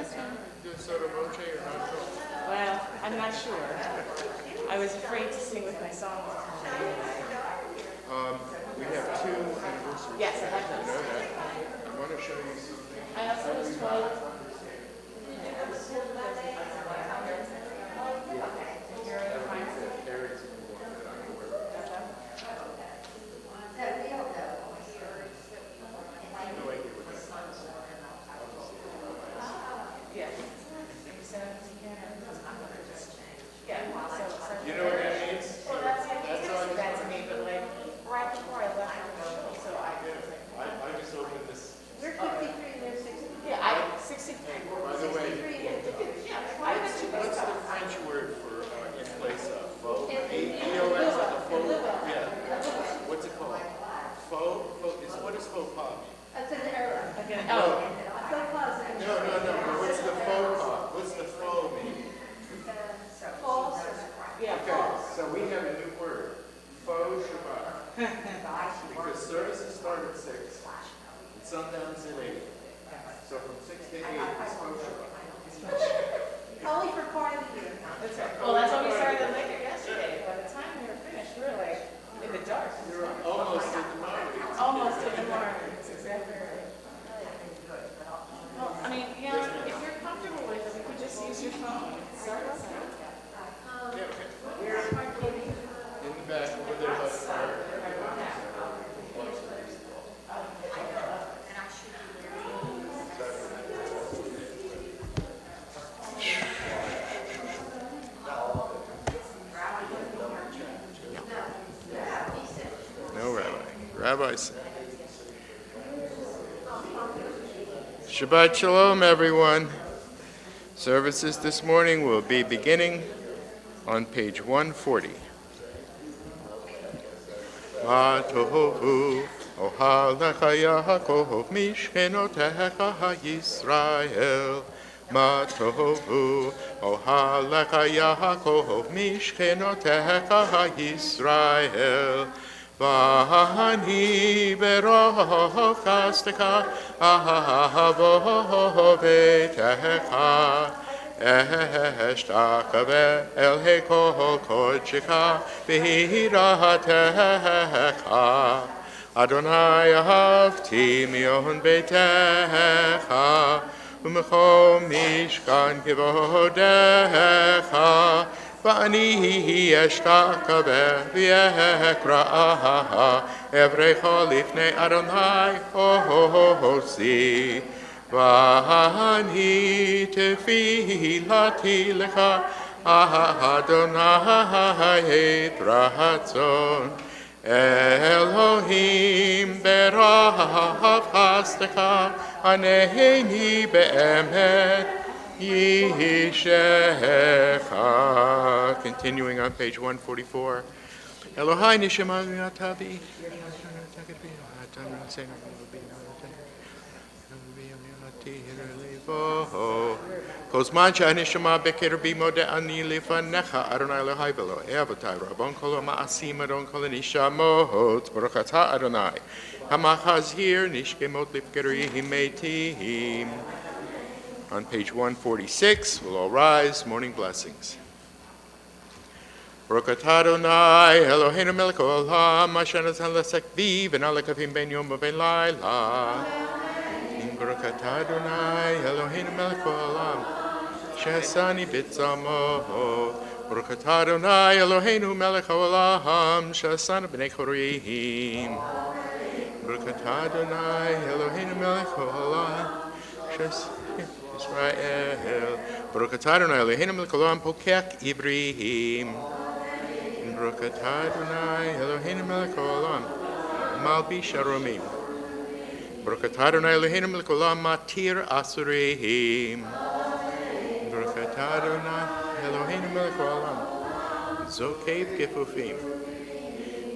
this one? Do sotto voce or not? Well, I'm not sure. I was afraid to sing with my songs. We have 2 anniversaries. Yes, I have You those. know that. I want to show you something. I also was told. Eric's the one that I'm aware of. No idea what that is. Yes. You know what that means? Well, that's that to me, but like right before I left the show, so I just opened this. We're 53, they're 60. yeah, I 63. By the way, what's the French word for in place of? Faux? A-P-O-S, like a faux? Yeah. What's it called? Faux? What does faux pas mean? That's an error. Okay. No. So positive. No. What's the faux pas? What's the faux mean? False. Yeah. Okay, so we have a new word. Faux Shabbat. Because services start at 6 and sundown's at 8. So from 6 to 8 is faux Shabbat. Only for part of the year. That's right. Well, that's when we started later yesterday. By the time we were finished, we were like in the dark. You're almost at the moment. Almost in the morning. That's exactly right. Well, I mean, yeah, if you're comfortable with it, we could just use your phone. Start us out. Yeah, okay. In the back over there by the fire. No rabbi. Rabbi said. Shabbat Shalom, everyone. Services this morning will be beginning on page 140. Ma tohu ohalecha Yaakov mishkenotecha Yisrael. Ma tohu ohalecha Yaakov mishkenotecha Yisrael. V'ani berov kastecha ahavo betecha. Eshtakabe el hekol kodshika v'hiratecha. Adonai ahavti mion betecha u'mechom mishkan kivodecha. V'ani eshtakabe v'yekra evrecha lifnei Adonai hosi. V'ani tefilati lecha Adonai bratzon Elohim berav chastecha aneheni be'emet yishecha. Continuing on page 144. Elohai nishema tavi. Kozman sh'anishama beker bimode ani lefanecha Adonai Elohai velo evatai rabon kol ma'asim adon kol nishamot baruchata Adonai hamachazir nishkemot lifkerihim meitim. On page 146, we'll all rise. Morning blessings. Baruch atah Adonai Eloheinu melech haolam asher natan l'sakviv v'nalekavim ben yom u'ben layla. Baruch atah Adonai Eloheinu melech haolam shehasani b'tzamo. Baruch atah Adonai Eloheinu melech haolam shehasani b'nei chorim. Baruch atah Adonai Eloheinu melech haolam shehasani Israel. Baruch atah Adonai Eloheinu melech haolam pokech Ibrahim. Baruch atah Adonai Eloheinu melech haolam malbish aromim. Baruch atah Adonai Eloheinu melech haolam matir asurim. Baruch atah Adonai Eloheinu melech haolam zokev kefufim.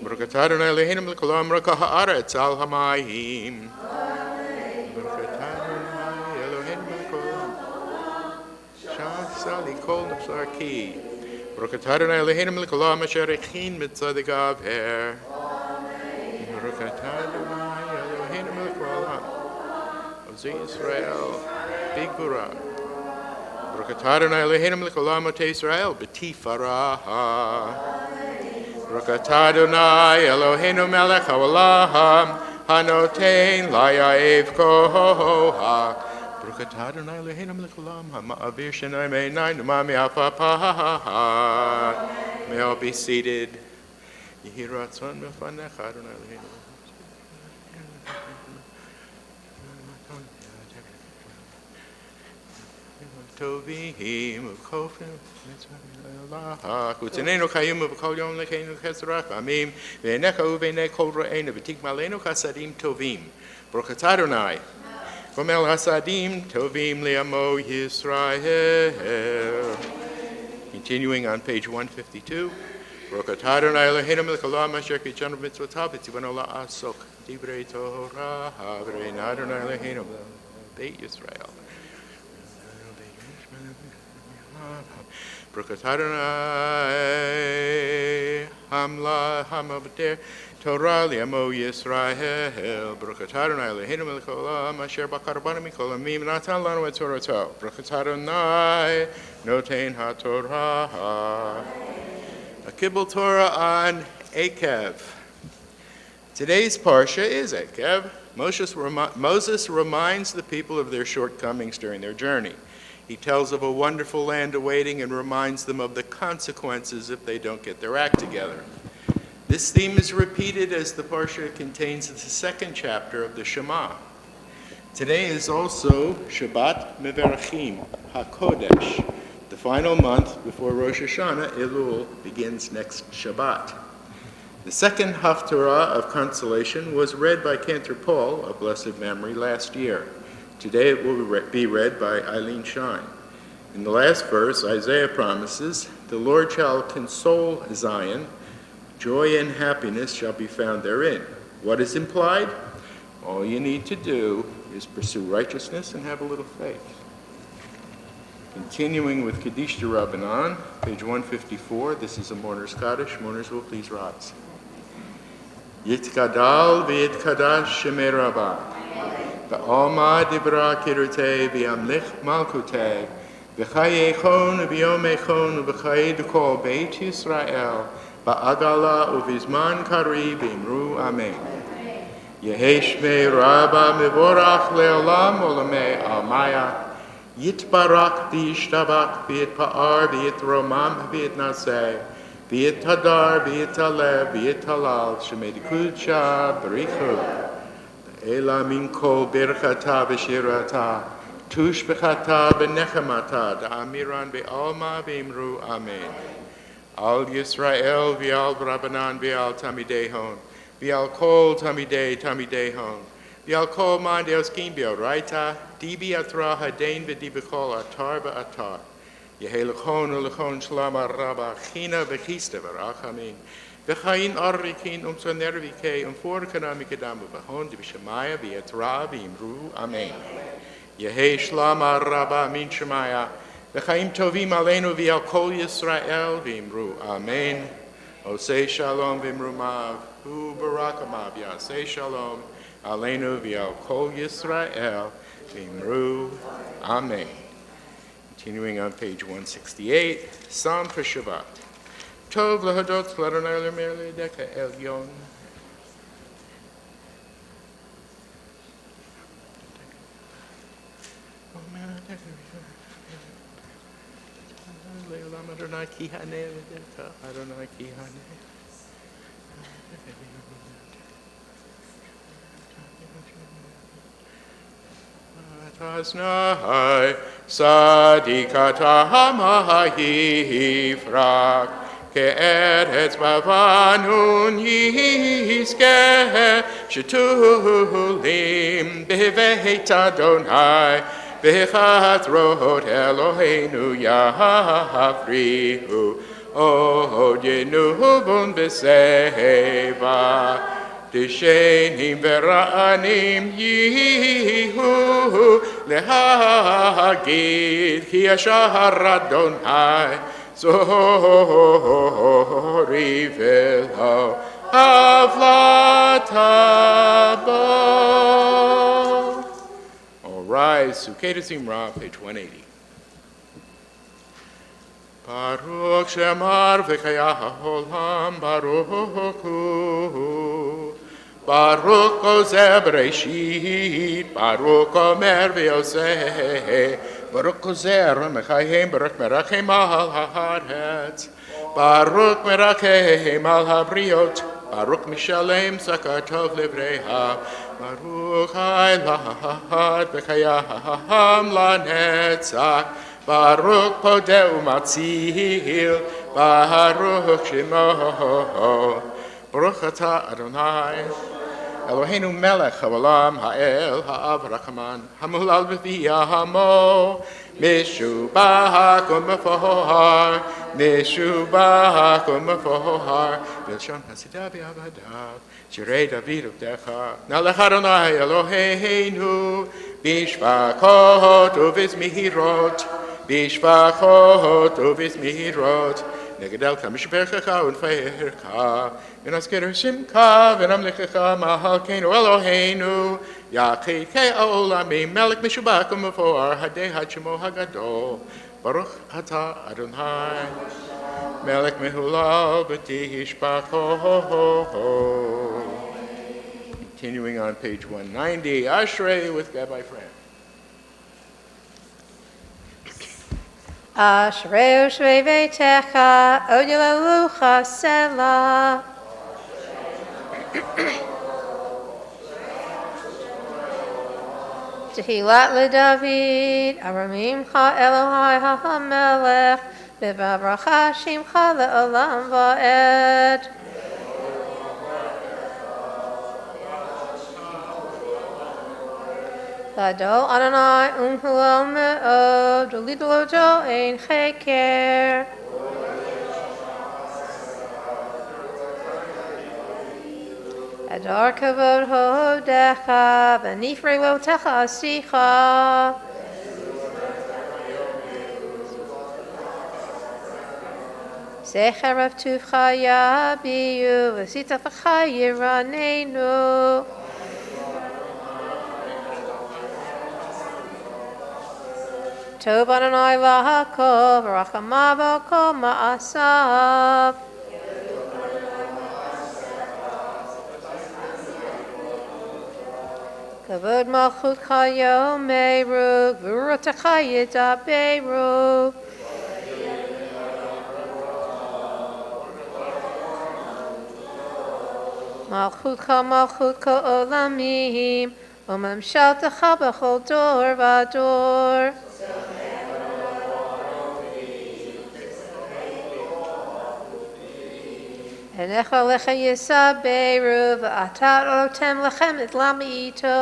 Baruch atah Adonai Eloheinu melech haolam rakah haaretz al hamayim. Baruch atah Adonai Eloheinu melech haolam shasali kol nafsarki. Baruch atah Adonai Eloheinu melech haolam asher echin mitzadik aver. Baruch atah Adonai Eloheinu melech haolam Ozi Yisrael Big Gura. Baruch atah Adonai Eloheinu melech haolam motei Yisrael b'tifaraha. Baruch atah Adonai Eloheinu melech haolam hanotein layav koha. Baruch atah Adonai Eloheinu melech haolam hama'avir shenai me'inai numami afapahat. May all be seated. Yehi ratzon b'fanecha Adonai Eloheinu. Tovim v'chofim kutzenenu chayim v'kol yom lekeinu chesrach amim v'enecha uve'nei kol ro'enu v'tikmalenu chasadim tovim. Baruch atah Adonai Gomel hasadim tovim li'amo Yisrael. Continuing on page 152. Baruch atah Adonai Eloheinu melech haolam asher kitshanu b'mitzvotav v'tzivanu la'asok divrei Torah v'rein Adonai Eloheinu beit Yisrael. Baruch atah Adonai hamla hamavter Torah li'amo Yisrael. Baruch atah Adonai Eloheinu melech haolam asher bakar banu mikol amim natan lanu et Torato. Baruch atah Adonai notein haTorah. A Kibbutz Torah on Ohev. Today's parsha is Ohev. Moses reminds the people of their shortcomings during their journey. He tells of a wonderful land awaiting and reminds them of the consequences if they don't get their act together. This theme is repeated as the parsha contains the second chapter of the Shema. Today is also Shabbat Mevarachim HaKodesh, the final month before Rosh Hashanah. Elul begins next Shabbat. The second Haftarah of consolation was read by Cantor Paul of blessed memory last year. Today it will be read by Eileen Shine. In the last verse, Isaiah promises, "The Lord shall console Zion, joy and happiness shall be found therein." What is implied? All you need to do is pursue righteousness and have a little faith. Continuing with Kaddish Rabbanan, page 154, this is a Mourner's Kaddish. Mourners will please rise. Yitkadal v'yitkadash shemei Rabbah. Ba'alma dibra kirutei v'yamlich malkutei v'chayechon v'yomechon v'chaye d'kol beit Yisrael ba'agala uvizman kari v'imru amen. Yehi shmei Rabba mevorach le'olam olamei almaya yitbarak v'yishtabak v'yitpa'ar v'yitromam v'yitnaseh v'yittadar v'yittalev v'yittalal shemei d'kudsha b'richu Ela min kol birchata v'shirata, tush b'chata v'nechamata, da'amiran v'alma v'imru amen. Al Yisrael v'al Rabbanan v'al Tamidehon, v'al kol Tamidehon, v'al kol man deoskin b'oraita, dibi atra hadain v'dibikol atar b'atar. Yehi l'chon u'l'chon shlam araba, china v'chista v'rachamim. V'chayin arikin umsonervike umforkana mikadamu v'hon d'b'shemaya v'yetra v'imru amen. Yehi shlam araba min shemaya v'chaim tovim aleinu v'al kol Yisrael v'imru amen. Osei shalom v'imru mav hu barakamav yasei shalom aleinu v'al kol Yisrael v'imru amen. Continuing on page 168, Psalm for Shabbat. Tov lahadot l'Adonai l'mer l'edeka elyon. Le'olam Adonai ki haneh l'edeka Adonai ki haneh. Tasnai sadikata ha'mahifrak Ke'eretz bavanun yizkeh shetulim beveit Adonai bechatrot Eloheinu yafrihu od yenuvun b'seva Tishenim vera'anim yihu lehagid ki yashar Adonai Zori velo avlatabo. All rise, Sukkot Zimra, page 180. Baruch Shemar v'chaya ha'olam Baruch Hu. Baruch Ozer Bereshit, Baruch Omer v'Yoseh, Baruch Ozer Mechayim, Baruch Merachem al haaretz, Baruch Merachem al habriot, Baruch Mishalem Sakatov Livreha, Baruch Hailad v'chayam lanetzach, Baruch Podeu Matzil, Baruch Shemo. Baruch atah Adonai, Eloheinu melech haolam ha'el ha'av rachman, hamulal b'viyamo, mishubach u'mefohar, mishubach u'mefohar, b'lshon hasidah b'avadav, shirei David uvdecha, nalech Adonai Eloheinu, b'shvachot u'vizmihirot, b'shvachot u'vizmihirot, Negedel kamishpercha unfeircha, v'nasker shimcha v'namlechecha mahalkeinu Eloheinu, yachid ke'olamim melech mishubach u'mefoar hadei hashemo hagadol, Baruch atah Adonai, melech mehulal b'tishpacho. Continuing on page 190, Ashrei with Rabbi Fran. Ashrei Yoshvei Beitecha, Od Yelelucha Selah. Tehilat LeDavid, Aramimcha Elohai HaMelech, B'vavracha Shimcha Le'olam Va'ed. Gadol Adonai Umhuel Me'od, Ulidloto Ein Cheker. Adar Kavod Hodecha, V'nifrei Lotecha Asicha. Zecher of Tuvcha Yabiyu, V'sitafacha Yiranenu. Tov Adonai lahakol, v'rachamav kol ma'asav. Kavod malchutcha yomeru, v'urotecha yidaberu. Malchutcha olamim, u'memshaltecha b'chol dor v'ador. Enecha lecha yisaberu, v'atat otem lechem et lamito.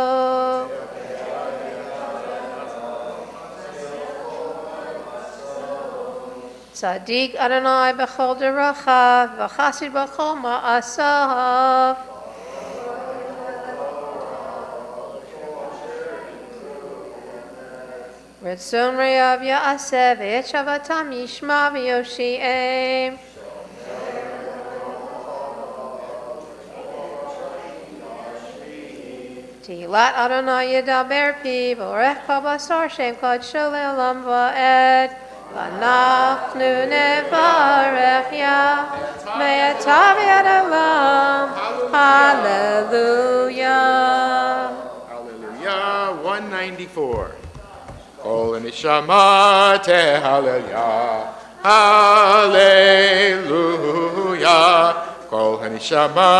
Tzadik Adonai b'chol derachav, v'chasid b'chol ma'asav. Ritzon re'av ya'aseh, v'et shavatam yishma v'yoshi'em. Tilat Adonai yedaber pi, v'orech kabasar shem kadsho le'olam va'ed, v'anachnu nevarech ya, me'atav yad olam, hallelujah. Hallelujah, 194. Kol neshama hallelujah, hallelujah. Kol neshama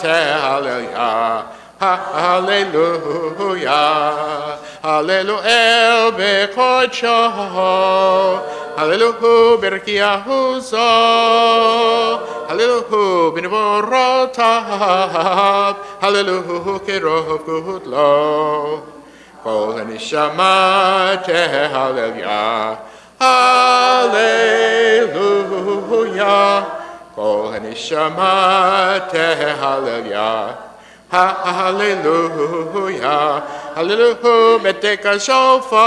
hallelujah. Hallelujah, hallelujah, el bekocho, hallelujah, berkiahuzo, hallelujah, binvorotav, hallelujah, kerov kudlo, kol hanishama hallelujah, hallelujah, kol hanishama hallelujah. Hallelujah, hallelujah, beteka shofar,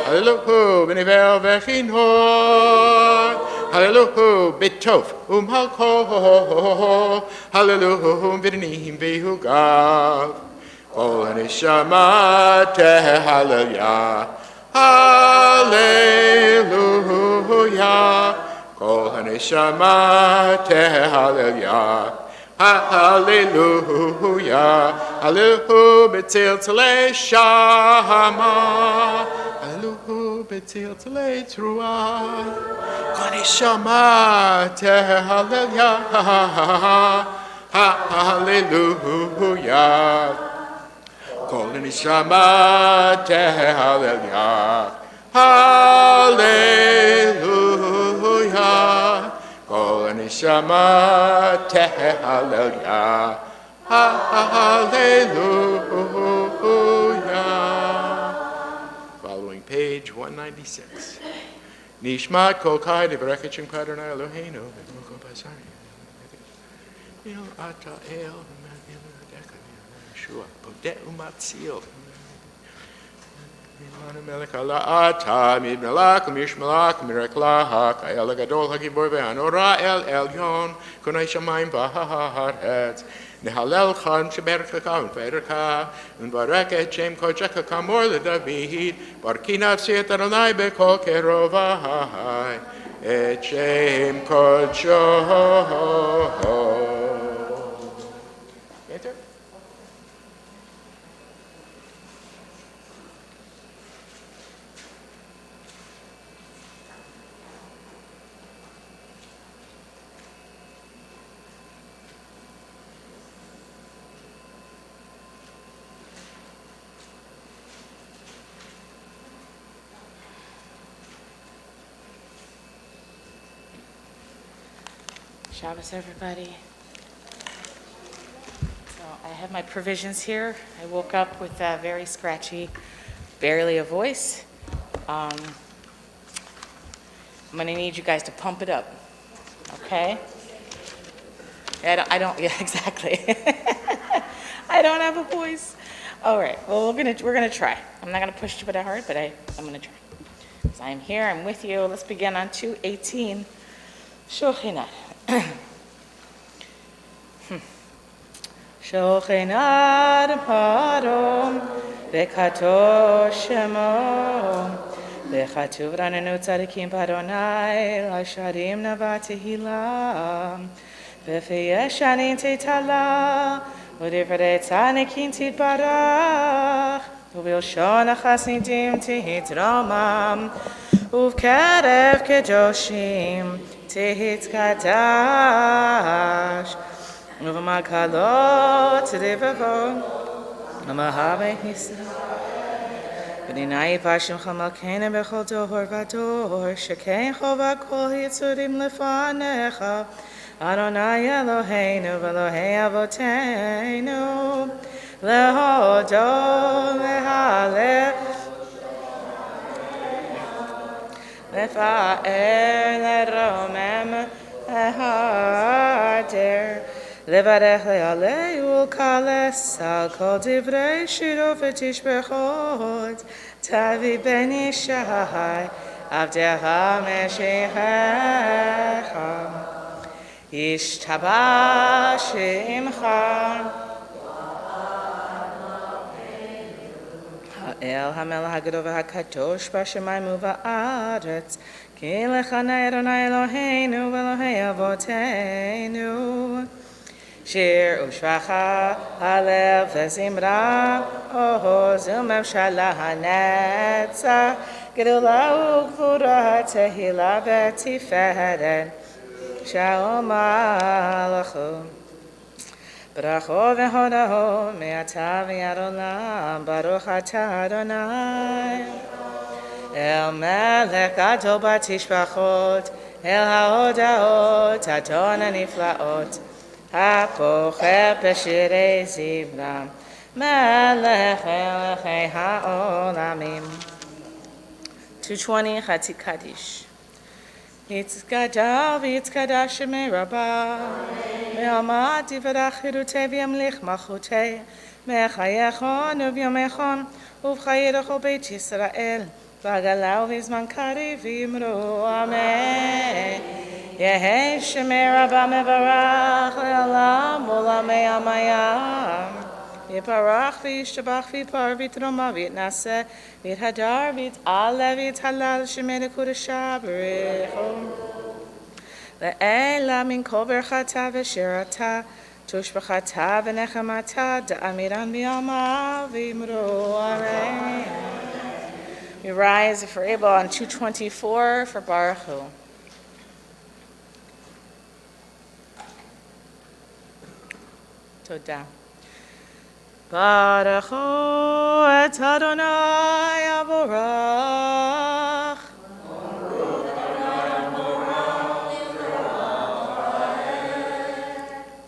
hallelujah, benivel vechinor, hallelujah, betof malko, hallelujah, birnim vehugav, kol haneshama hallelujah, Hallelujah. Kol haneshama tehallelujah. Hallelujah. Hallelujah. Betil tele shama. Hallelujah. Betil tele trua. Kol haneshama tehallelujah. Hallelujah. Kol nishama tehallelujah. Hallelujah. Kol nishama tehallelujah. Hallelujah. Following page 196. Nishmat kol kai devarech Shem Adonai Eloheinu v'moko basari. El ata el Yeshua, Bodeh umatzil. Mimanu melech ala ata, mid melach, mish melach, mirek lahak, el gadol hagibor ve'anora el elyon, kunai shamayim v'haaretz. Nehalel chan shebercha v'ercha, unvarek et shem kodecha kamor leDavid, barki nafsi et Adonai bekol kerovai, et shem kodecho. Enter. Shabbos, everybody. So I have my provisions here. I woke up with a very scratchy, barely a voice. I'm going to need you guys to pump it up, okay? I don't yeah, exactly. I don't have a voice. All right, well, we're gonna try. I'm not going to push you that hard, but I'm going to try. So I'm here, I'm with you. Let's begin on 2:18. Shochinat. Shochinat parom v'kato shemo v'chatuv ranenu tzadikim paronai l'sharim nava tehila v'feyeshanin teitala v'divrei tzadikim titbarach ובלשון החסידים תתרומם, ובקרב קדושים תתקדש, ובמקהלות תדברו, ומאהבי ישראל. וננאי בשמך מלכנו בכל דור ודור, שכן חובה כל יצורים לפניך, אדוני אלוהינו ואלוהי אבותינו, להודות להלל, לפאר, לרומם, להדר, לברך להלל ולקלס על כל דברי שירו ותשבחות, תביא בן ישי, עבדך משיחך, ישתבח שמך. האל המלך הגדול והקדוש בשמיים ובארץ, כי לך נא אדוני אלוהינו ואלוהי אבותינו. שיר ושבחה, הלב וזמרה, עוז וממשלה הנצח, גדולה וגבורה, תהילה ותפארת, שאול מלכות. ברכו והודאו מעתה ועד עולם, ברוך אתה אדוני. אל מלך גדול בתשבחות, אל ההודאות, אדון הנפלאות, הפוחד בשירי זמרה, מלך מלכי העולמים. 220 חצי קדיש. יתגדל ויתקדש שמי רבה, ועמד יברך חירותי וימליך מלכותי, מחייכון וביומכון, ובחיי לכל בית ישראל, בגלה ובזמן קריב ויאמרו אמן. יהי שמי רבה מברך לעולם עולמי עמיים, Yiparach v'yishtabach v'yipar v'yitroma v'yitnaseh v'yithadar v'yit'aleh v'yithalal shemei l'kudashah b'recho. Le'ela min kol berchata v'shirata tushbachata v'nechamata da'amiran b'yama v'yimru arein. We rise, if we're able, on 224 for Baruch Hu. Todah. Baruch Hu et Adonai Avorach.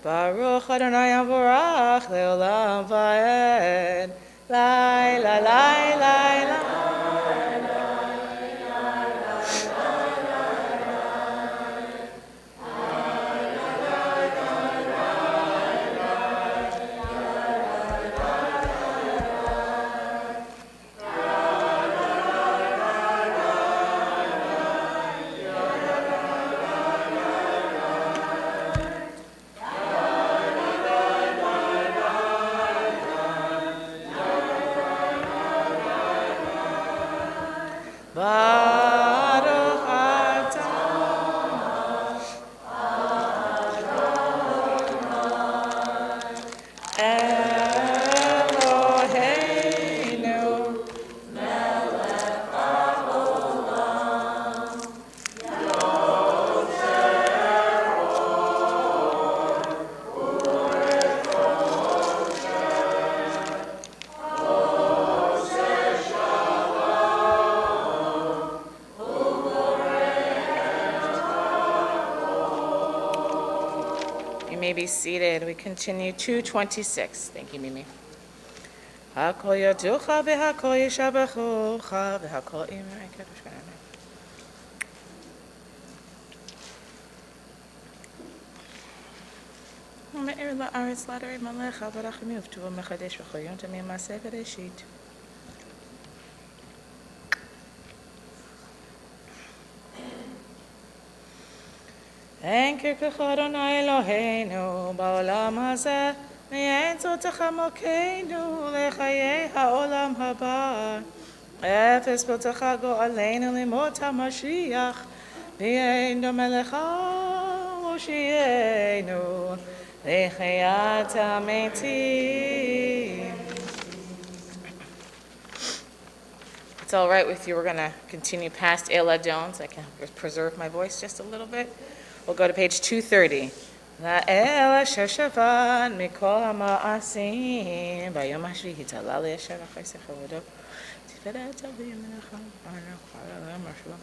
Baruch Adonai Avorach leolam va'ed. Lai, la, lai, lai, lai. Baruch atah Eloheinu You may be seated. We continue 226. Thank you, Mimi. Hakol yaducha v'hakol yishabechucha v'hakol imrei kadosh kananai. Me'ir la'aretz l'adorei malecha v'rachim uvtuva mechadesh v'chol yom tamim ma'aseh v'reshit. Thank you, Adonai Eloheinu, ba'olam hazeh, me'en zotecha mokeinu, lechayei ha'olam haba. Efes botecha go'aleinu limot ha'mashiach, v'yeinu melecha moshienu, lechayat ha'metim. It's all right with you. We're going to continue past Eladon, so I can preserve my voice just a little bit. We'll go to page 230. La'el asher shavan mikol ha'ma'asim bayom hashvi'i talal yasher achai sechavodot tiferet avi yamenecha arnach marshua.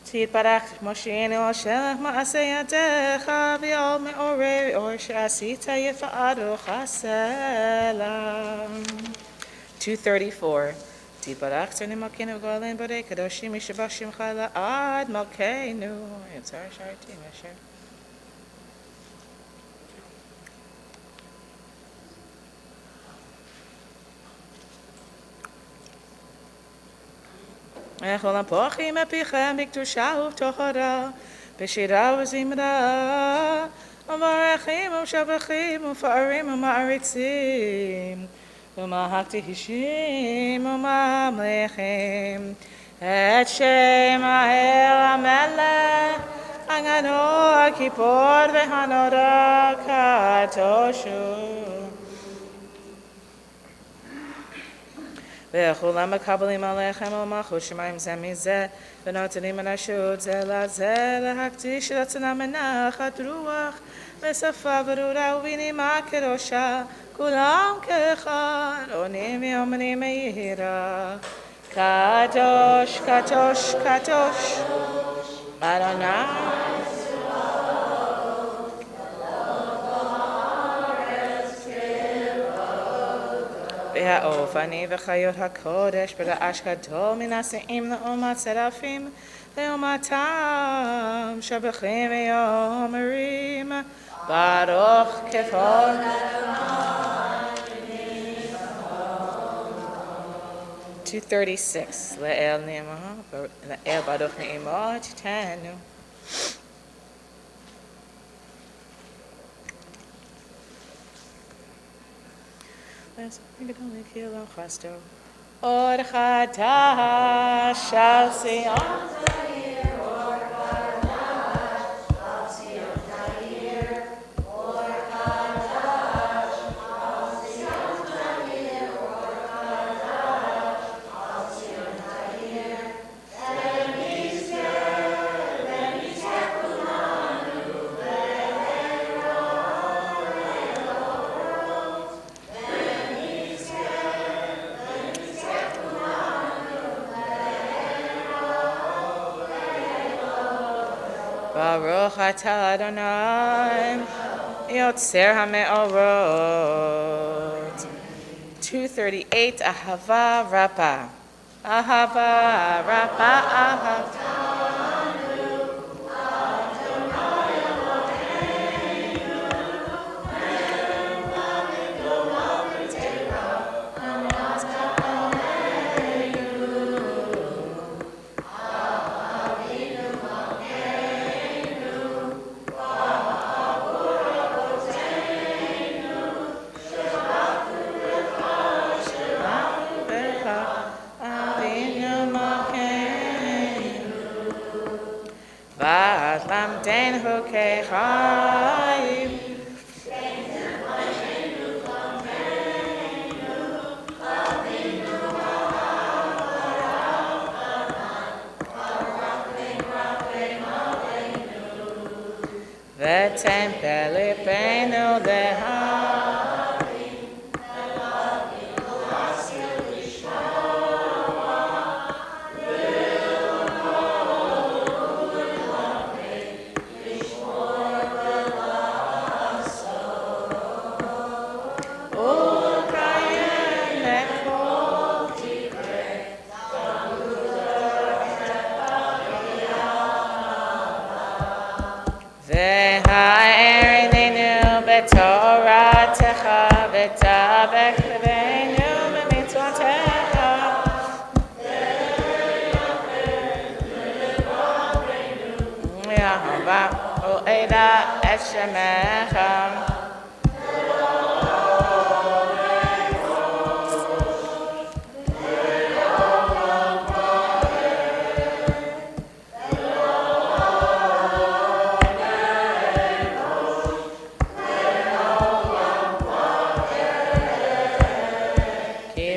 Titbarach Mosheinu Hashem ma'aseh yadecha v'yol me'orei or she'asita yifa'adu chasela. 234. Titbarach tzornim malkeinu v'golein b'rei kadoshim yishabashim chala ad malkeinu yitzar shartim asher. Echol ha'pochim epichem b'kedusha u'b'tohara b'shira u'zimra u'marachim u'shavachim u'fa'arim u'ma'aritzim u'ma'haktihishim u'ma'amlechim et shem ha'el ha'melech ha'gano ha'kipor v'hanora katoshu. וכולם מקבלים עליכם ומלכות שמיים זה מזה ונותנים אנשות זה לזה להקדיש רצונם מנחת רוח ושפה ברורה ובנימה קדושה כולם כאחד עונים ואומרים מהירה קדוש קדוש קדוש אדוני והאופני וחיות הקודש ברעש גדול מן השיאים לעומת שרפים לעומתם שבחים ואומרים ברוך כבוד 236. Le'el ne'emah, le'el baruch ne'emah, titanu. Let's bring it on the kilo chasto. Or chadash shall see on. Baruch atah Adonai, Yotzer HaMe'orot. 238, Ahava Rapa. Ahava Rapa, Ahava. Den hokei chaim. V'tempel lipeinu lehavim.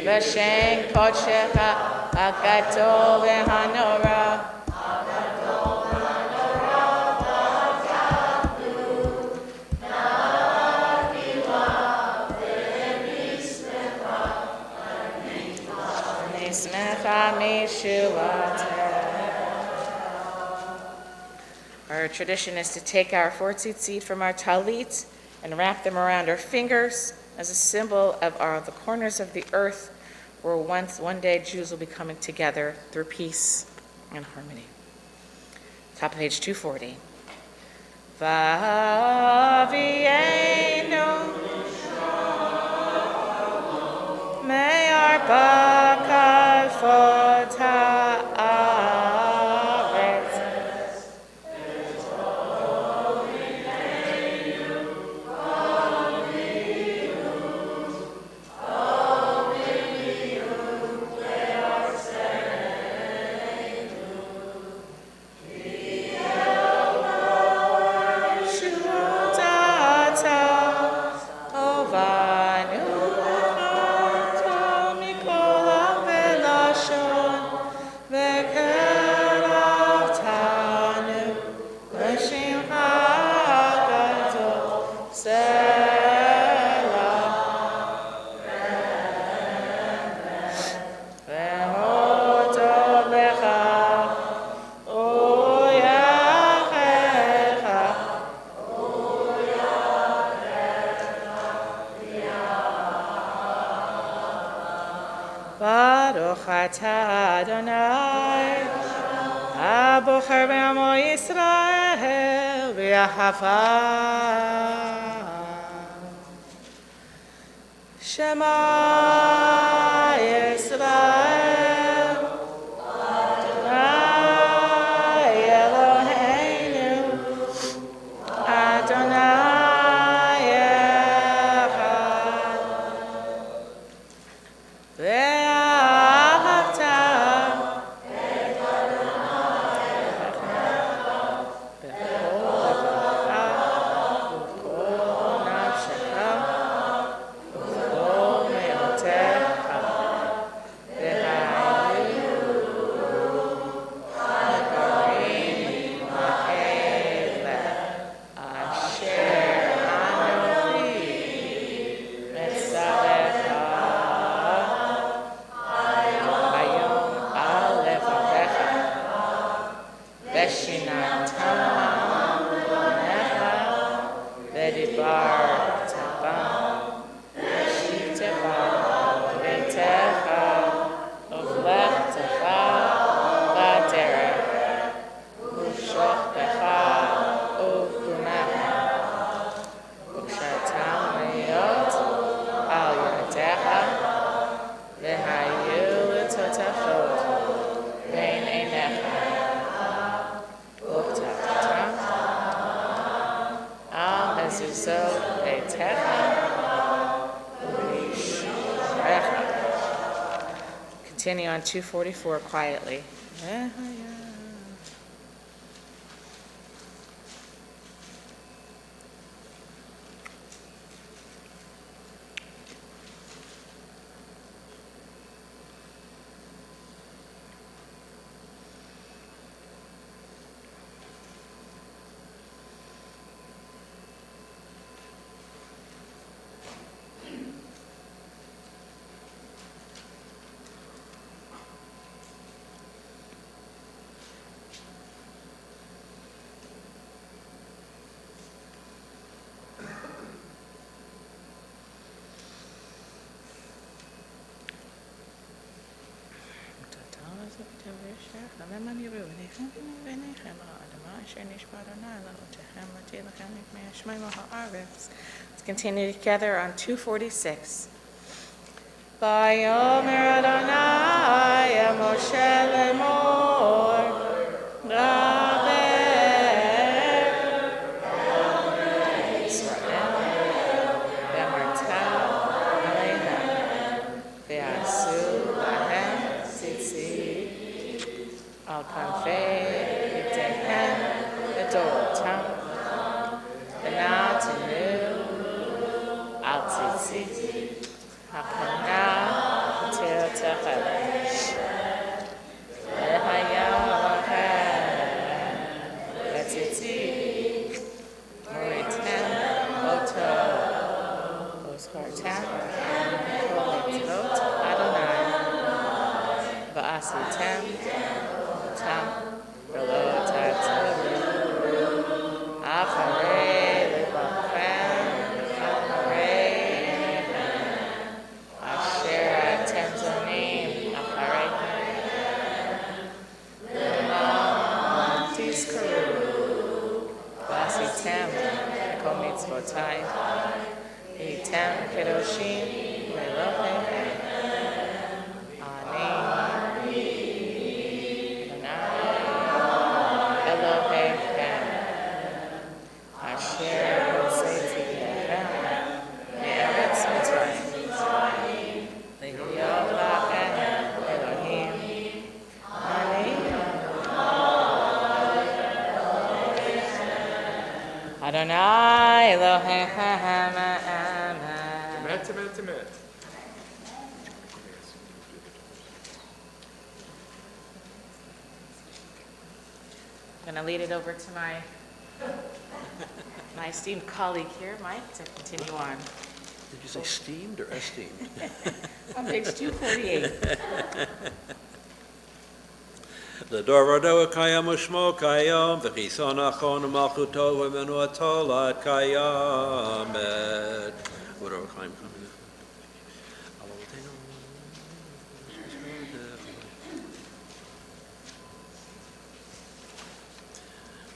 V'shem kodshecha hagadol v'hanora. Our tradition is to take our 4 tzitzit from our talit and wrap them around our fingers as a symbol of the corners of the earth where one day Jews will be coming together through peace and harmony. Top of page 240. V'avienu me'ar bakal fot ha'aretz. Baruch atah Adonai, Abocher b'amo Yisrael v'yahava. Shema Yisrael. ושינתם בניך ודיברת בם ושיתך ביתך ובלכתך בדרך ושוכבך ובקומך וקשרתם להיות על ידיך והיו לטוטפות בין עיניך וכתבתם על מזוזות ביתך ובשעריך. Continue on 244 quietly. Let's continue together on 246. Vayomer Adonai el Moshe lemor, Daber Yisrael v'amarta alehem v'asu lahem tzitzit al kanfei b'tehem v'dorotam v'natenu al tzitzit hakana til techelet v'hayam lachem v'tzitzit moritem oto oschartem kol mitzvot Adonai v'asitem tam v'lo tartelu acharei libachem acharei asher atem zonim achareihem v'lo tizkaru v'asitem kol mitzvotai v'hitem kedoshim v'elohim ani Adonai Elohechem asher hoseti lechem me'eretz Mitzrayim l'hiyot lachem Elohim ani Adonai Elohechem amen. Temet. I'm going to lead it over to my esteemed colleague here, Mike, to continue on. Did you say steamed or esteemed? On page 248. לדורותיו קיים ושמו קיים, וחיסון אחרון ומלכותו ומנועתו לעד קיימת. ודור חיים חיים.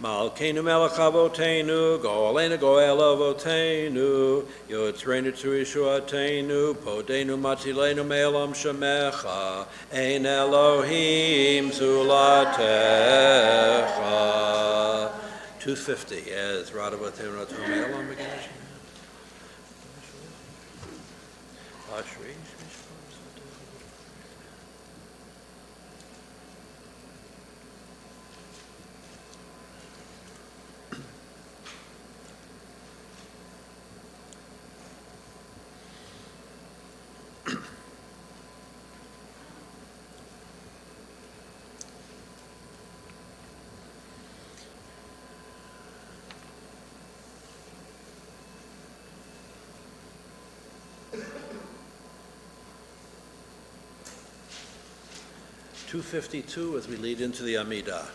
מלכנו מלך אבותינו, גואלנו גואל אבותינו, יוצרנו צור ישועתנו, פודנו מצילנו מעולם שמך, אין אלוהים זולתך. 250, as right אבותינו נתנו מעולם בגלל Ashri. $252 as we lead into the Amidah.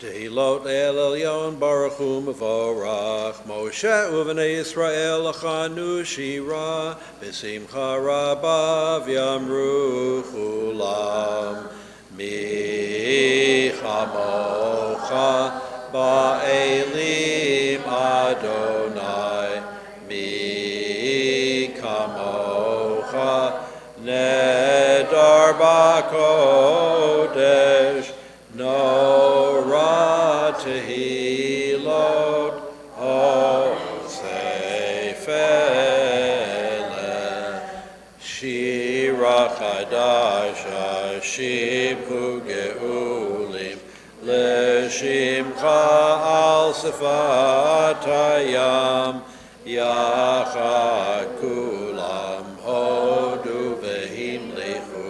Tehilot El Elyon Baruch Hu Mevorach Moshe Uvnei Yisrael Lachanu Shira B'Simcha Rabba V'Yamru Chulam Mi Chamocha Ba'elim Adonai Mi Kamocha Nedar B'Kodesh No ra tehilot o seifele shira chadasha shibhu geulim leshimcha al sefat hayam yachad kulam hodu vehimlichu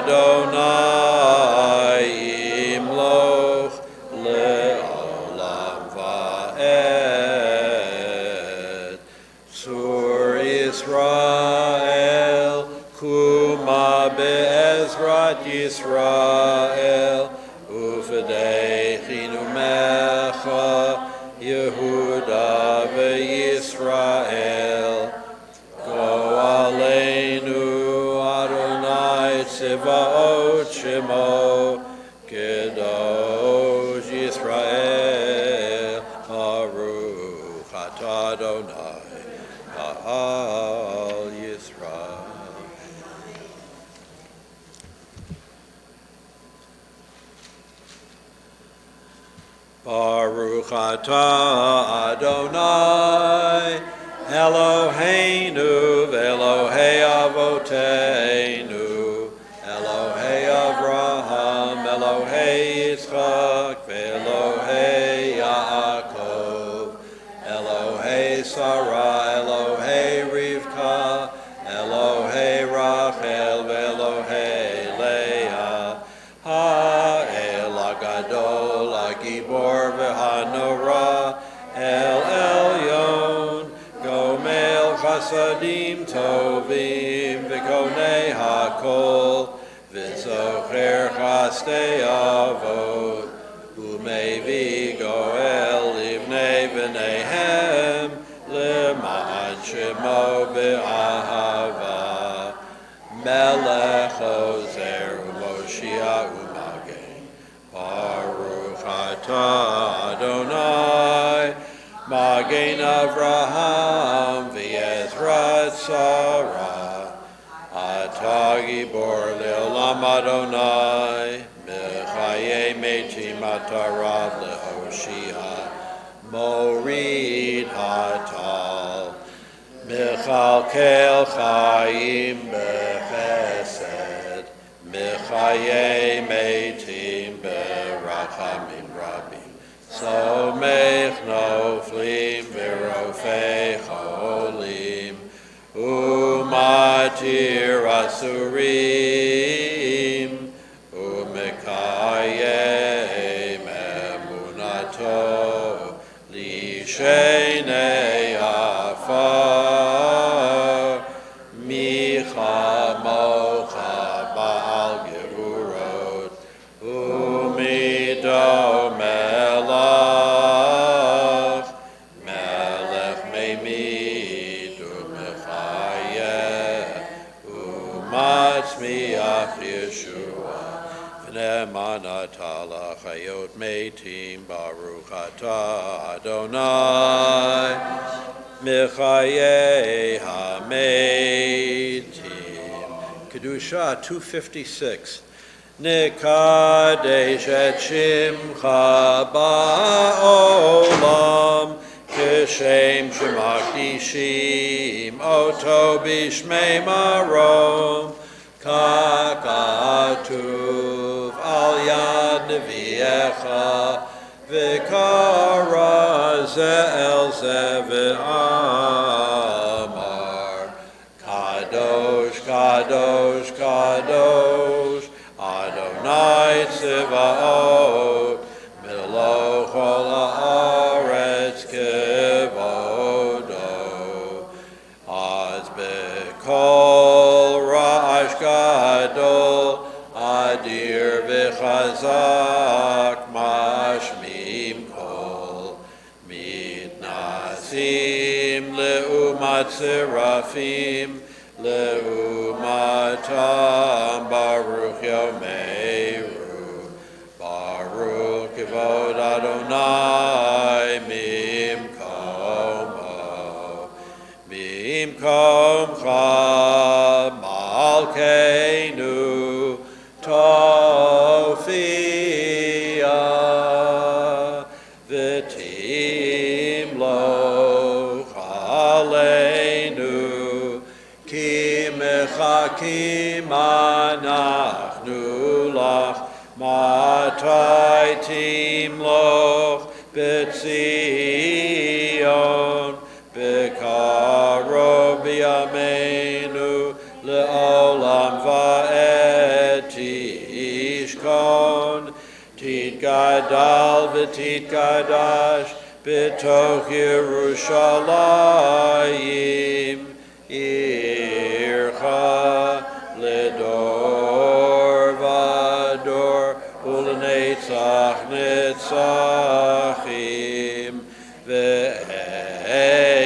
Adonai imloch le'olam va'ed. Sur Yisrael, kuma be'ezrat Yisrael, ufedechinu mecha, Yehuda ve'Yisrael. Go aleinu Tzivaot Shemo Kedosh Yisrael Baruch Atah Adonai Al Yisrael. Baruch Atah Adonai Eloheinu v'Elohei Avoteinu Elohei Avraham, Elohei Yitzchak, Elohei Yaakov, Elohei Sarah, Elohei Rivka, Elohei Rachel, Elohei Leah, Ha'el Agadol, Agibor v'Hanora, El Elyon, Gomel Chasadim Tovim, V'Konei HaKol, V'zocher chastei avot, u'mevi goel livnei b'neihem, l'ma'an shemo b'ahava, melech ozer u'moshia u'magen, Baruch atah Adonai, Magen Avraham v'Yezrat Sarah, Atah Gibor le'olam Adonai, B'chayei metim atarav le'hoshia, Morid hatal, Mechalkel chayim b'chesed, B'chayei metim b'rachamim rabim, Somech noflim v'rofei cholim, Umatir asurim, umekayem emunato, lishenei afar, micha mocha ba'al gevurot, umido melach, melech meimid umechayeh, umatzmiach Yeshua, v'ne'manata l'chayot meitim, Baruch atah Adonai, Mechayei hametim. Kedusha 256. Nekadesh et shimcha ba'olam, Kishem shemakdishim oto bishmei marom, kakatuv al yad neviecha, v'kara ze'el ze've'amar, kadosh, kadosh, kadosh, Adonai Tzivaot, Meloch ol haaretz kevodo, az bekol ra'ash gadol, adir v'chazak mashmim kol mitnasim leumat serafim leumatam baruch yomeru baruch kivod Adonai mimkomcha malkeinu tofia v'timloch aleinu ki mechakim anachnu lach matai timloch b'tzion b'karov b'yameinu le'olam va'ed tishkon titgadal v'titgadash b'toch Yerushalayim ircha ledor vador ulenetzach netzachim ve'einenu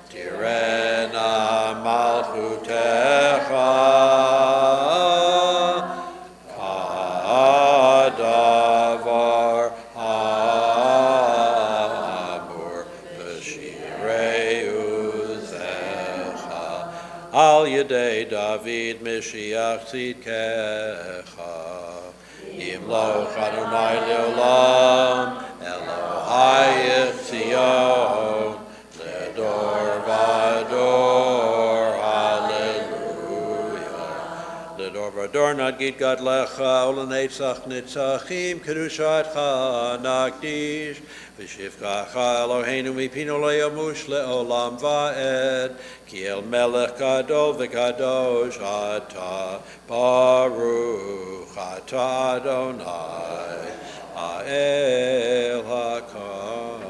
tirena malchutecha kadavar hamur v'shirei uzecha al yedei David Mashiach tzidkecha Yimloch Adonai leolam Elohai Tzion ledor vador hallelujah ledor vador nagid gad lecha ulenetzach netzachim kedushatcha nagdish v'shivkacha Eloheinu mipinu leyamush leolam va'ed ki el melech gadol v'kadosh ata baruch ata Adonai ha'el hakadosh.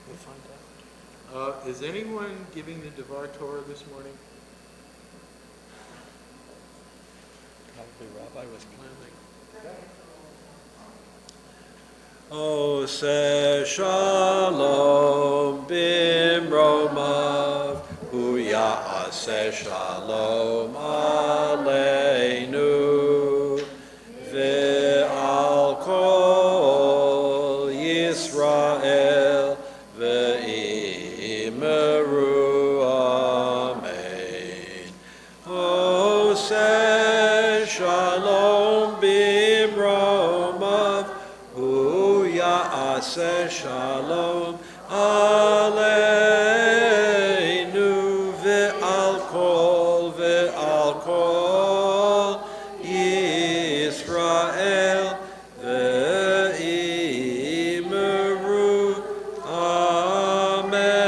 We'll find out. Is anyone giving the Devar Torah this morning? Probably Rabbi was planning. Ose shalom bimromav, hu ya'aseh shalom aleinu, ve'al kol Yisrael, ve'imeru amen. Ose shalom bimromav, hu ya'aseh shalom aleinu, ve'al kol Yisrael, ve'imeru amen.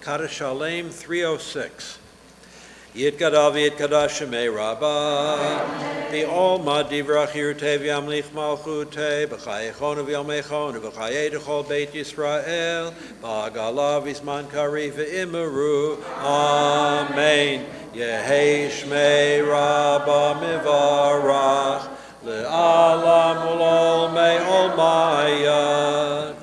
Kaddish Shalem 306. Yitkadav Yitkadash Shemei Rabbah, B'olma Divrach Yirtei V'yamlich Malchutei, B'chayechonu V'yamechonu, B'chayei Beit Yisrael, B'agala V'zman Kari V'imeru, Amen. Yehei Shmei Rabbah Mivarach, Le'alam Ul'olmei Olmayad.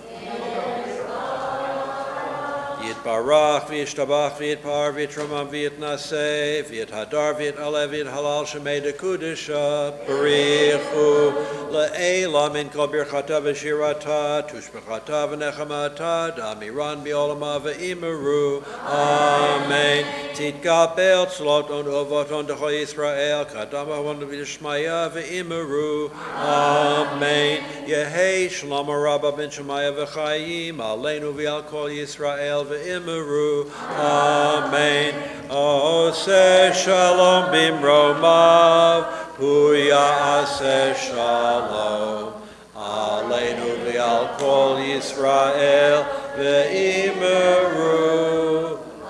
Barach v'yishtabach v'yitpar v'yitramam v'yitnaseh v'yithadar v'yitalev v'yithalal shemei dekudesha barichu le'ela min kol birchata v'shirata tushbechata v'nechamata damiran b'olama v'imeru amen titgabel tzloton uvoton d'chol Yisrael kadam avon v'yishmaya v'imeru amen Yehei Shlomo Rabba ben Shemaya v'chayim aleinu v'al kol Yisrael v'imeru amen Ose shalom bimromav hu ya'aseh shalom aleinu v'al kol Yisrael v'imeru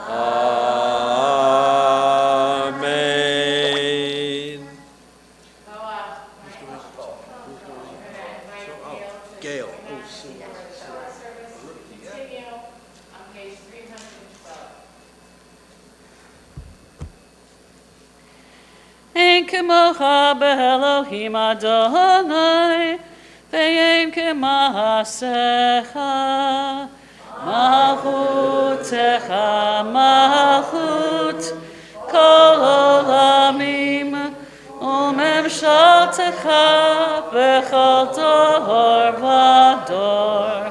amen. Gail. Ein kemocha be'Elohim Adonai, ve'ein kema'asecha, malchutecha malchut, kol olamim, umemshaltecha b'chol dor v'dor.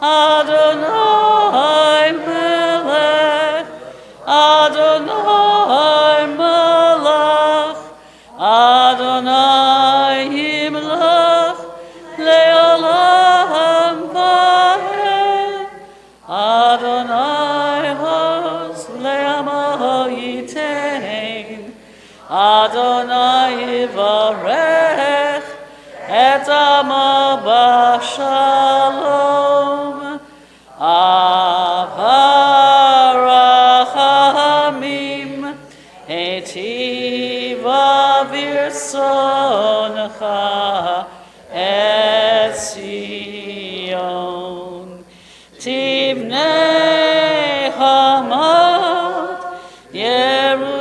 Adonai melech, Adonai melech, Adonai yimlach, le'olam va'ed. Adonai hos le'amo yitein, Adonai yivarech, et amo b'shalom. Avarachamim etiva virsoncha et Zion Tivnei Hamad Yerushalayim.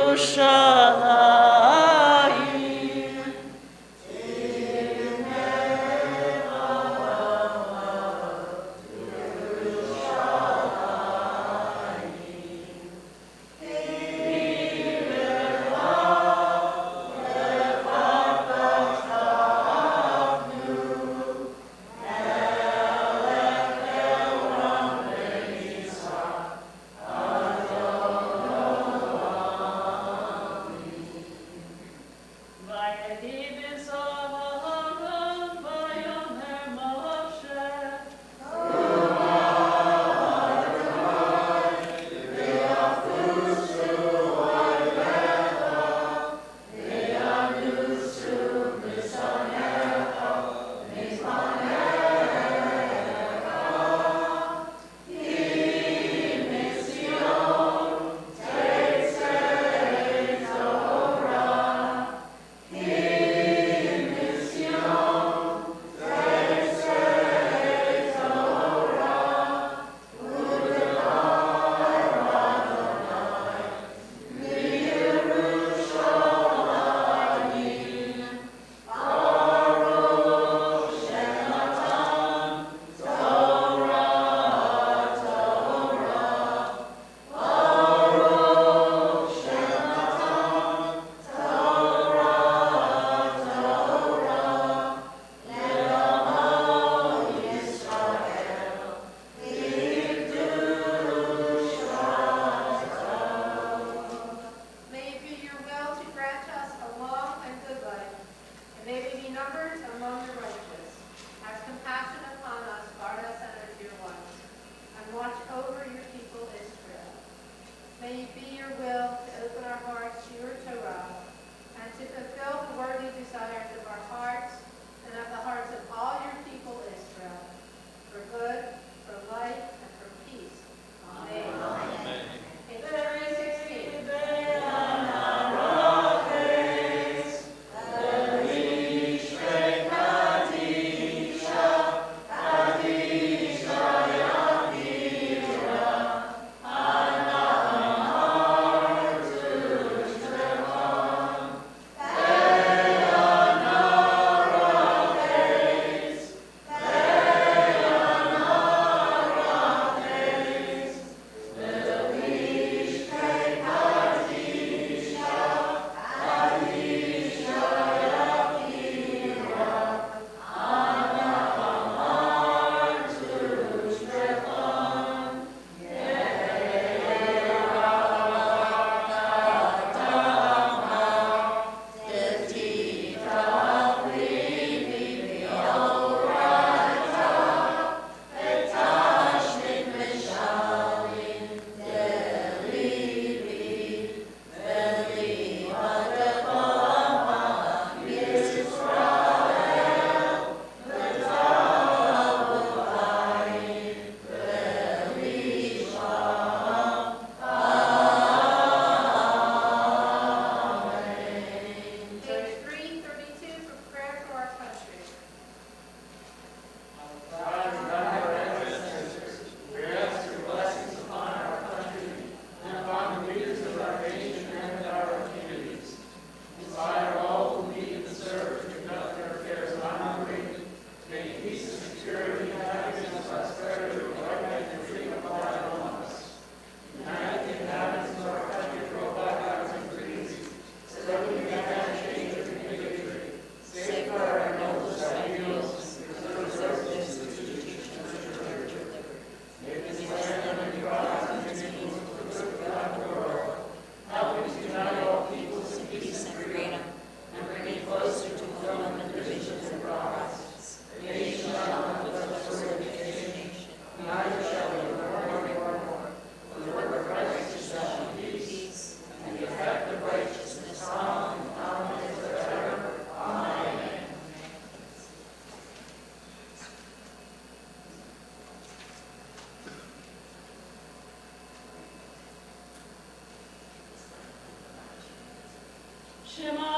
Shema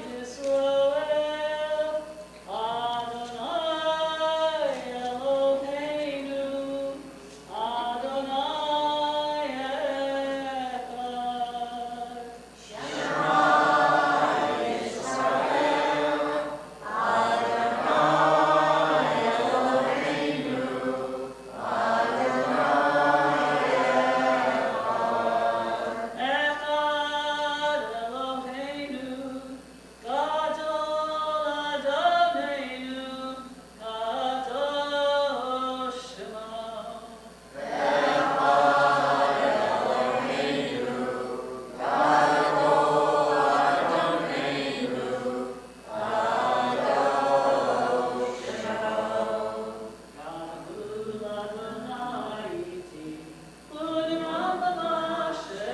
Yisrael, Adonai Eloheinu, Adonai Echad. Echad Eloheinu, Gadol Adonai, Kadosh Shema. Gadol Adonai iti, U'Ram Shema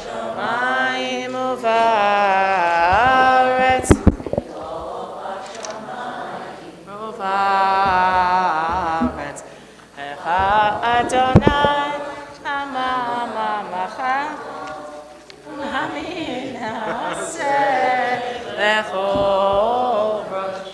Shamayim uvaretz. Uvaretz. Echa Adonai Hamamacha Amin Haseh Lechol Rosh.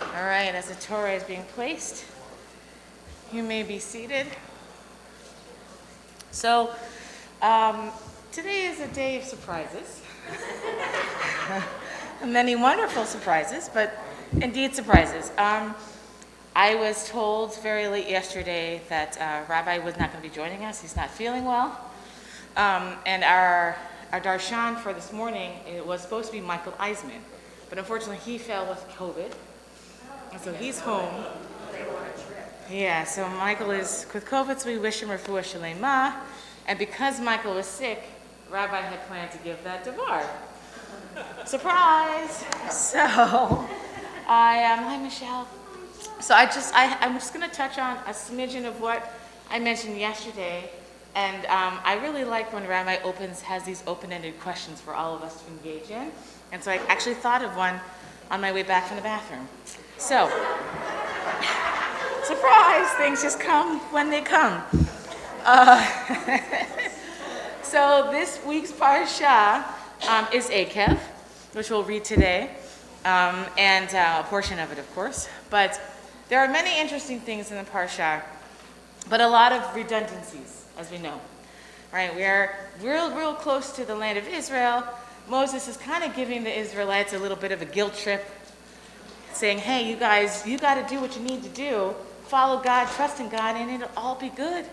All right, as the Torah is being placed, you may be seated. So, today is a day of surprises. Many wonderful surprises, but indeed surprises. I was told very late yesterday that Rabbi was not going to be joining us. He's not feeling well. And our darshan for this morning, it was supposed to be Michael Eisman, but unfortunately he fell with COVID. And so he's home. Yeah, so Michael is with COVID, so we wish him refuah shalema. And because Michael was sick, Rabbi had planned to give that davar. Surprise! So, hi Michelle. So I'm just going to touch on a smidgen of what I mentioned yesterday. And I really like when Rabbi has these open-ended questions for all of us to engage in. And so I actually thought of one on my way back from the bathroom. So, surprise, things just come when they come. So this week's parsha is Ohev, which we'll read today, and a portion of it, of course. But there are many interesting things in the parsha, but a lot of redundancies, as we know. Right? We are real close to the land of Israel. Moses is kind of giving the Israelites a little bit of a guilt trip, saying, hey, you guys, you got to do what you need to do. Follow God, trust in God, and it'll all be good.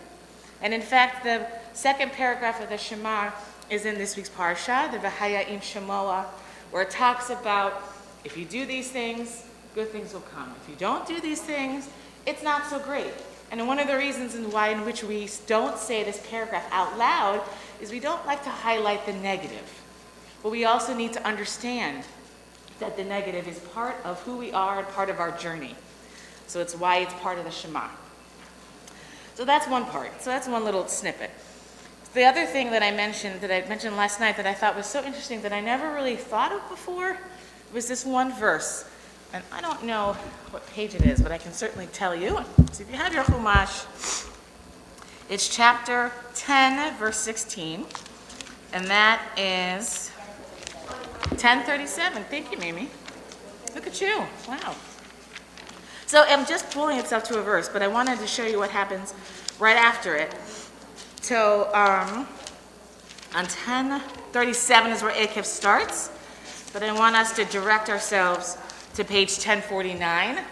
And in fact, the second paragraph of the Shema is in this week's parsha, the V'haya'im Shemoah, where it talks about if you do these things, good things will come. If you don't do these things, it's not so great. And one of the reasons in which we don't say this paragraph out loud is we don't like to highlight the negative. But we also need to understand that the negative is part of who we are and part of our journey. So it's why it's part of the Shema. So that's one part. So that's one little snippet. The other thing that I mentioned last night that I thought was so interesting that I never really thought of before was this one verse. And I don't know what page it is, but I can certainly tell you. So if you have your Chumash, it's chapter 10, verse 16. And that is 1037. Thank you, Mimi. Look at you. Wow. So I'm just pulling itself to a verse, but I wanted to show you what happens right after it. So on 1037 is where Ohev starts. but I want us to direct ourselves to page 1049.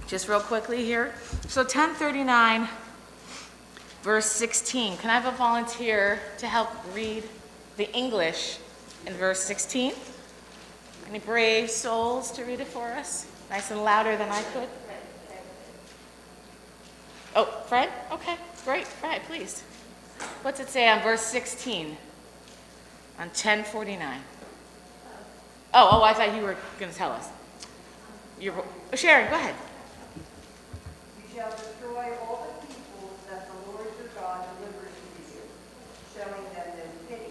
Just real quickly here. So 1039, verse 16. Can I have a volunteer to help read the English in verse 16? Any brave souls to read it for us? Nice and louder than I could. Oh, Fred? Okay, great. Fred, please. What's it say on verse 16? On 1049. Oh, I thought you were going to tell us. Sharon, go ahead. You shall destroy all the peoples that the Lord your God delivers to you, showing them no pity.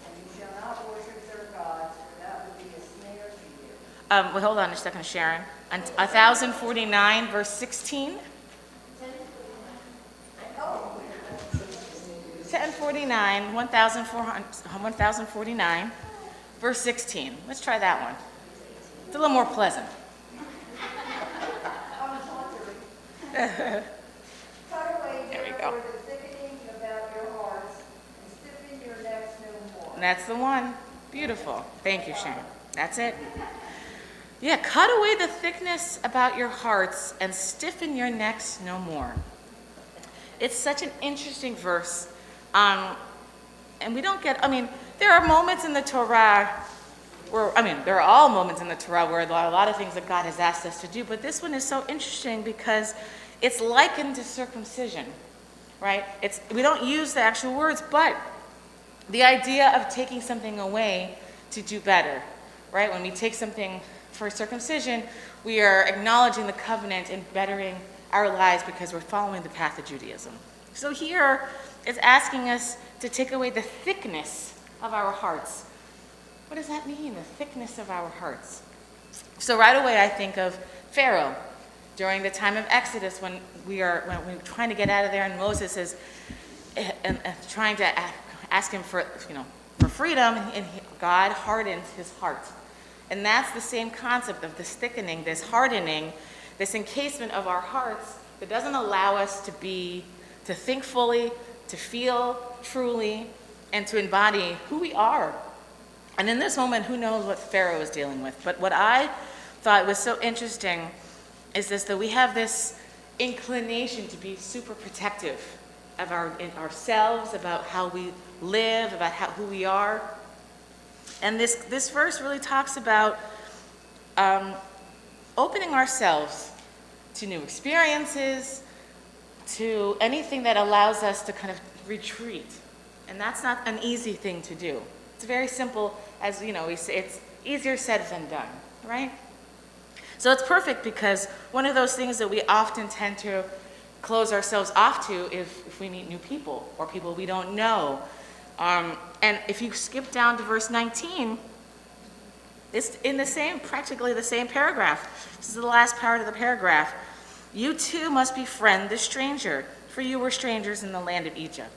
And you shall not worship their gods, for that would be a snare to you. Well, hold on a second, Sharon. On 1049, verse 16. 1049, 1049, verse 16. Let's try that one. It's a little more pleasant. Cut away There we therefore go. the thickening about your hearts, and stiffen your necks no more. And that's the one. Beautiful. Thank you, Sharon. That's it. Yeah, cut away the thickness about your hearts and stiffen your necks no more. It's such an interesting verse. And we don't get, there are moments in the Torah where, there are all moments in the Torah where there are a lot of things that God has asked us to do, but this one is so interesting because it's likened to circumcision, right? We don't use the actual words, but the idea of taking something away to do better, right? When we take something for circumcision, we are acknowledging the covenant and bettering our lives because we're following the path of Judaism. So here, it's asking us to take away the thickness of our hearts. What does that mean, the thickness of our hearts? So right away I think of Pharaoh during the time of Exodus when we're trying to get out of there and Moses is trying to ask him for freedom, and God hardens his heart. And that's the same concept of this thickening, this hardening, this encasement of our hearts that doesn't allow us to think fully, to feel truly, and to embody who we are. And in this moment, who knows what Pharaoh is dealing with? But what I thought was so interesting is that we have this inclination to be super protective of ourselves, about how we live, about who we are. And this verse really talks about opening ourselves to new experiences, to anything that allows us to kind of retreat. And that's not an easy thing to do. It's very simple, as we say, it's easier said than done, right? So it's perfect because one of those things that we often tend to close ourselves off to if we meet new people or people we don't know. And if you skip down to verse 19, it's in practically the same paragraph. This is the last part of the paragraph. You too must befriend the stranger, for you were strangers in the land of Egypt.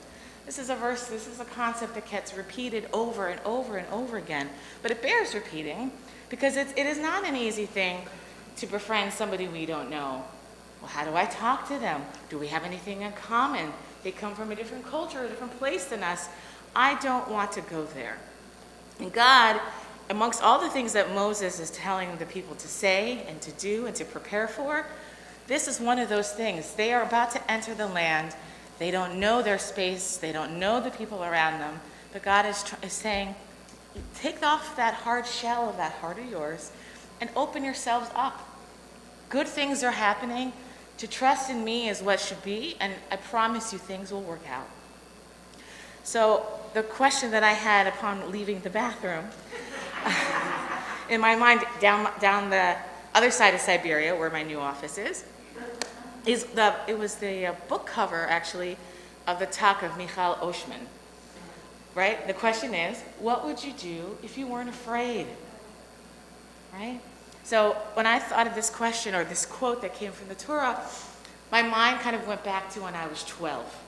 This is a concept that gets repeated over and over and over again, but it bears repeating because it is not an easy thing to befriend somebody we don't know. Well, how do I talk to them? Do we have anything in common? They come from a different culture, a different place than us. I don't want to go there. And God, amongst all the things that Moses is telling the people to say and to do and to prepare for, this is one of those things. They are about to enter the land. They don't know their space. They don't know the people around them. But God is saying, take off that hard shell of that heart of yours and open yourselves up. Good things are happening. To trust in me is what should be, and I promise you things will work out. So the question that I had upon leaving the bathroom, in my mind, down the other side of Siberia, where my new office is, it was the book cover, actually, of the talk of Michal Oshman, right? The question is, what would you do if you weren't afraid, right? So when I thought of this question or this quote that came from the Torah, my mind kind of went back to when I was 12.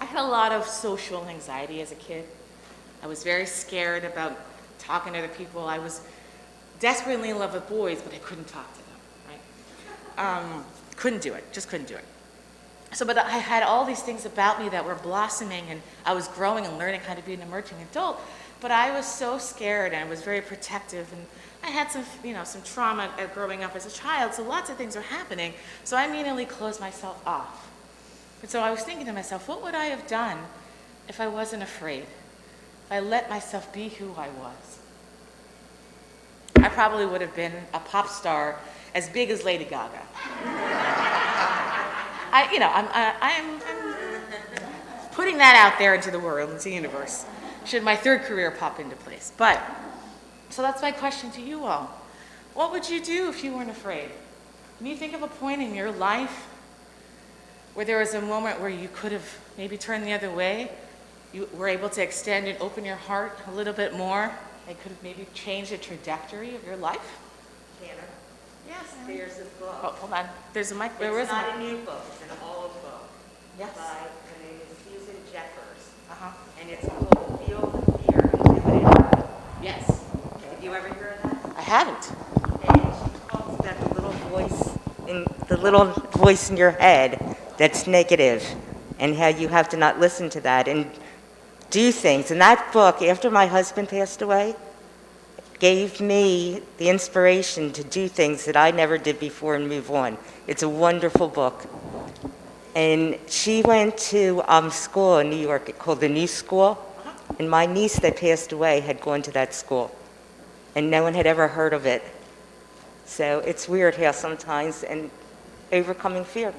I had a lot of social anxiety as a kid. I was very scared about talking to other people. I was desperately in love with boys, but I couldn't talk to them, right? Couldn't do it, just couldn't do it. So, but I had all these things about me that were blossoming, and I was growing and learning how to be an emerging adult. But I was so scared and I was very protective, and I had some, some trauma growing up as a child, so lots of things were happening. So I immediately closed myself off. And so I was thinking to myself, what would I have done if I wasn't afraid? If I let myself be who I was? I probably would have been a pop star as big as Lady Gaga. I'm putting that out there into the world, into the universe, should my third career pop into place. But, so that's my question to you all. What would you do if you weren't afraid? Can you think of a point in your life where there was a moment where you could have maybe turned the other way? You were able to extend and open your heart a little bit more? It could have maybe changed the trajectory of your life? Tanner, Yes. there's this book. Oh, hold on. There's a mic. There is It's a not a mic. new book, it's an old book. Yes. By, her name is Susan Jeffers, Uh-huh. and it's called Feel the Fear Intimidated. Yes. Have you ever heard of that? I haven't. And she talks about the little voice in your head that's negative, and how you have to not listen to that and do things. And that book, after my husband passed away, gave me the inspiration to do things that I never did before and move on. It's a wonderful book. And she went to school in New York called the New School, and my niece that passed away had gone to that school, and no one had ever heard of it. So it's weird how sometimes, and overcoming fear.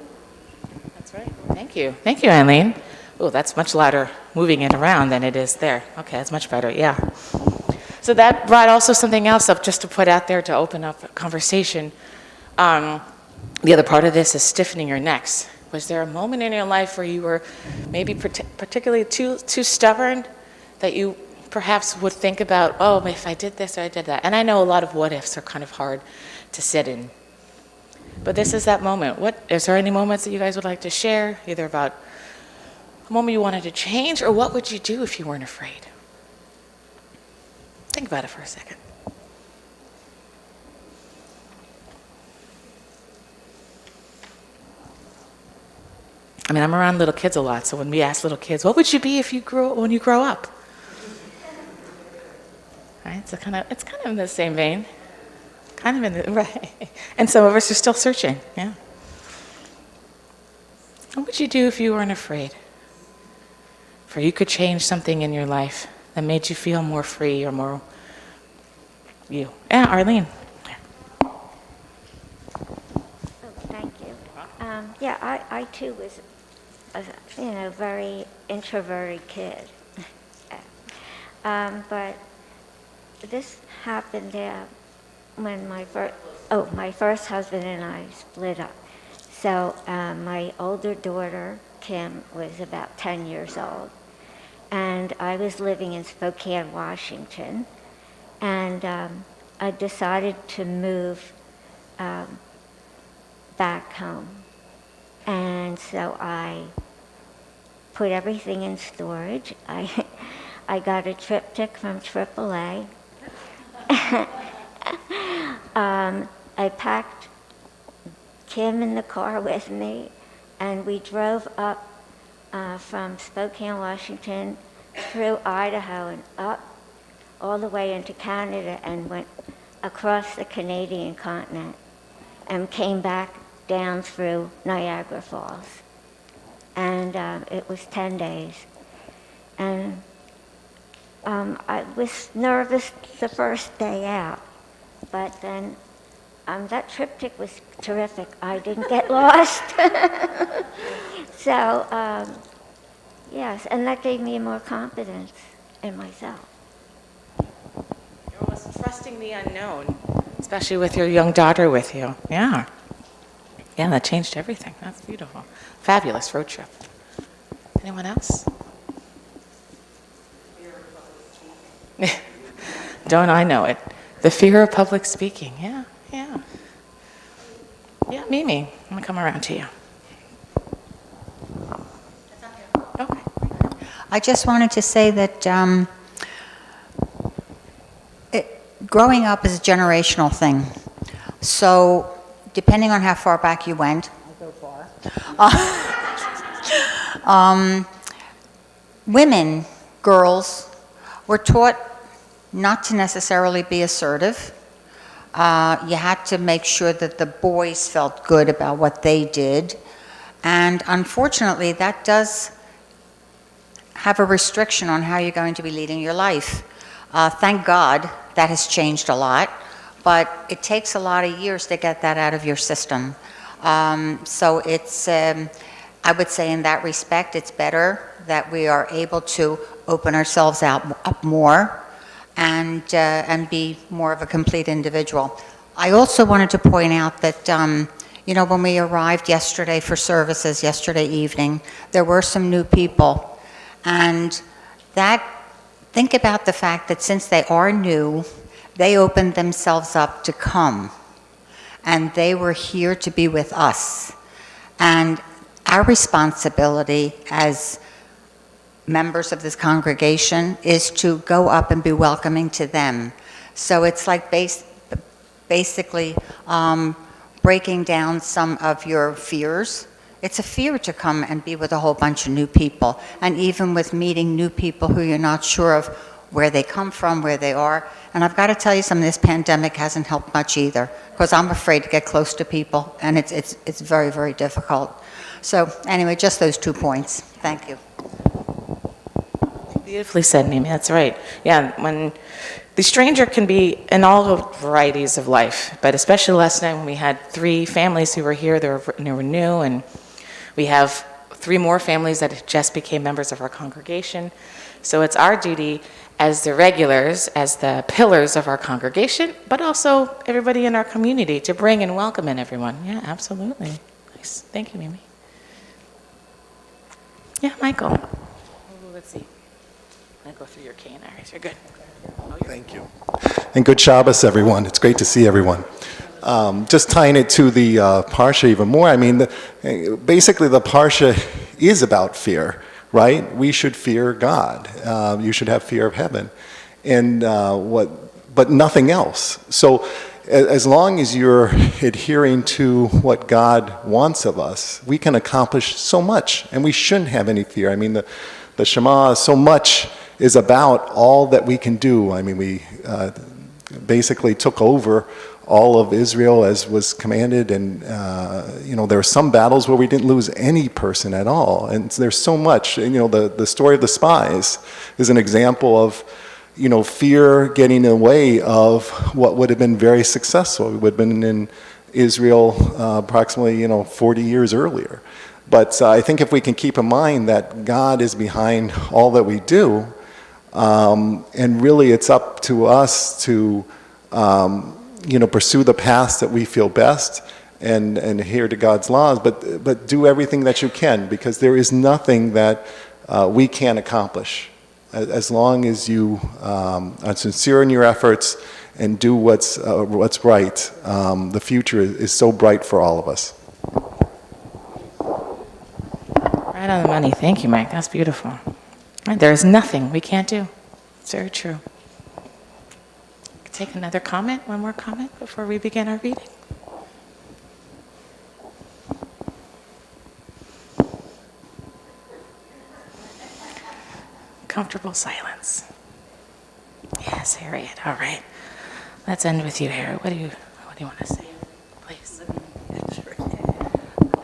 That's right. Thank you. Thank you, Eileen. Oh, that's much louder moving it around than it is there. Okay, that's much better. Yeah. So that brought also something else up just to put out there to open up a conversation. The other part of this is stiffening your necks. Was there a moment in your life where you were maybe particularly too stubborn that you perhaps would think about, oh, if I did this or I did that? And I know a lot of what ifs are kind of hard to sit in. But this is that moment. Is there any moments that you guys would like to share, either about a moment you wanted to change, or what would you do if you weren't afraid? Think about it for a second. I mean, I'm around little kids a lot, so when we ask little kids, what would you be if when you grow up? Right? So it's kind of in the same vein. Right. And some of us are still searching, yeah. What would you do if you weren't afraid? For you could change something in your life that made you feel more free or more you. Yeah, Arlene. Oh, thank you. Yeah, I too was a very introverted kid. But this happened when my first husband and I split up. So my older daughter, Kim, was about 10 years old. And I was living in Spokane, Washington. And I decided to move back home. And so I put everything in storage. I got a triptych from AAA. I packed Kim in the car with me, and we drove up from Spokane, Washington, through Idaho and up all the way into Canada, and went across the Canadian continent and came back down through Niagara Falls. And it was 10 days. And I was nervous the first day out, but then that triptych was terrific. I didn't get lost. So, yes, and that gave me more confidence in myself. You're almost trusting the unknown, especially with your young daughter with you. Yeah. Yeah, that changed everything. That's beautiful. Fabulous road trip. Anyone else? Don't I know it? The fear of public speaking. Yeah, yeah. Yeah, Mimi, I'm going to come around to you. Okay. I just wanted to say that growing up is a generational thing. So depending on how far back you went, women, girls, were taught not to necessarily be assertive. You had to make sure that the boys felt good about what they did. And unfortunately, that does have a restriction on how you're going to be leading your life. Thank God that has changed a lot, but it takes a lot of years to get that out of your system. So it's, I would say in that respect, it's better that we are able to open ourselves up more and be more of a complete individual. I also wanted to point out that, you know, when we arrived yesterday for services, yesterday evening, there were some new people. And think about the fact that since they are new, they opened themselves up to come. And they were here to be with us. And our responsibility as members of this congregation is to go up and be welcoming to them. So it's like basically breaking down some of your fears. It's a fear to come and be with a whole bunch of new people. And even with meeting new people who you're not sure of where they come from, where they are. And I've got to tell you something, this pandemic hasn't helped much either, because I'm afraid to get close to people, and it's very, very difficult. So anyway, just those 2 points. Thank you. Beautifully said, Mimi. That's right. Yeah, when the stranger can be in all varieties of life, but especially last night when we had 3 families who were here, they were new, and we have 3 more families that just became members of our congregation. So it's our duty as the regulars, as the pillars of our congregation, but also everybody in our community to bring and welcome in everyone. Yeah, absolutely. Nice. Thank you, Mimi. Yeah, Michael. Let's see. I'll go through your K&Rs. You're good. Thank you. And good Shabbos, everyone. It's great to see everyone. Just tying it to the Parsha even more, I mean, basically the Parsha is about fear, right? We should fear God. You should have fear of heaven. And but nothing else. So as long as you're adhering to what God wants of us, we can accomplish so much, and we shouldn't have any fear. I mean, the Shema so much is about all that we can do. I mean, we basically took over all of Israel as was commanded, and you know, there are some battles where we didn't lose any person at all, and there's so much. And, you know, the story of the spies is an example of, you know, fear getting in the way of what would have been very successful. We would have been in Israel approximately, 40 years earlier. But I think if we can keep in mind that God is behind all that we do, and really it's up to us to, pursue the paths that we feel best and adhere to God's laws, but do everything that you can, because there is nothing that we can't accomplish. As long as you are sincere in your efforts and do what's right, the future is so bright for all of us. Right on the money. Thank you, Mike. That's beautiful. Right, there is nothing we can't do. It's very true. Take another comment, one more comment before we begin our reading. Comfortable silence. Yes, Harriet. All right. Let's end with you, Harriet. What do you want to say? Please.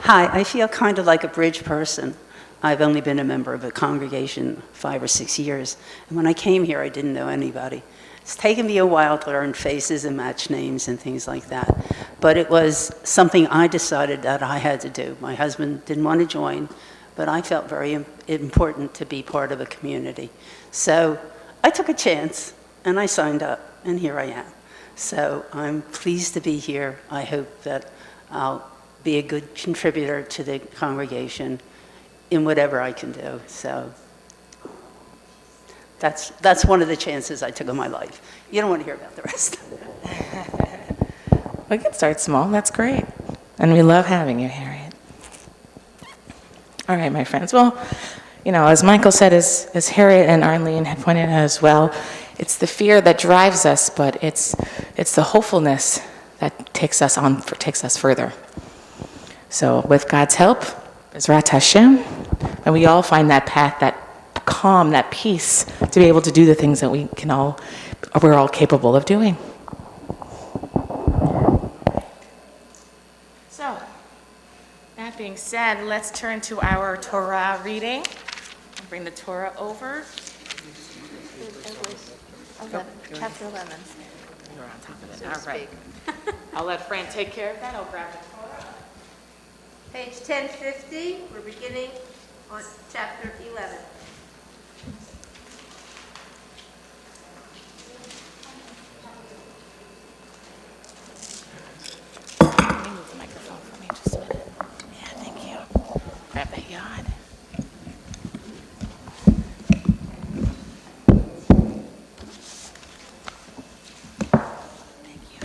Hi, I feel kind of like a bridge person. I've only been a member of a congregation 5 or 6 years, and when I came here, I didn't know anybody. It's taken me a while to learn faces and match names and things like that, but it was something I decided that I had to do. My husband didn't want to join, but I felt very important to be part of a community. So I took a chance, and I signed up, and here I am. So I'm pleased to be here. I hope that I'll be a good contributor to the congregation in whatever I can do. So that's one of the chances I took in my life. You don't want to hear about the rest. We can start small. That's great. And we love having you, Harriet. All right, my friends. Well, as Michael said, as Harriet and Arlene had pointed out as well, it's the fear that drives us, but it's the hopefulness that takes us further. So with God's help, Bezrat Hashem, and we all find that path, that calm, that peace, to be able to do the things that we can all we're all capable of doing. So, that being said, let's turn to our Torah reading. Bring the Torah over. Chapter 11. You're on top of it. All right. I'll let Fran take care of that. I'll grab the Torah. Page 1050, we're beginning on chapter 11. Can you move the microphone for me just a minute? Yeah, thank you. Grab that yard. Thank you.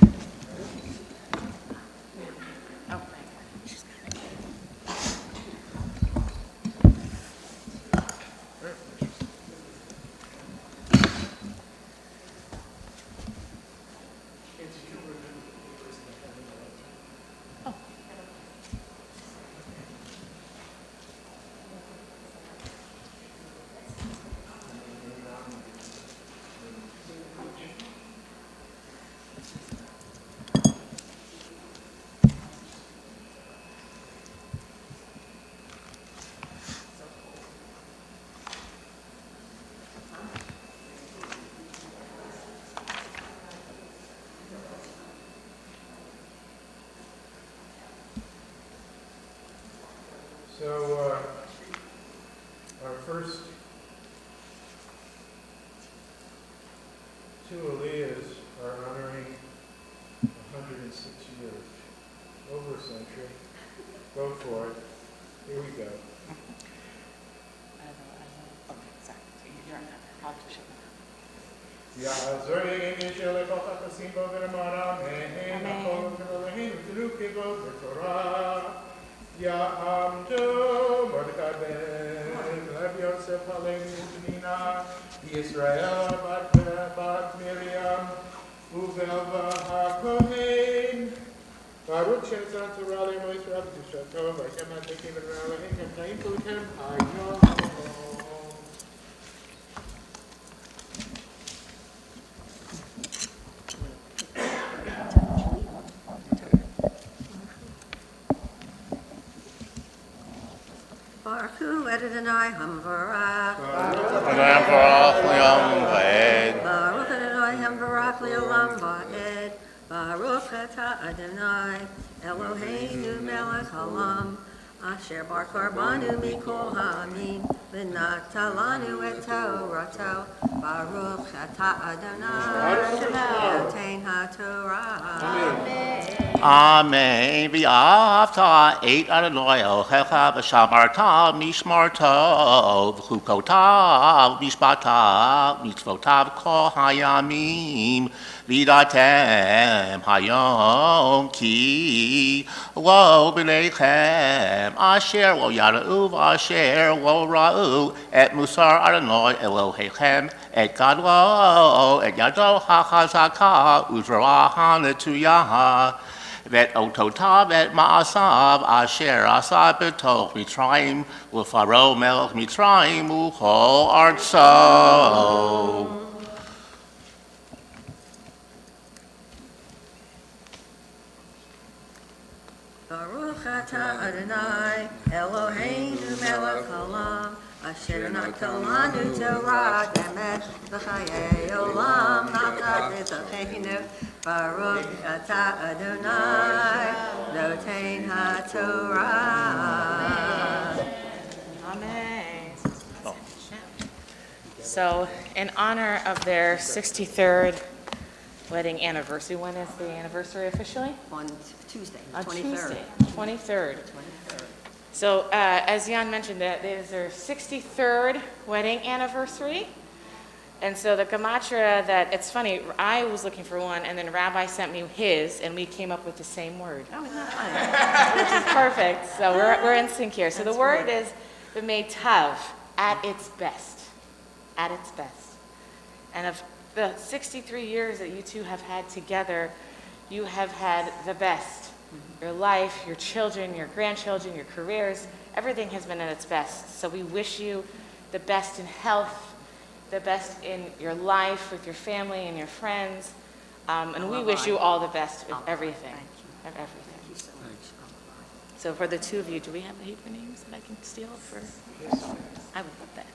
Oh, right. She's got it. So, our first two aliyahs are honoring 106 years, over a century. Go for it. Here we go. Okay, sorry. You're on that. I'll just show them. יעזור של לפחות עשים בו ונאמר אמן, אמן. הכל ולהינו תלוקי בו בתורה. יעמדו מרדכי בן רב יוסף עלינו פנינה, ישראל בת מרים ובלבה הכהן. ברוך שנתן תורה למועצת רב קדושתו, והשם העתיקים ונעליהם חיים כולכם היום. Baruch Hu Adonai Hamvarach. Baruch Adonai Hamvarach Leolam Va'ed. Baruch Atah Adonai Eloheinu Melech Haolam. Asher bar karbanu mikol ha'amin v'natalanu et Torato. Baruch Atah Adonai Noten HaTorah. Amen. Amen. V'ahavta et Adonai Elohecha v'shamarta mishmarto v'chukotav mishpatav mitzvotav kol hayamim v'datem hayom ki lo b'neichem asher lo yara'u v'asher lo ra'u et musar Adonai Elohechem et gadlo et yado hachazaka uzroah hanetuyah vet ototav et ma'asav asher asa b'toch Mitzrayim u'faro melech Mitzrayim u'chol artso. Baruch atah Adonai Eloheinu melech haolam asher natalanu Torah emet v'chayei olam natan v'zocheinu. Baruch atah Adonai noten haTorah. Amen. So, in honor of their 63rd wedding anniversary, when is the anniversary officially? On Tuesday, On 23rd. Tuesday, 23rd. So, as Jan mentioned, that is their 63rd wedding anniversary. And so the gematria that, it's funny, I was looking for one, and then Rabbi sent me his, and we came up with the same word. Oh, isn't that funny? Which is perfect. So we're in sync here. So the word is the meitav, at its best. At its best. And of the 63 years that you two have had together, you have had the best. Your life, your children, your grandchildren, your careers, everything has been at its best. So we wish you the best in health, the best in your life, with your family and your friends. And we wish you all the best with everything. Of everything. Thank you so much. So for the two of you, do we have the Hebrew names that I can steal for? I would love that.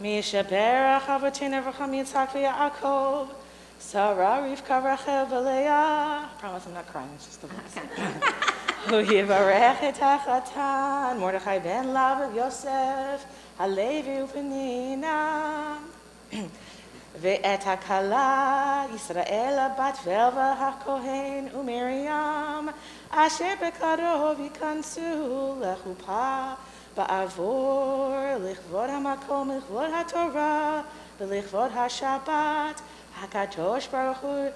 Mi Yishaberach Avotenu Avraham Yitzhak v'Yaakov, Sarah Rivka Rachel v'Leah. I promise I'm not crying, it's just the voice. Hu Yivarech et HaChatan, Mordechai ben Lav Yosef, Halevi u'Penina. ואת הכלה ישראל בת ולבה הכהן ומרים אשר בקרוב ייכנסו לחופה בעבור לכבוד המקום לכבוד התורה ולכבוד השבת הקדוש ברוך הוא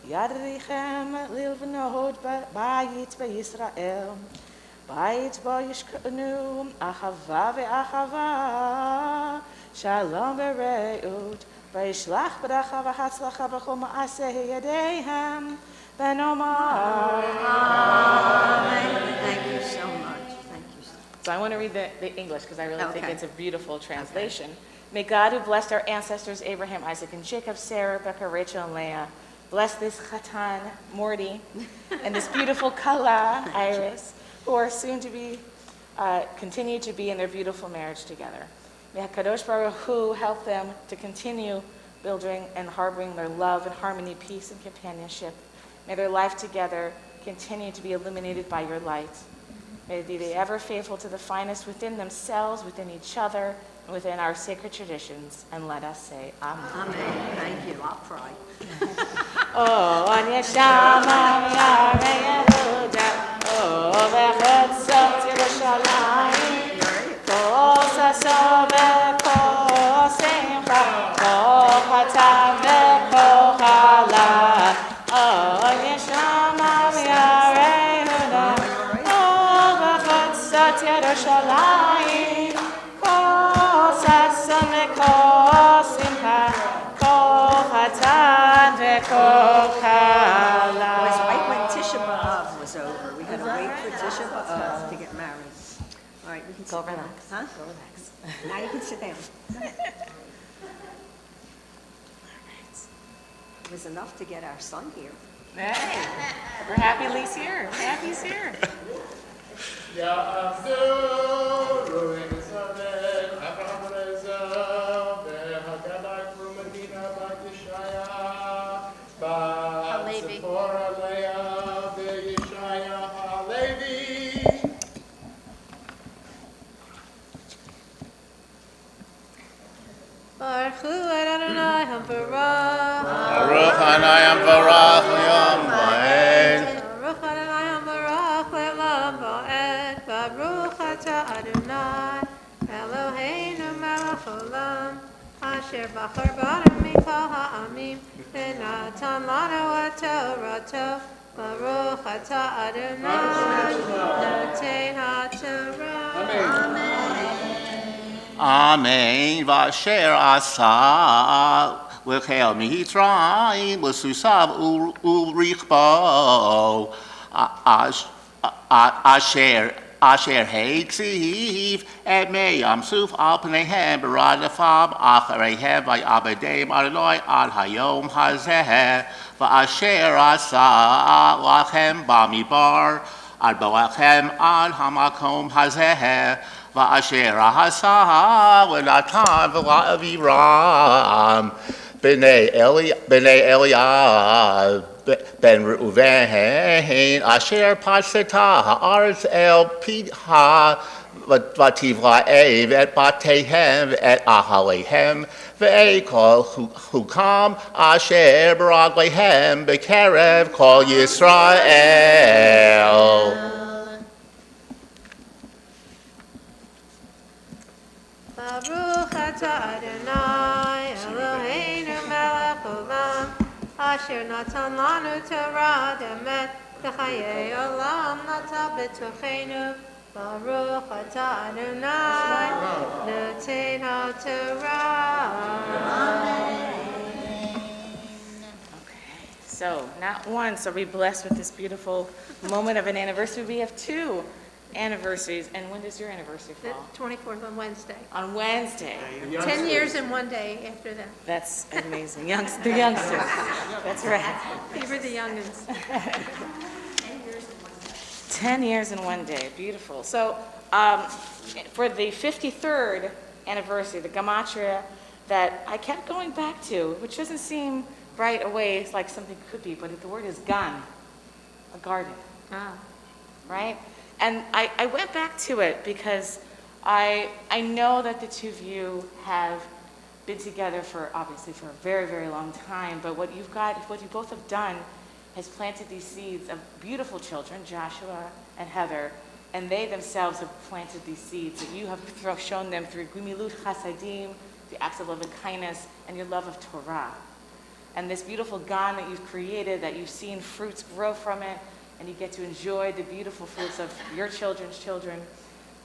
ידריכם לבנות בית בישראל בית בו ישכנו אחווה ואחווה שלום ורעות וישלח ברכה והצלחה בכל מעשה ידיהם ונאמר. Thank you so much. Thank you so much. So I want to read the English because I really think Okay. it's a beautiful translation. May God who blessed our ancestors Abraham, Isaac, and Jacob, Sarah, Rebecca, Rachel, and Leah, bless this Chatan, Morty, and this beautiful Kala, Iris, who are soon to be, continue to be in their beautiful marriage together. May HaKadosh Baruch Hu help them to continue building and harboring their love and harmony, peace and companionship. May their life together continue to be illuminated by your light. May they be ever faithful to the finest within themselves, within each other, and within our sacred traditions. And let us say Amen. Amen. Thank you. I'll cry. Oh, Anyashama Yare Yehuda, oh, Vechetzot Yerushalayim. Kol saso v'kol simcha, kol chatan v'kol chala. Oh, Yeshama v'yareinu, kol v'chotzot Yerushalayim. Kol saso v'kol simcha, kol chatan v'kol It chala. was right when Tisha B'Av was over. We had to wait for Tisha B'Av to get married. All right, we can Go sit down. relax. Huh? Go relax. Now you can sit down. It was enough to get our son here. Hey, we're happy Lee's here. We're happy he's here. Baruch Hu Adonai HaBarach. Baruch Hanayim Barach Yom Moed. Baruch Adonai HaBarach Le'olam Va'ed. Baruch Atah Adonai Eloheinu melech olam. Asher bachar banu mikol ha'amim v'natan lanu et Torato. Baruch Atah Adonai Noten HaTorah. Amen. Vasher asa v'chel mitzrayim v'susav ulrichbo asher heiksiv et meyam suf al pneihem b'radafam achareihem v'yabedem Adonai ad hayom hazeh v'asher asa lachem b'midbar ad boachem ad hamakom hazeh Va'asher hasa v'natan v'la'aviram b'nei Eliab ben Reuven asher paseta ha'aretz el pidha v'tivra'ev et batehem et ahalehem ve'ekol hukam asher b'raglehem b'kerev kol Yisrael. Baruch atah Adonai Eloheinu melech olam asher natan lanu Torah demet v'chayei olam natan b'tochenu Baruch atah Adonai noten ha'Torah. So, not once are we blessed with this beautiful moment of an anniversary. We have two. anniversaries. And when does your anniversary The fall? 24th on Wednesday. On Wednesday. 10 years and 1 day after that. That's amazing. The youngsters. That's right. We were the youngins. 10 years in 1 day. Beautiful. So for the 53rd anniversary, the gematria that I kept going back to, which doesn't seem right away like something could be, but the word is gan, a garden, right? And I went back to it because I know that the two of you have been together obviously for a very, very long time, but what you both have done has planted these seeds of beautiful children, Joshua and Heather, and they themselves have planted these seeds that you have shown them through Gemilut Chasadim, the acts of love and kindness, and your love of Torah. And this beautiful gan that you've created, that you've seen fruits grow from it, and you get to enjoy the beautiful fruits of your children's children,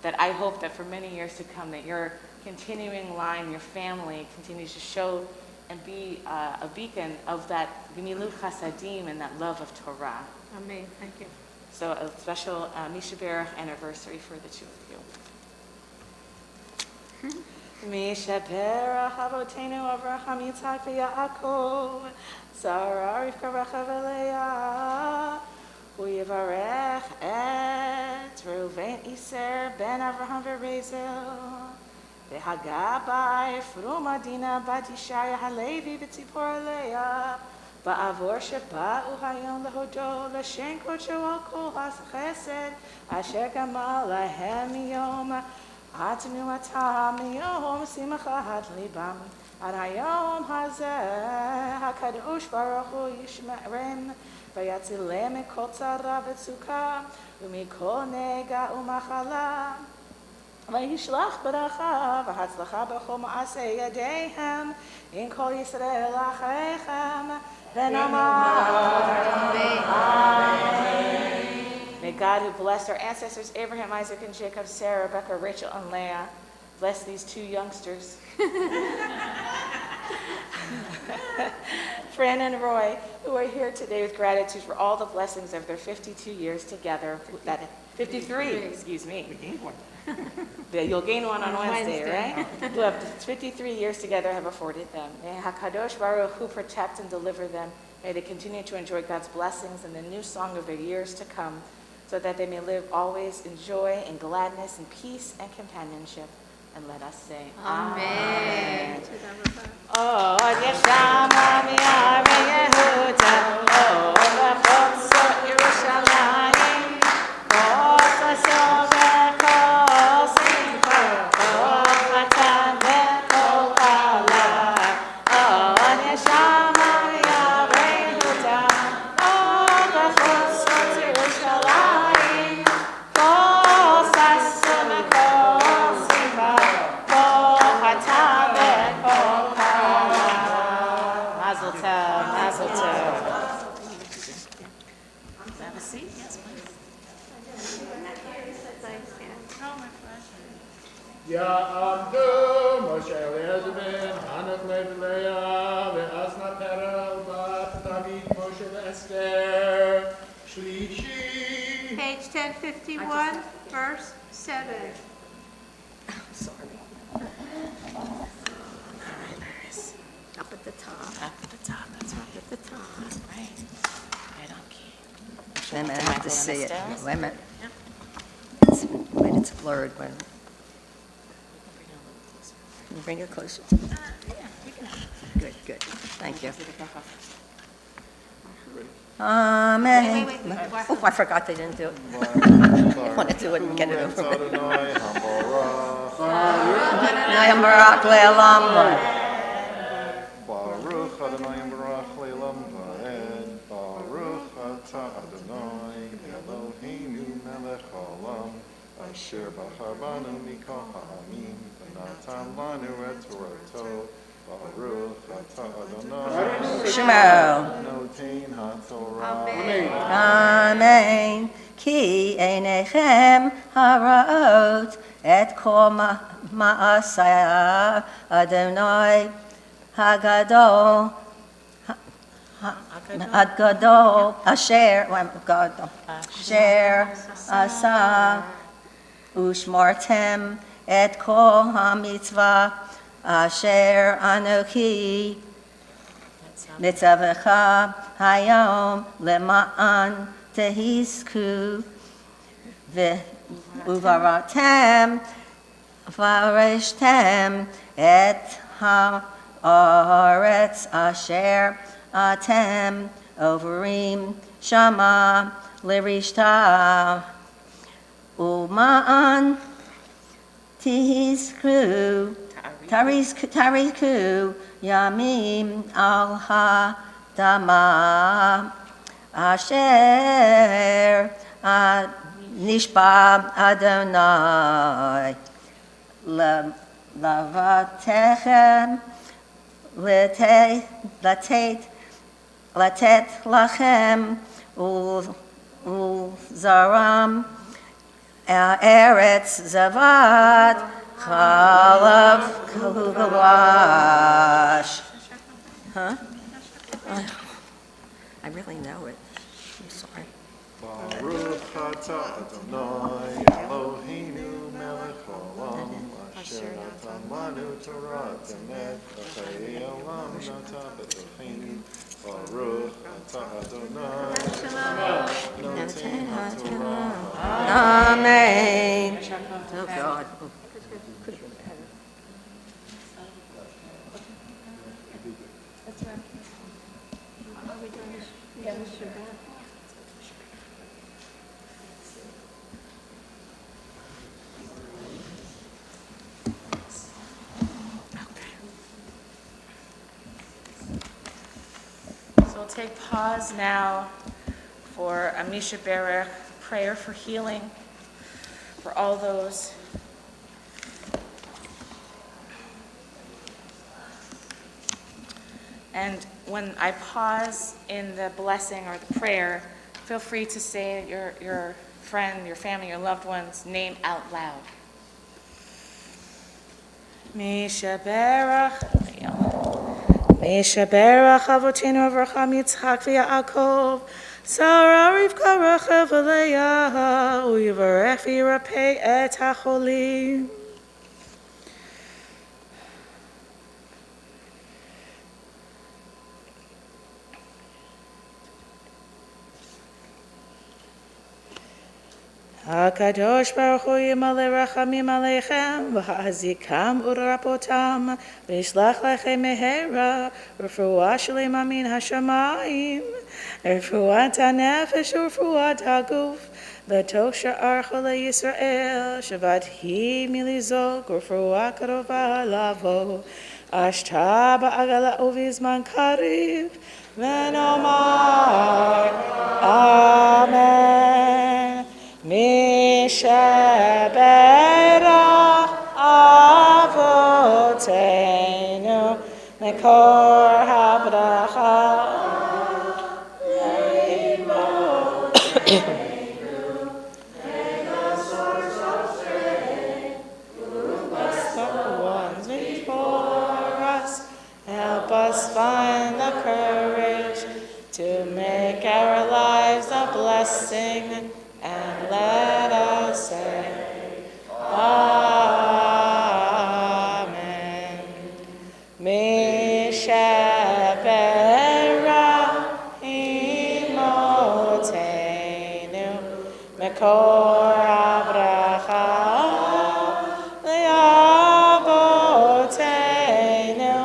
that I hope that for many years to come, that your continuing line, your family, continues to show and be a beacon of that Gemilut Chasadim and that love of Torah. Amen. Thank you. So a special Mishaberach anniversary for the two of you. Mishaberach Avotenu Avraham Yitzhak v'Yaakov Sarah Rivka Rachel Leah U'Yivarech et Reuven Iser ben Avraham v'Rezel V'Hagabai Fruma Dina bat Yishaya Halevi b'Tzipor Leah Ba'avor Shabbat u'Hayom lehodo l'shem kodsho al kol ha'chesed asher gamal lahem miyom atenu atam miyom simchat libam ad hayom hazeh hakadosh baruch hu yishmerem v'yatzilem mikol tzara v'tzukah u'mikol nega u'machala וישלח ברכה והצלחה בכל מעשה ידיהם עם כל ישראל אחיכם ונאמר Amen. May God, who blessed our ancestors Abraham, Isaac, and Jacob, Sarah, Rebecca, Rachel, and Leah, bless these two youngsters, Fran and Roy, who are here today with gratitude for all the blessings of their 52 years together. 53, excuse me. We gained one. You'll gain one on Wednesday, right? Who have 53 years together have afforded them. May HaKadosh Baruch Hu protect and deliver them. May they continue to enjoy God's blessings and the new song of their years to come, so that they may live always in joy and gladness and peace and companionship. And let us say, Amen. Oh, Yeshama mi'arei Yehuda, oh, v'chotzot Yerushalayim, kol saso v'kol simcha, kol chatan v'kol chala. Oh, Yeshama mi'arei Yehuda, oh, v'chotzot Yerushalayim, kol saso v'kol simcha, kol chatan v'kol chala. Mazel tov, mazel tov. Have a seat, yes, please. יעמדו משה אליעזר בן חנוך לב לאה ואסנת פרל בת דוד משה ואסתר שלישי. Page 1051, verse 7. Up at the top. Up at the top, that's right. At the top. Right. Right on key. Wait a minute, I have to see it. Michael, Wait a minute. Yeah. Wait, it's blurred. Wait a minute. Can you bring it closer? Good, good. Thank you. Amen. Wait, wait, wait. Oh, I forgot they didn't do it. I want to do it and get it over with. Nayam Barak Le'olam. Baruch Adonai Baruch Le'olam Va'ed. Baruch Ata Adonai Eloheinu Melech Haolam Asher Bachar Banu Mikol Ha'amim V'natan Lanu Et Torato Baruch Ata Adonai Shemo. Notein HaTorah. Amen. Ki einechem haraot et kol ma'aseh Adonai Hagadol Hagadol Asher Asa ושמרתם את כל המצווה אשר אנוכי מצווך היום למען תזכו וברתם ורשתם את הארץ אשר אתם עוברים שמה לרשתה ולמען תריסקו ימים על האדמה אשר נשבע אדוני לבתיכם לתת לכם ולזרעם ארץ זבת חלב ודבש. Huh? I really know it. I'm sorry. Baruch atah Adonai Eloheinu melech haolam asher natan lanu Torah temet v'chayei olam nata b'tocheinu. Baruch atah Adonai Eloheinu Torah. Amen. Oh God. So we'll take pause now for a Misha Berach prayer for healing for all those and when I pause in the blessing or the prayer, feel free to say your friend, your family, your loved one's name out loud. Misha Berach Avotenu Avraham Yitzchak v'Yaakov Sarah Rivka Rachel v'Leah Uyivarech v'Yirapeh et hacholim. HaKadosh Baruch Hu Yimale Rachamim Aleichem V'ha'azikam U'rapotam V'yishlach Lechem Mehera Refuah Shalema Min Hashamayim Refuat HaNefesh U'refuat HaGuf B'toch Sha'ar Cholei Yisrael Shabbat Hi Milizok Refuah Karova Lavo Ashta Ba'agala Uvizman Kariv V'nomar Amen. Misha Berach Avotenu Mekor HaBracha Help us find the courage to make our lives a blessing. And let us say, Amen. Misha Berach Imotenu Mekor HaBracha Le'avotenu.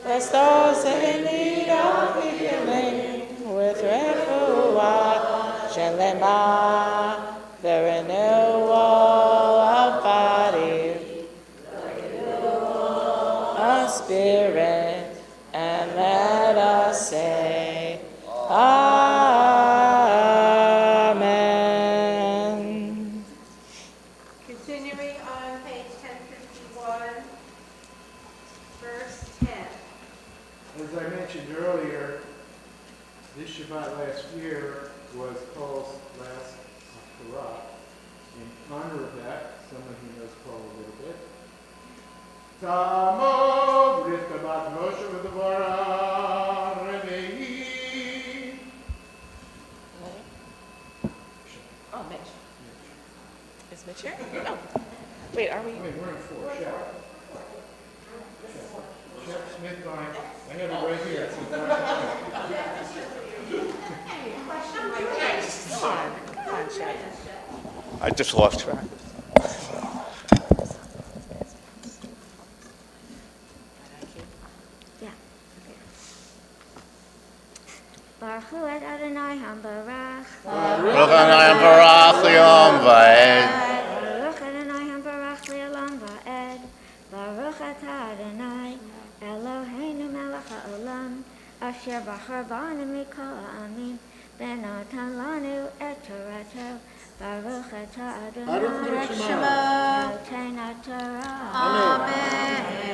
Bless those in need of healing with refuah Shalema, the renewal of body, of spirit, and let us say, Amen. Continuing on page 1051, verse 10. As I mentioned earlier, this Shabbat last year was Paul's last Torah. In honor of that, someone who knows Paul a little bit. Tamod Rivka bat Moshe v'Devorah Revehi. Oh, Mitch. Is Mitch chair? Oh. Wait, are we? We're in 4, Shep. Shep Smith by, I have it right here. Come on, Shep. I just lost track. Yeah. Baruch Hu et Adonai HaMbarach. Baruch Adonai Barach Le'olam Va'ed. Baruch Adonai HaMbarach Le'olam Va'ed. Baruch atah Adonai Eloheinu melech ha'olam asher bachar banu mikol ha'amim v'natan lanu et torato. Baruch atah Adonai noten haTorah.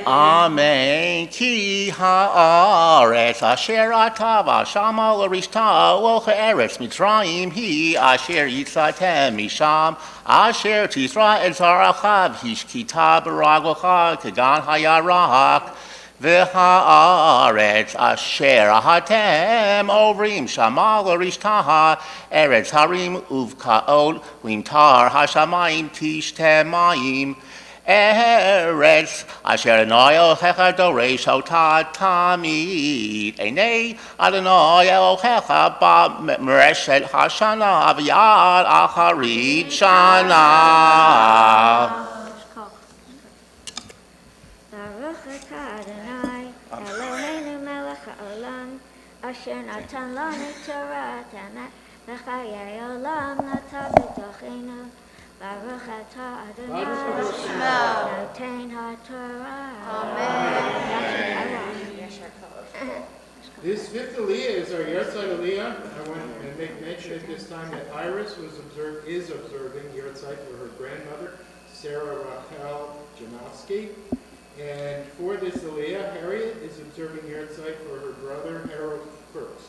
Amen. Ki ha'aretz asher ata v'shama l'rishta v'ocha eretz Mitzrayim hi asher yitzatem misham asher tizra et zarachav hishkita b'raglocha kegan hayarak v'ha'aretz asher ahatem ovrim shama l'rishtaha eretz harim uvkaot v'imtar hashamayim tishtemayim Eretz asher Adonai Elohecha doresh ota tamid. Einei Adonai Elohecha ba mereshet hashana v'yad acharit shana. Baruch atah Adonai Eloheinu melech ha'olam asher natan lanu Torah tamat v'chayei olam nata b'tochenu. Baruch atah Adonai noten haTorah. This fifth Aliyah is our Yortzeit Aliyah. I want to make mention at this time that Iris is observing Yortzeit for her grandmother, Sarah Rachel Janowski. And for this Aliyah, Harriet is observing Yortzeit for her brother, Harold Kurtz.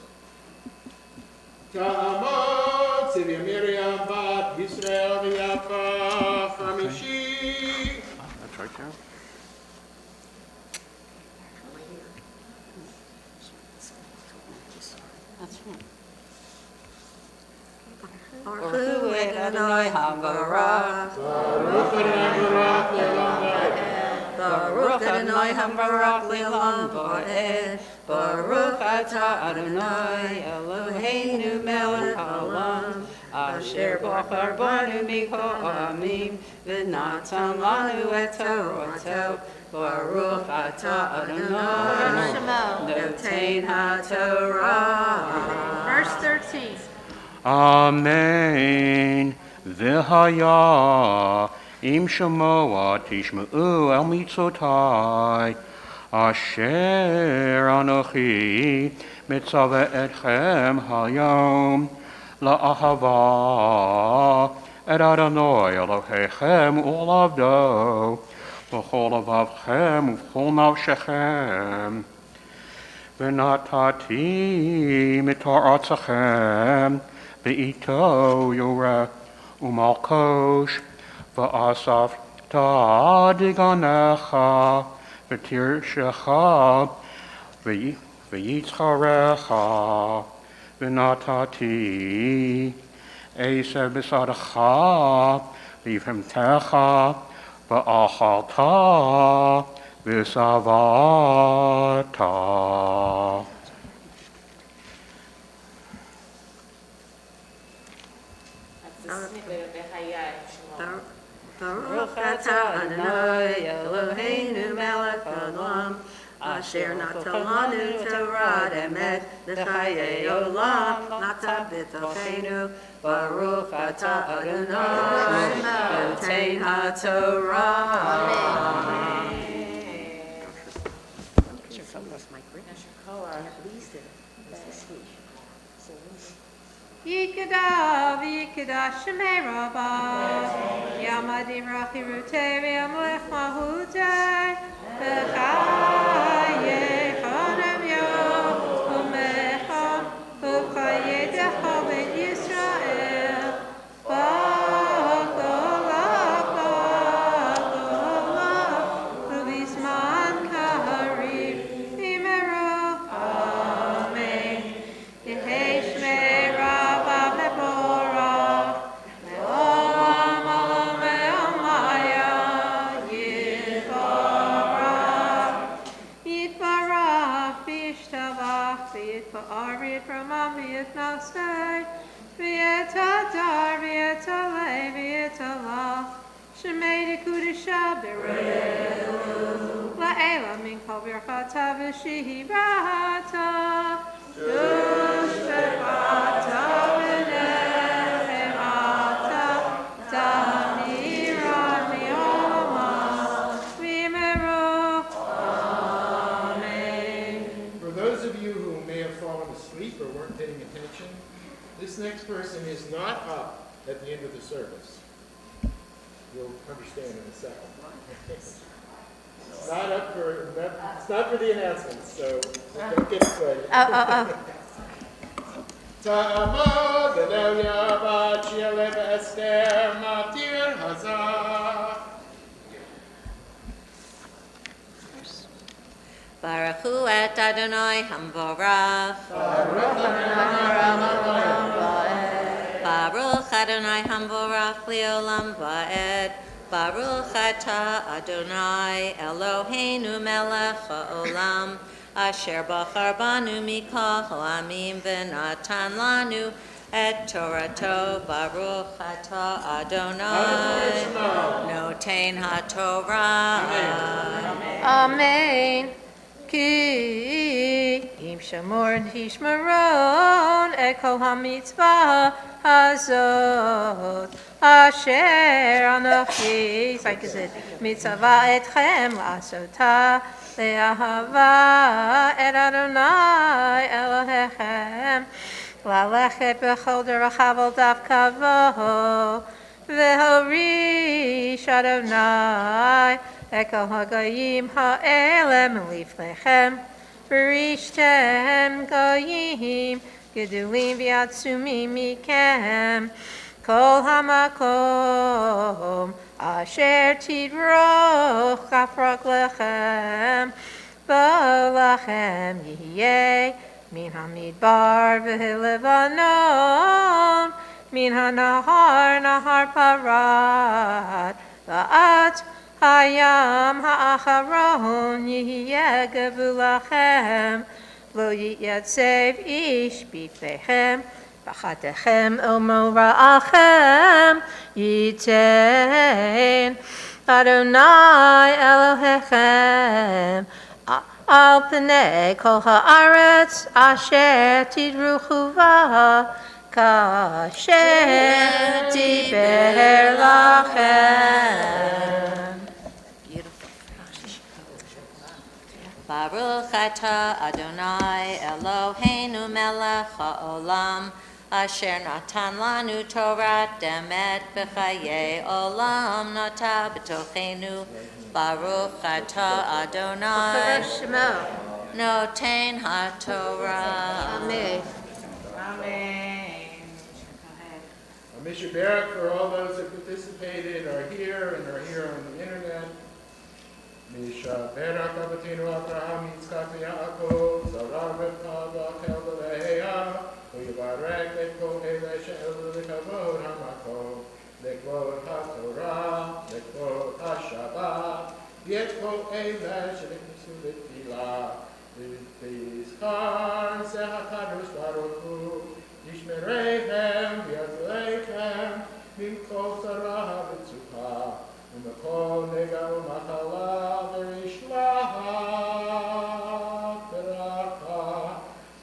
Ta'amot Sivya Miriam Bat Yisrael V'Yafa Chamishi. That's right there. That's right. Baruch Hu et Adonai HaMbarach. Baruch Adonai Barak Le'olam Va'ed. Baruch Adonai HaMbarach Le'olam Va'ed. Baruch atah Adonai Eloheinu melech haolam asher bachar banu mikol ha'amim v'natan lanu et Torato. Baruch atah Adonai noten haTorah. Verse 13. Amen. V'haya im shamoa tishma'u el mitzotai asher anochi mitzaveh etchem hayom la'ahava et Adonai Elohechem u'lavdo v'chol avavchem u'chol nafshechem v'natati mitoratzachem v'ito yoreh u'malkosh v'asaf ta'diganecha v'tirshecha v'yitzcharecha v'natati eser b'sadecha v'yivhemtecha v'achalta v'savata. Baruch atah Adonai Eloheinu melech haolam asher natan lanu Torah emet v'chayei olam nata b'tochenu. Baruch atah Adonai noten haTorah. Yikada v'yikada shemei rabba Yamadim rachirutei v'yamlech mahutei v'chayei chodem yom u'mecha u'chayei decha ben Yisrael b'cholah u'bizman kaharib v'imero amen. Yehei shmei rabba mevorach me'olam olam va'ar v'yet ramam v'yet nasai v'yet adar v'yet alei v'yet Allah shemei dekudesha berehu la'ela min kol birchata v'shihirata dushbevata v'nechemata Damira mi'olama v'yimeru Amen. For those of you who may have fallen asleep or weren't paying attention, this next person is not up at the end of the service. You'll understand in a second. It's not for the announcements, so don't get excited. Ta'amod Adelia bat Shialev Esther Matir Hazah. Baruchu et Adonai Hamvorach. Baruch Adonai Hamvorach Leolam Va'ed. Baruch Ata Adonai Eloheinu Melech HaOlam Asher Bachar Banu Mikol Ha'amim V'natan Lanu Et Torato Baruch Ata Adonai Noten HaTorah Amen. Ki im shamor tishmaron ekol hamitzvah hazot asher anochi mitzvah etchem la'asota le'ahava et Adonai Elohechem la'lechet b'chol derachav al dav kavo v'horish Adonai Ekal hagayim ha'elem liflechem V'rishtem goyim Gedulim v'yatsumim mikem Kol hamakom Asher tidroch Kafrak lechem B'lachem yihyeh Min hamidbar v'levanon Min hanahar nahar parat Va'at Hayam ha'acharon yihyeh gevulachem Lo yitzev ish biflechem B'chatechem omo ra'achem Yitein Adonai Elohechem Al pnei kol ha'aretz Asher tidruchu va Kasher diber lachem Baruch Ata Adonai Eloheinu Melech HaOlam Asher Natan Lanu Torah Demet B'chayei Olam Nata B'tochenu Baruch Ata Adonai Noten HaTorah Amen. Mr. Barak, for all those that participated, are here and are here on the internet. Misha Barak Abatinu Abraham Yitzchak Yaakov Zarar Rivka Rachel Leah Uyivarek Lekvod Ele She'el Lekavod Hamakom Lekvod HaTorah Lekvod HaShabbat Yetvod Ele She'neknisu Letfilah V'yizkar Zeh HaKadosh Baruch Hu Yishmereihem V'yazleihem Mimkol Sarah V'tzukah Umekol nega umachala v'rishlaha b'racha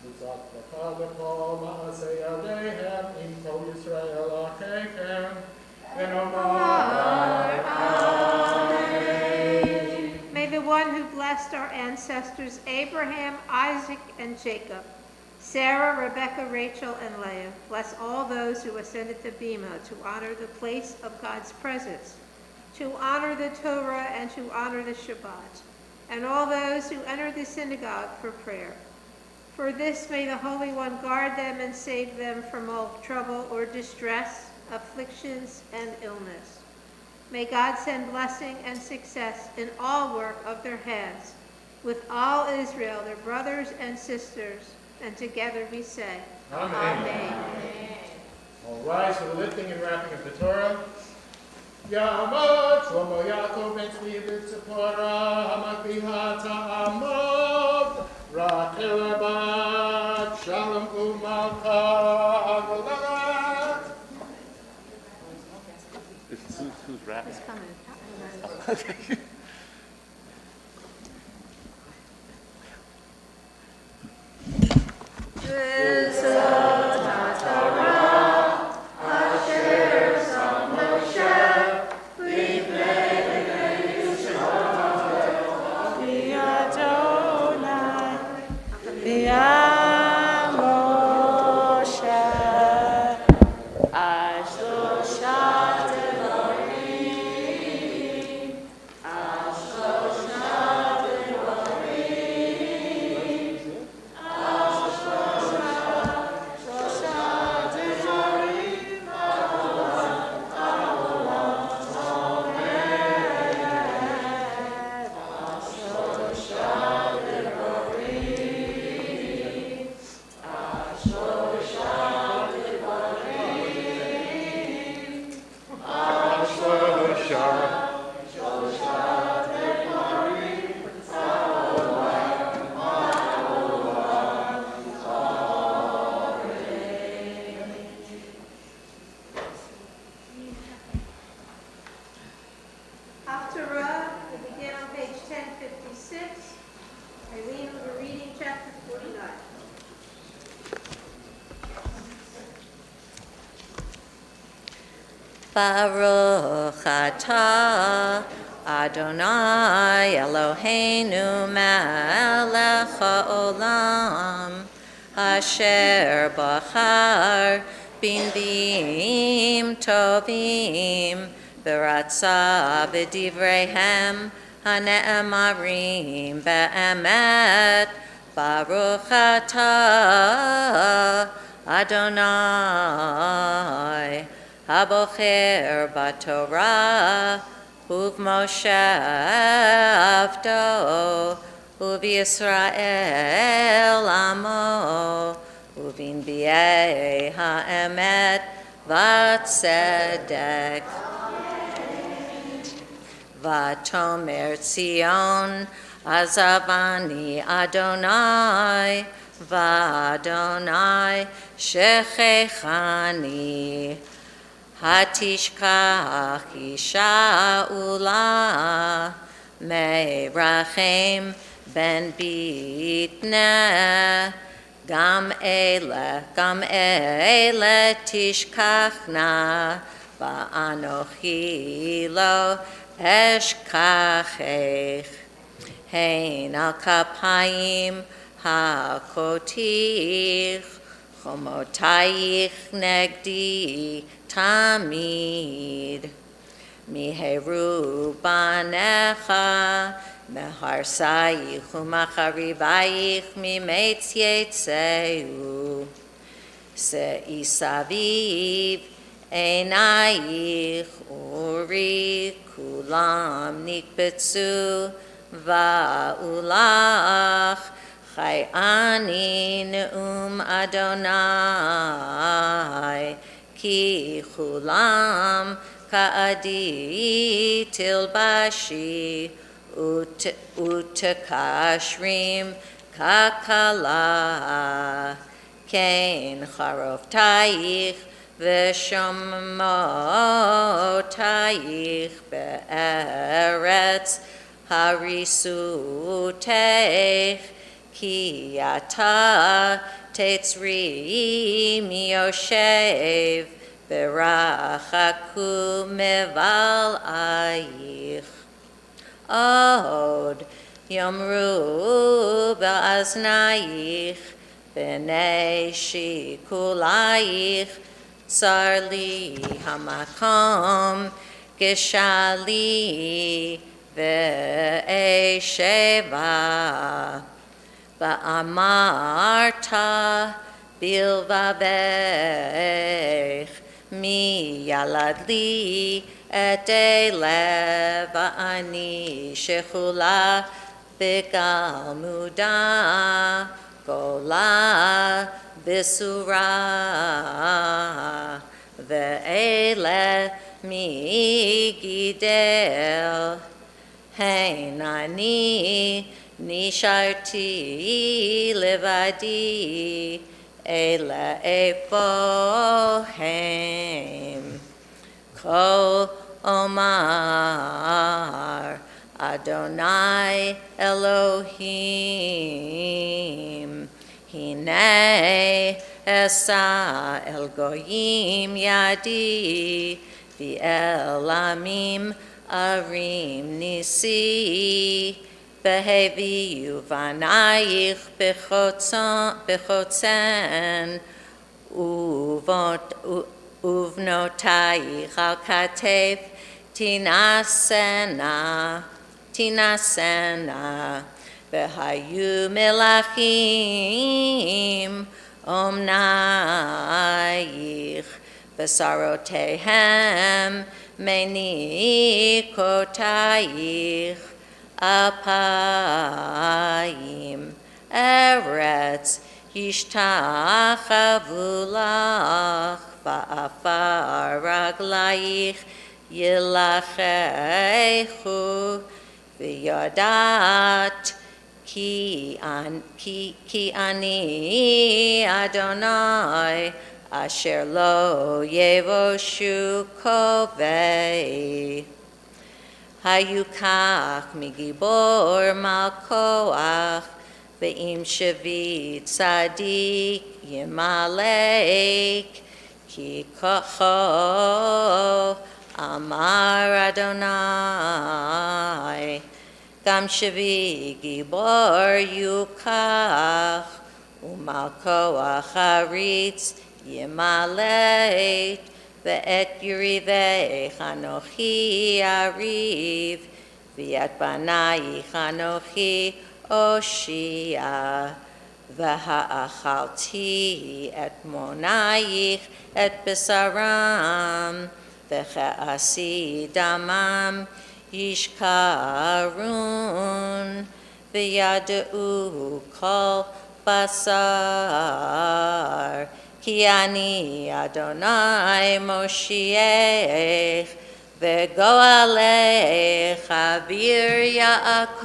v'tzat v'cha v'kol ma'aseh yadehem im kol Yisrael achechem v'nomar Amen. May the one who blessed our ancestors Abraham, Isaac, and Jacob, Sarah, Rebekah, Rachel, and Leah, bless all those who ascended to Bema to honor the place of God's presence, to honor the Torah and to honor the Shabbat, and all those who enter the synagogue for prayer. For this may the Holy One guard them and save them from all trouble or distress, afflictions, and illness. May God send blessing and success in all work of their hands, with all Israel, their brothers and sisters, and together we say, Amen. Amen. All rise for the lifting and wrapping of the Torah. Ya'amod Shlomo Yaakov ben Tzvi v'Tzipora Hamakbiha Ta'amod Rachel bat Olam Umalcha Avolat. Who's rapping? Haftarah, we begin on page 1056. Eileen will be reading chapter 49. Baruch atah Adonai Eloheinu melech haolam asher bachar binvim tovim v'ratza v'divreihem hane'emarim be'emet Baruch atah Adonai Habocher baTorah uv'Moshe avdo uv'Yisrael amo uv'inbiei ha'emet v'tzedek v'tomer Tzion azavani Adonai v'Adonai shechechani Hatishkach isha ula me'rachem ben bitne gam ele tishkachna va'anochi lo eshkachech hein al kapayim hakotich chomotayich negdi Tamid miheru banecha meharsayich umacharivayich mimetz yetzeu seisaviv einayich uri kulam nikbetzu va'ulach chai ani neum Adonai Ki chulam ka'adi tilbashi utakashrim kakala Kain charof taich v'shomotayich be'eretz harisutech Ki ata Tetzri miyoshev berachaku meval ayich Od yomru ba'aznayich b'nei shikulayich Tsarli hamakom geshali ve'esheva Ba'amarta bilvavech mi yaladli et elev va'ani shechula b'galmuda gola b'sura ve'ele mi gidel heinani Nisharti levadi Ele Epohem. Kol Omar Adonai Elohim. Hine Esa El Goyim Yadi V'el Amim Arim Nisi Beheviu Vanayich Bechotzen Uvnotayich Al Katef Tinasena Behayu Melachim Omnayich Besarotehem Menikotayich Apayim Eretz Yishtachavu Va'afar Raglayich Yilachechu V'yadat Ki ani Adonai Asher lo yevoshu kovei. Hayukach migibor malkoach ve'im shavit tzadik yimalek ki kocho amar Adonai. Gam shavi gibor yukach umalkoach haritz yimalek ve'et yurivei chanochi ariv v'yat banai chanochi oshia v'ha'achalti et monayich et besaram v'che'asi damam yishkarun v'yadeu kol basar Ki ani Adonai Moshiach ve'goalech Avir Yaakov.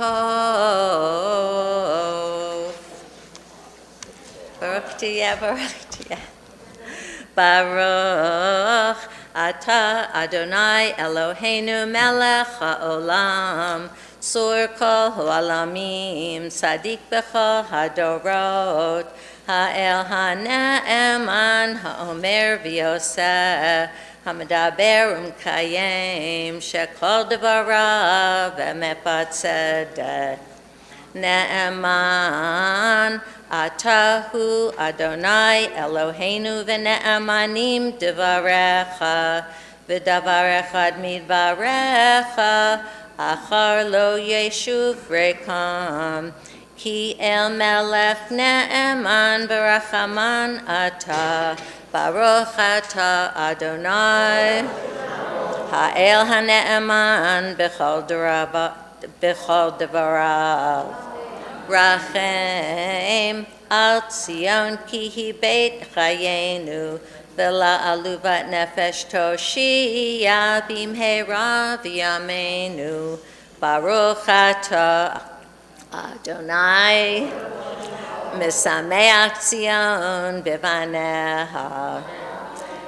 Baruch tiyeh, Baruch tiyeh. Baruch Ata Adonai Eloheinu Melech HaOlam Sur Kol Ha'olamim Tzadik B'chol Hadorot Ha'el ha'ne'eman ha'omer v'yoseh ha'medaber u'mkayem shekol devarav emet b'tzedek. Ne'eman atahu Adonai Eloheinu v'ne'emanim devarecha v'davar echad midvarecha achar lo yeshuv rekam. Ki el melech ne'eman v'rachaman ata, baruch ata Adonai. Ha'el ha'ne'eman b'chol devarav. Rachem al Tzion ki hi beit chayenu, v'la aluvat nefesh toshia bimheira v'yameinu. Baruch ata Adonai, Mesameach Tzion Bevaneha.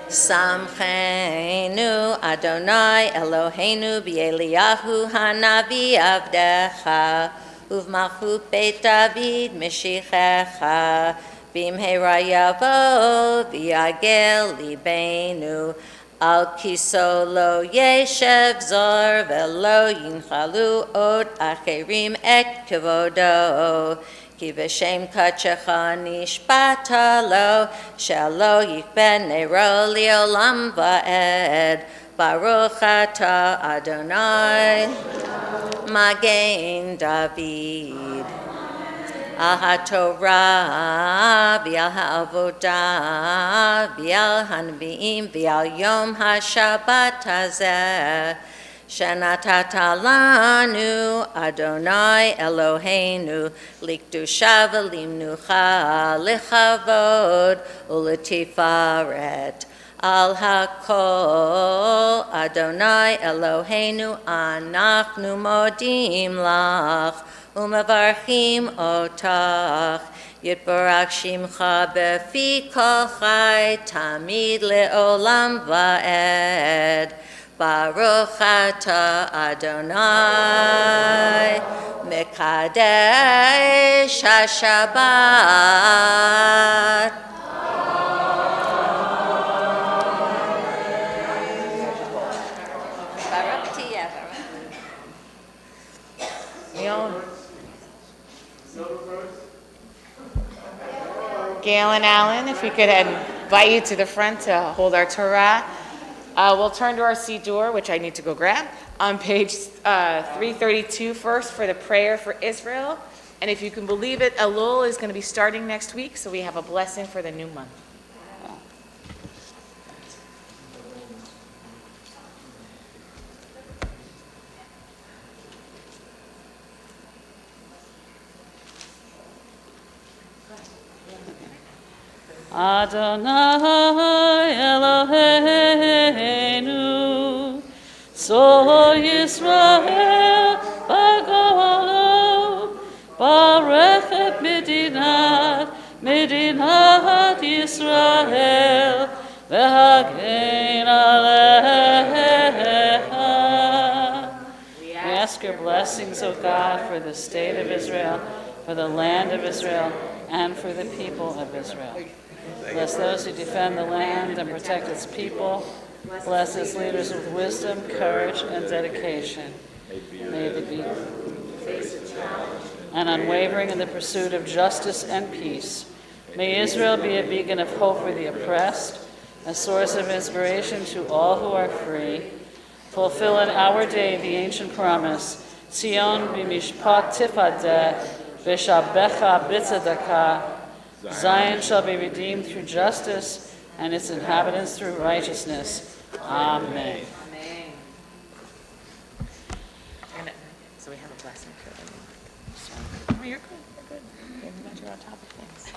Samchenu Adonai Eloheinu B'Eliyahu Hanavi Avdecha Uv'malchut Beit David Meshichecha B'imheira Yavo V'yagel Libeinu Al kiso lo yeshev zor velo yinchalu od acherim et kevodo ki v'shem kachecha nishbata lo shelo yikben nero liolam va'ed baruch ata Adonai Magen David Al HaTorah, v'al HaAvodah, v'al HaNevi'im, v'al Yom HaShabbat hazeh, shenatata lanu Adonai Eloheinu, likdusha v'limnucha, lichavod u'letifaret. Al HaKol, Adonai Eloheinu, anachnu modim lach, Umavarchim otach יתברך שמך בפי כל חי, תמיד לעולם ועד. ברוך אתה אדוני, מקדש השבת. ברוך תהיה, Gail and Alan, if we could invite you to the front to hold our Torah. We'll turn to our Siddur, which I need to go grab, on page 332 first for the prayer for Israel. And if you can believe it, Elul is going to be starting next week, so we have a blessing for the new month. Adonai Eloheinu, so Yisrael b'golo, barech et Medinat Yisrael, v'hagein aleha. We ask your blessings, O God, for the state of Israel, for the land of Israel, and for the people of Israel. Bless those who defend the land and protect its people. Bless its leaders with wisdom, courage, and dedication. May they be and unwavering in the pursuit of justice and peace. May Israel be a beacon of hope for the oppressed, a source of inspiration to all who are free. Fulfill in our day the ancient promise, Zion b'mishpat tifadeh, v'shabecha b'tzedakah. Zion shall be redeemed through justice, and its inhabitants through righteousness. Amen. So we have a blessing for them. Oh, you're good. You're good. You're on top of things.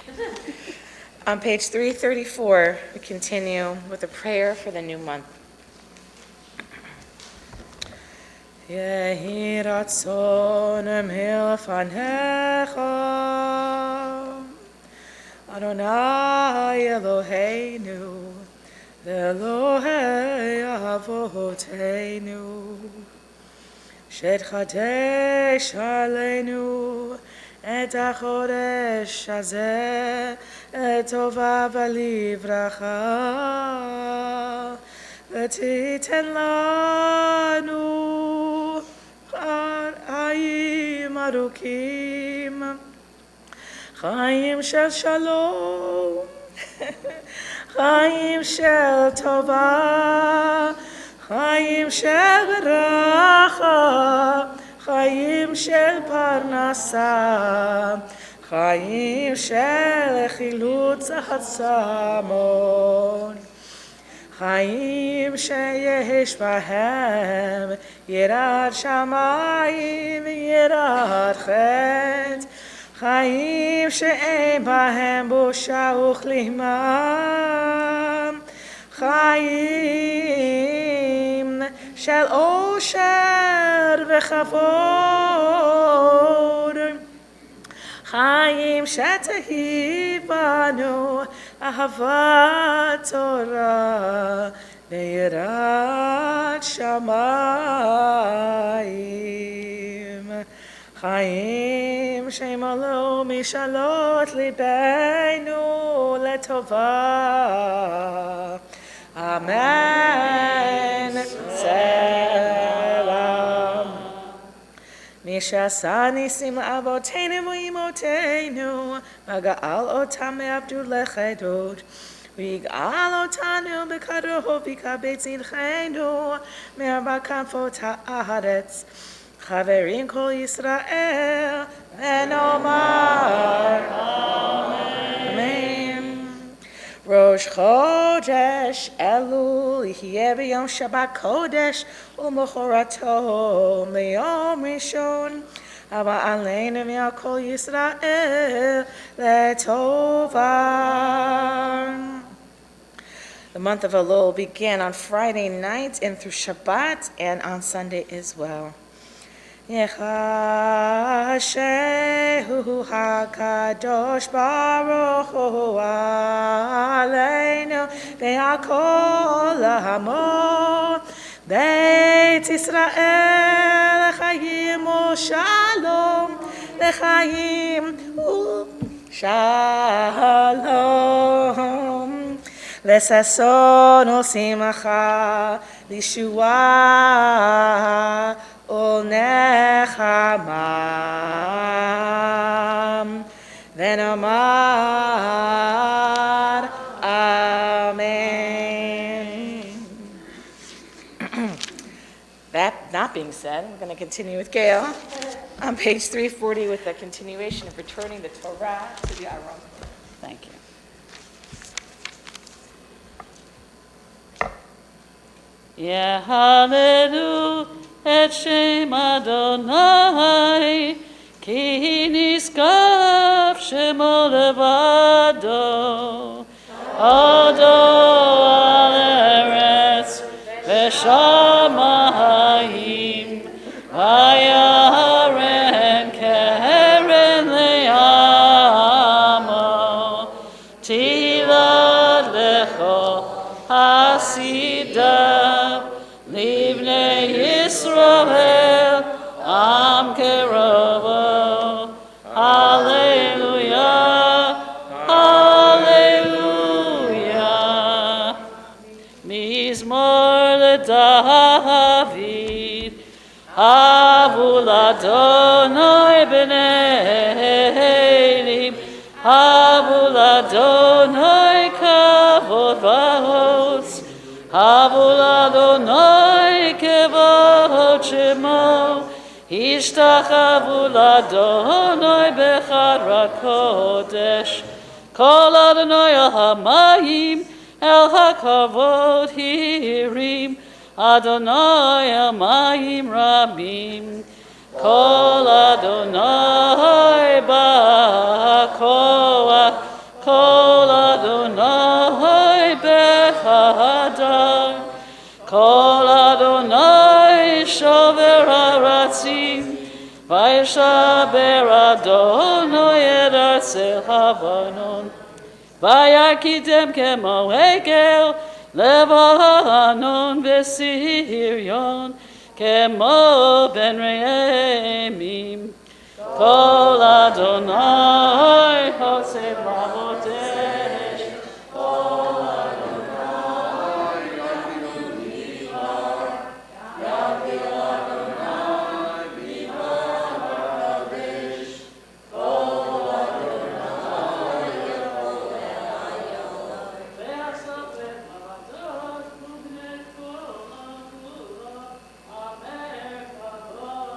On page 334, we continue with a prayer for the new month. Yehi ratzon milfanecha Adonai Eloheinu, Elohei Avoteinu, Shedchadesh Aleinu, Et HaChodesh Hazeh, Et Tova V'Livracha, V'Titen Lanu, Hayim Arukim, Chaim shel shalom, Chaim shel tova, Chaim shel beracha, Chaim shel parnasa, Chaim shel chilutz hatzamon, Chaim sheyesh bahem, Yirat shamayim, Yirat chet, Chaim she'en bahem bosha uchlimam, Chaim shel osher v'chavod, Chaim she'tehi banu ahavat Torah ve'yirat shamayim. Chaim she'imalo mishalot libeinu letova. Amen. Selam. Mishasa nisim la'avoteinu v'imoteinu, v'ga'al otam me'avdut lechedut, v'yig'al otanu b'kadro v'kabetz idchenu, me'arba kanfot ha'aretz. Chaverim kol Yisrael, v'nomar Amen. Rosh Chodesh Elul yeh b'yom Shabbat Kodesh u'mochorato liyom Rishon. Haba aleinu v'al kol Yisrael letova. The month of Elul began on Friday night and through Shabbat and on Sunday as well. Yechashehu HaKadosh Baruch Hu Aleinu Ve'akol Hamo Beit Yisrael L'chaim u'shalom L'chaim u'shalom L'sason u'simcha L'shua u'nechamam V'nomar Amen. That not being said, we're going to continue with Gail on page 340 with the continuation of returning the Torah to the Aron. Thank you. Yehalelu et Shem Adonai, ki niskaf shemo levado, Ado al eretz v'shamayim, vayaren keren le'amo, tilad lecho hasidah, Livnei Yisrael, Am Kerovo, Hallelujah, Hallelujah. Mizmor leDavid, Havul Adonai b'nei, Havul Adonai kavod v'hos, Havul Adonai kevod shemo, Ishtachavu l'Adonai bechad kodesh, Kol Adonai el hamayim, el hakavod hirim, Adonai el mayim rabim, Kol Adonai ba'koach, Kol Adonai bechadar, Kol Adonai shover haratzim, Vayishaber Adonai et arsel havanon, Vayakidem kemo hegel levanon v'siryon, kemo ben re'emim, Kol Adonai hosed lavotesh, Kol Adonai yafil bihar, yafil Adonai bihar ha'kadesh, Kol Adonai yafol ha'ayom, ve'asaf et ha'ados ubnei kol ha'kula, amer kavod.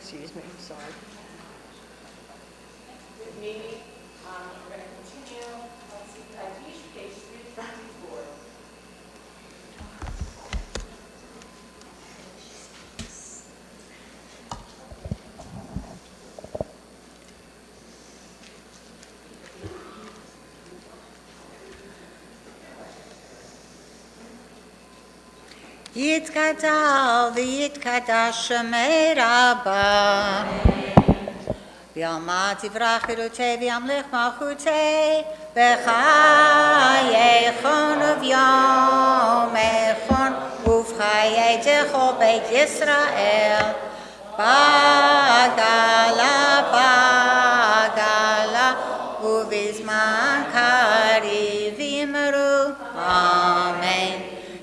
Excuse me, sorry. Mimi, We're going to continue, let's see, page 324. יתגדל ויתקדש שמי רבה. ויעמד יברח חירותי וימלך מלכותי בחייכון וביומכון ובחיי כל בית ישראל. בגלה בגלה ובזמן קריב יאמרו אמן.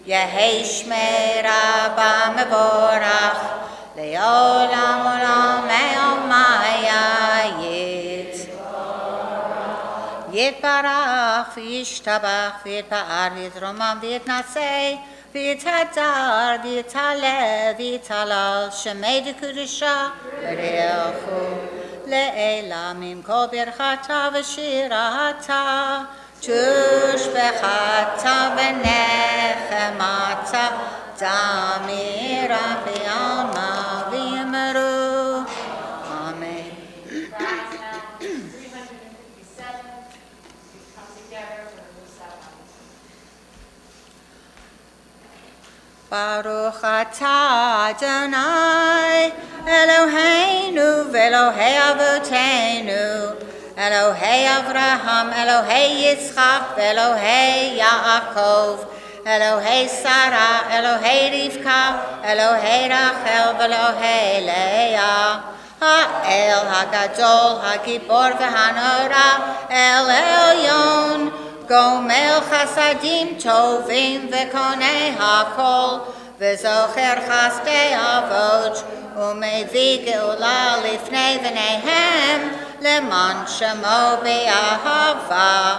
יהי שמי רבה מבורך לעולם עולם מעלמית. יתברך וישתבח ויתפאר ויתרומם ויתנשא ויתהדר ויתעלה ויתהלל שמי דקדושה ברכו לעילם עם כל ברכתה ושירתה תושבחתה ונחמתה תמירה בעלמא ויאמרו אמן. Baruch atah Adonai Eloheinu ve'Elohei Avoteinu Elohei Avraham Elohei Yitzchak ve'Elohei Yaakov Elohei Sarah Elohei Rivka Elohei Rachel ve'Elohei Leah Ha'el HaGadol HaGibor ve'Hanora El Elyon גומל חסדים טובים וקונה הכל וזוכר חסדי אבות ומביא גאולה לפני בניהם למען שמו באהבה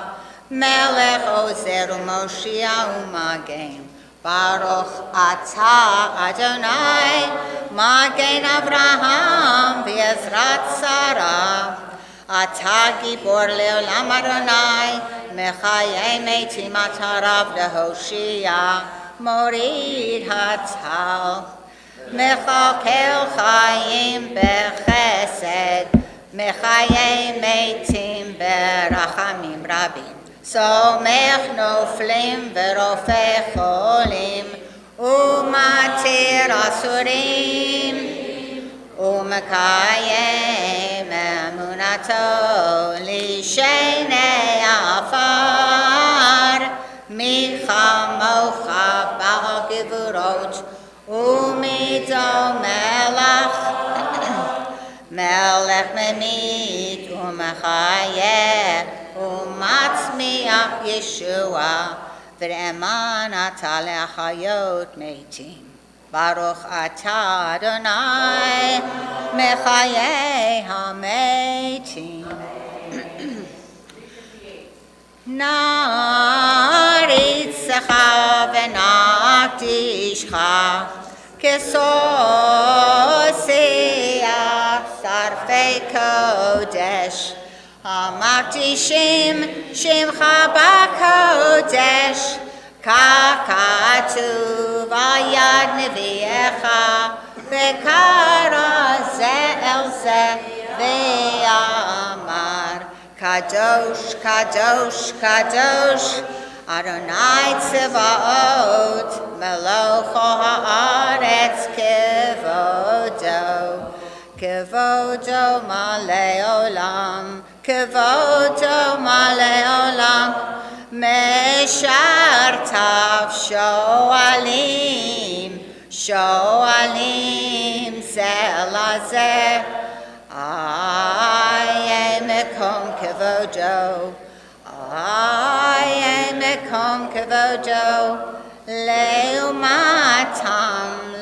מלך עוזר ומושיע ומגן ברוך אתה אדוני מגן אברהם ועזרת שרה אתה גיבור לעולם אדוני מחיי מתים אתה רב להושיע מוריד הצל מכלכל חיים בחסד מחיי מתים ברחמים רבים סומך נופלים ורופא חולים ומתיר אסורים ומקיים אמונתו לשני עפר מי כמוך בעל גבורות ומידו מלך מלך ממית ומחיה ומצמיח ישועה ואמן אתה להחיות מתים ברוך אתה אדוני מחיי המתים נעריצך ונקדישך כסוסיח שרפי קודש המקדישים שמך בקודש ככתוב על יד נביאך וקרא זה אל זה ואמר קדוש קדוש קדוש אדוני צבאות מלוכו הארץ כבודו כבודו מלא עולם כבודו מלא עולם משרתיו שואלים שואלים זה לזה איה מקום כבודו איה מקום כבודו לעומתם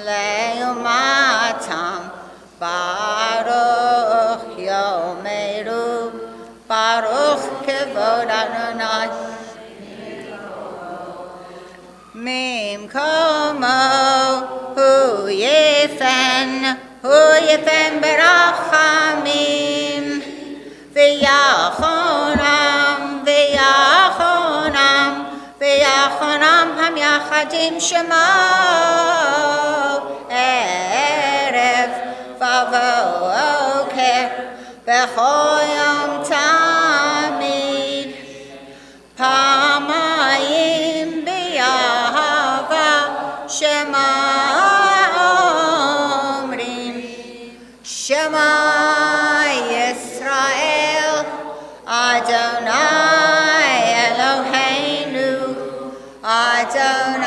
לעומתם ברוך יאמרו ברוך כבוד אדוני ממקומו הוא יפן ברחמים ויחון וכונם המייחדים שמו ערב ובוקר בכל יום תמיד פעמיים ביהבה שמה אומרים שמה ישראל אדוני אלוהינו אדוני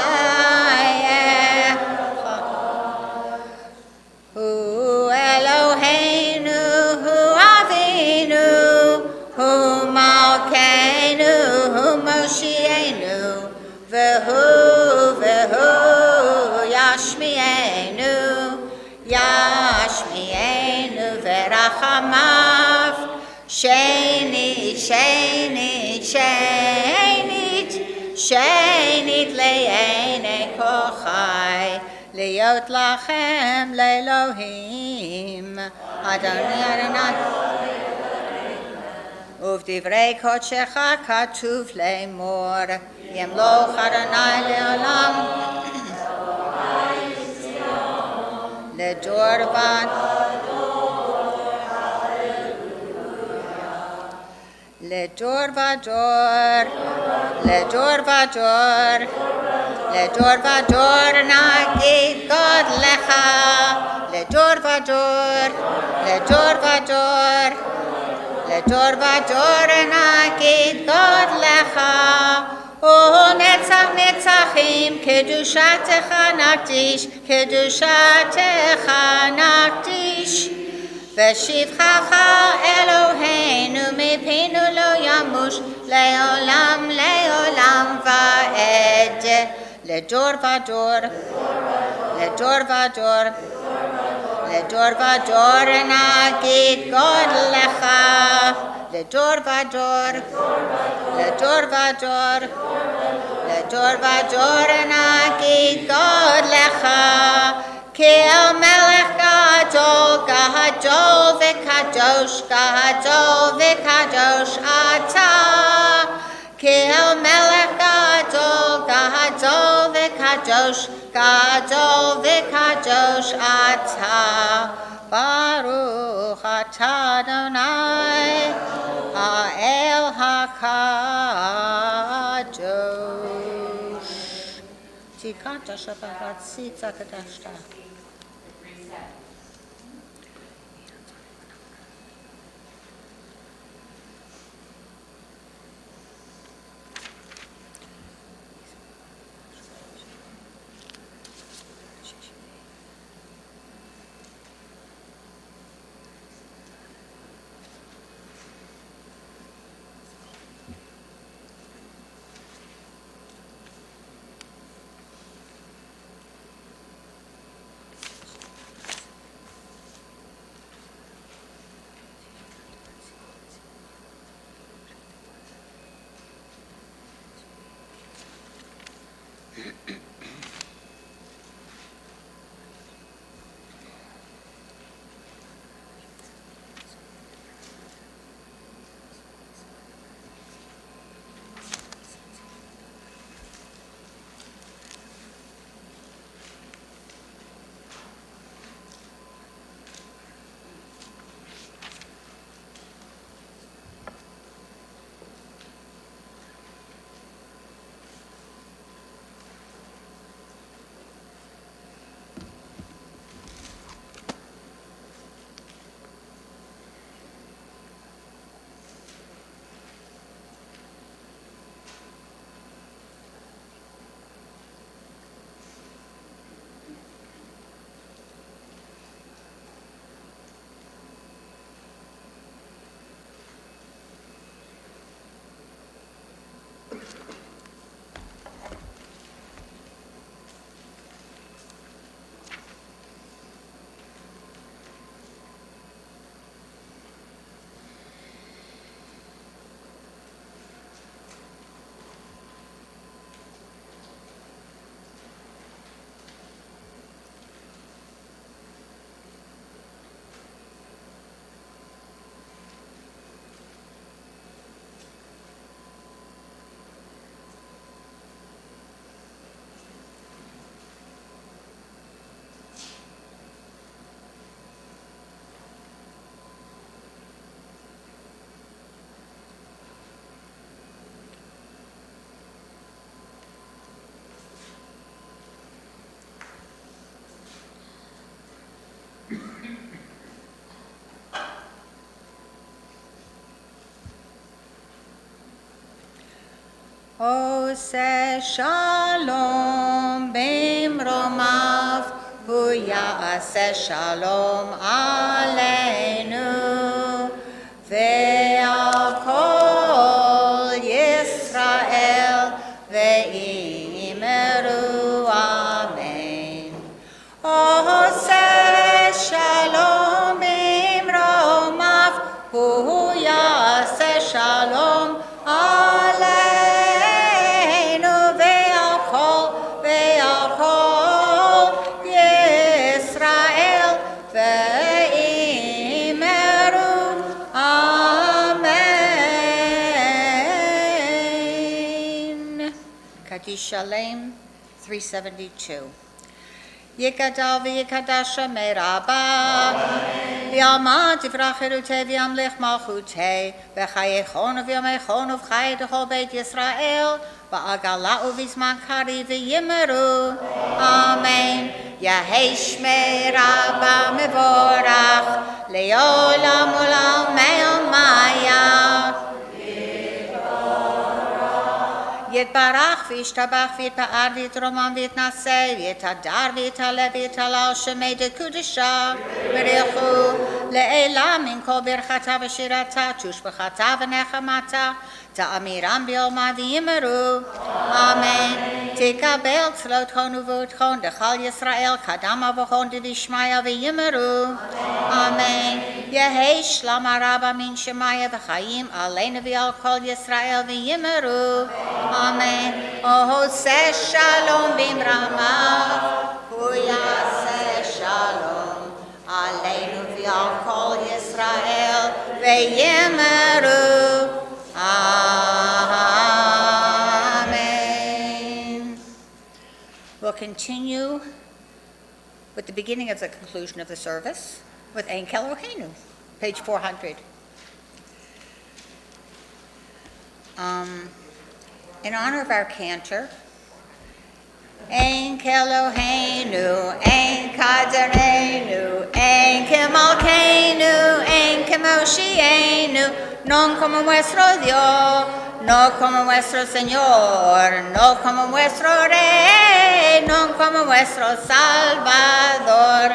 הוא אלוהינו הוא אבינו הוא מלכנו הוא מושיענו והוא ישמיענו ישמיענו ורחמיו שנית שנית שנית שנית לעיני כל חי להיות לכם לאלוהים אדוני אדוני ובדברי קודשך כתוב לאמור ימלוך אדוני לעולם לדור לדור ודור לדור ודור לדור ודור נגיד גודלך לדור ודור לדור ודור לדור ודור נגיד גודלך ונצח נצחים קדושתך נקדיש קדושתך נקדיש ושבחך אלוהינו מפינו לא ימוש לעולם לעולם ועד לדור ודור לדור ודור לדור ודור נגיד גודלך לדור ודור לדור ודור לדור ודור נגיד גודלך כי המלך גדול גדול וקדוש גדול וקדוש אתה כי המלך גדול גדול וקדוש גדול וקדוש אתה ברוך אתה אדוני האל הקדוש תקראת שבת ציצה קדשת עושה שלום במרומיו, הוא יעשה שלום עלינו, ועל כל ישראל ואמרו אמן. עושה שלום במרומיו, הוא יעשה שלום עלינו, ועל כל ישראל ואמרו amen. Kaddish Shalem 372. Yikadal v'yikadash Shemei Rabbah, v'yamad tivrach cherutei v'yamlech malchutei, v'chayechon v'yamechon v'chay d'chol Beit Yisrael, v'agala u'vizman kari v'yimeru. Amen. Yahei Shmei Rabbah mevorach, le'olam olam me'omaya. יתברך וישתבח ויתפאר ויתרומם ויתנשא ויתהדר ויתעלה ויתהלל שמי דקודשה ברכו לעילה מן כל ברכתה ושירתה תשבחתה ונחמתה תאמירם בעלמא ויאמרו אמן. תקבל צלותכון וברכון דכל ישראל קדם אבוכון דדשמיא ויאמרו אמן. יהי שלמה רבה מן שמיא וחיים עלינו ועל כל ישראל ויאמרו אמן. עושה שלום במרומיו, הוא יעשה שלום עלינו ועל כל ישראל ויאמרו amen. We'll continue with the beginning of the conclusion of the service with Ein Keloheinu, page 400. In honor of our cantor, Ein Keloheinu, Ein Kaderenu, Ein Kemalkeinu, Ein Kemoshienu, non como nuestro Dios, no como nuestro Señor, no como nuestro Rey, no como nuestro Salvador.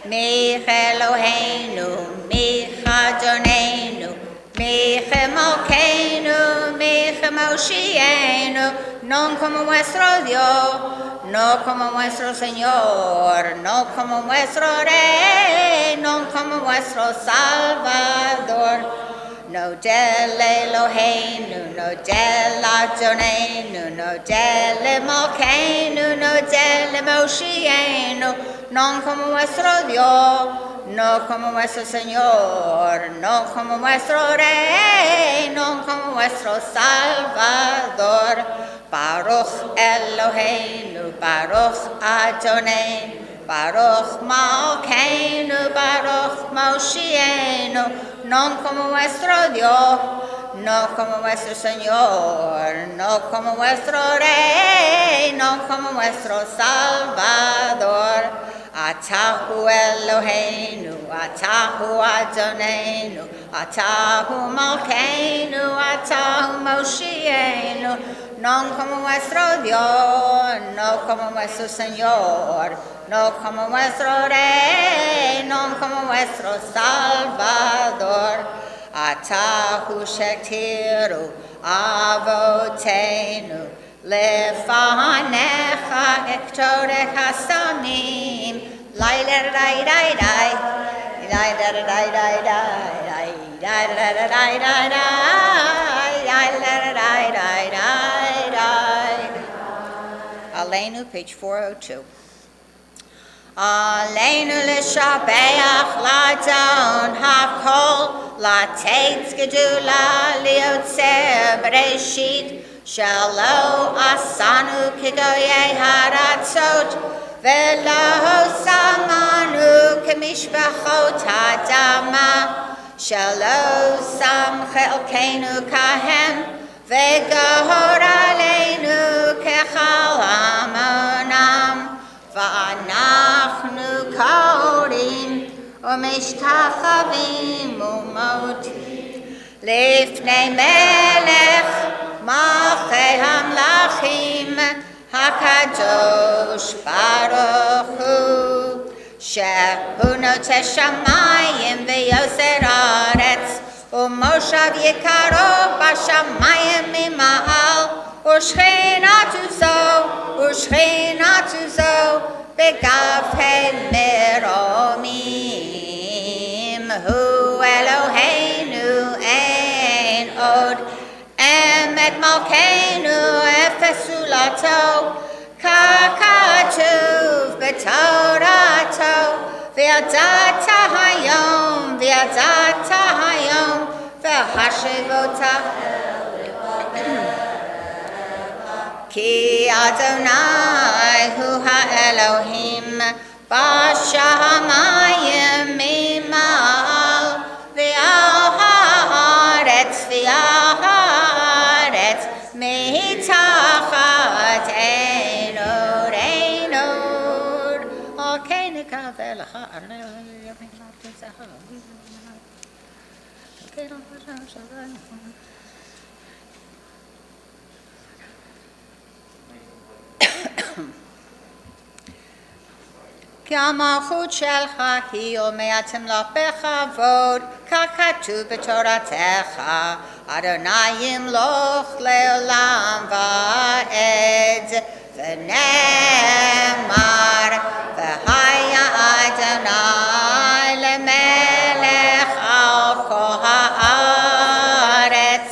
Mi Eloheinu, mi Adonenu, mi Malkeinu, mi Moshienu, no como nuestro Dios, no como nuestro Señor, no como nuestro Rey, no como nuestro Salvador. No del Eloheinu, no del Adonenu, no del Malkeinu, no del Moshienu, no como nuestro Dios, no como nuestro Señor, no como nuestro Rey, no como nuestro Salvador. Baruch Eloheinu, Baruch Adonenu, Baruch Malkeinu, Baruch Moshienu, no como nuestro Dios, no como nuestro Señor, no como nuestro Rey, no como nuestro Salvador. Atahu Eloheinu, Atahu Adonenu, Atahu Malkeinu, Atahu Moshienu, no como nuestro Dios, no como nuestro Señor, no como nuestro Rey, no como nuestro Salvador. Atahu Shektiru Avotenu, Lefanecha Hektorech Hasamim, Lai da da da da da da da da da da da. Aleinu, page 402. Aleinu l'shabeach l'adon hakol l'tetz gedula liotzer bereshit shelo asanu kegoyei haratzot velo samanu kemishpachot hadama shelo sam chelkeinu kahem v'gohor aleinu kechal amonam v'anachnu korim u'mishtachavim u'motim lifnei melech Malchei Hamlachim HaKadosh Baruch Hu Shehu Noteh Shamayim V'Yoser Haaretz U'Moshav Yikaro B'Shamayim Mimahal U'Shchinatu Zo B'Gavhei Meromim Hu Eloheinu Ein Od Emet Malkeinu Efesu Lato Kakatuv B'Torato V'Yadata Hayom V'Hashivota Ki Adonai Hu HaElohim B'Shamayim Mimal V'Al Haaretz Mitachat Einod Okay, Nikav Elacha כי המלכות שלך היא ומעתם לך בכבוד, ככתוב בתורתך, אדוני ימלוך לעולם ועד, ונאמר, והיה אדוני למלך על כל הארץ,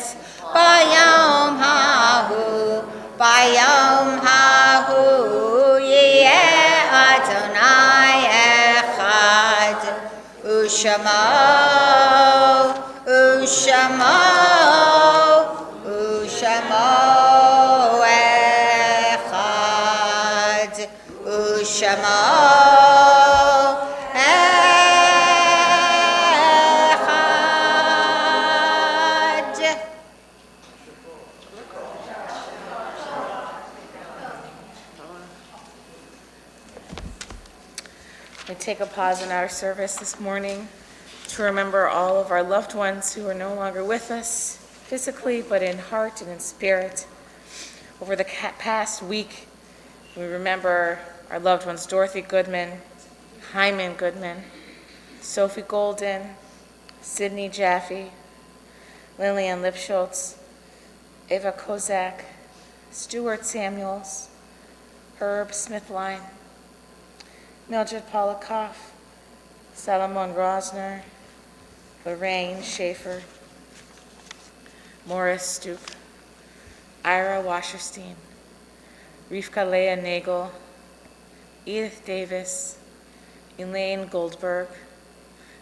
ביום ההוא יהיה אדוני אחד, ושמו אחד, ושמו We take a pause in our service this morning to remember all of our loved ones who are no longer with us physically, but in heart and in spirit. Over the past week, we remember our loved ones Dorothy Goodman, Hyman Goodman, Sophie Golden, Sydney Jaffe, Lillian Lipschultz, Eva Kozak, Stuart Samuels, Herb Smithline, Mildred Polikoff, Salomon Rosner, Lorraine Schaefer, Morris Stoop, Ira Wasserstein, Rivka Leah Nagel, Edith Davis, Elaine Goldberg,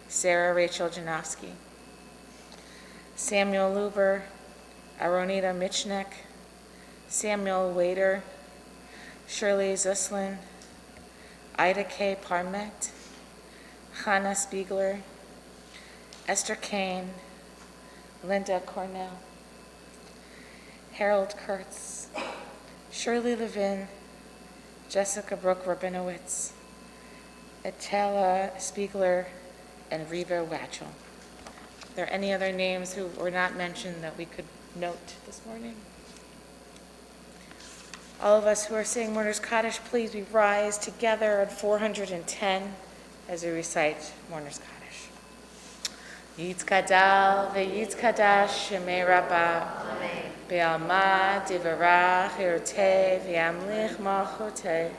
Sarah Rachel Janowski, Samuel Luber, Aronita Michnek, Samuel Wader, Shirley Zuslin, Ida K. Parmet, Hannah Spiegler, Esther Kane, Linda Cornell, Harold Kurtz, Shirley Levin, Jessica Brooke Rabinowitz, Etela Spiegler, and Reba Watchell. Are there any other names who were not mentioned that we could note this morning? All of us who are saying Mourner's Kaddish, please, we rise together at 410 as we recite Mourner's Kaddish. Yitzkadal ve'yitzkadash shemei rabbah, be'alma divarach hirteh ve'amlich malchoteh,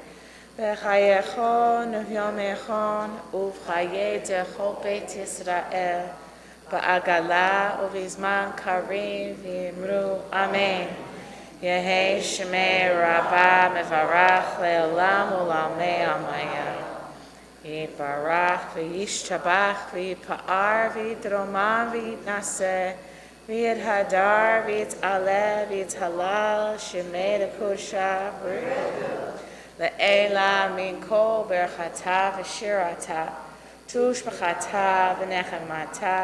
ve'chayechon u'vyomechon u'v'chayeh dechol beit Yisrael, ba'agala u'vizman karim v'yimru Amen. Yehei Shemei Rabbah Mevarach Le'olam U'Lamei Amaya. Yibarach v'yishtabach v'yipa'ar v'yidroman v'yitnaseh v'yidhadar v'yitaleh v'yithalal Shemei L'Kosha Le'ela min kol berchata v'shirata tushbachata v'nechemata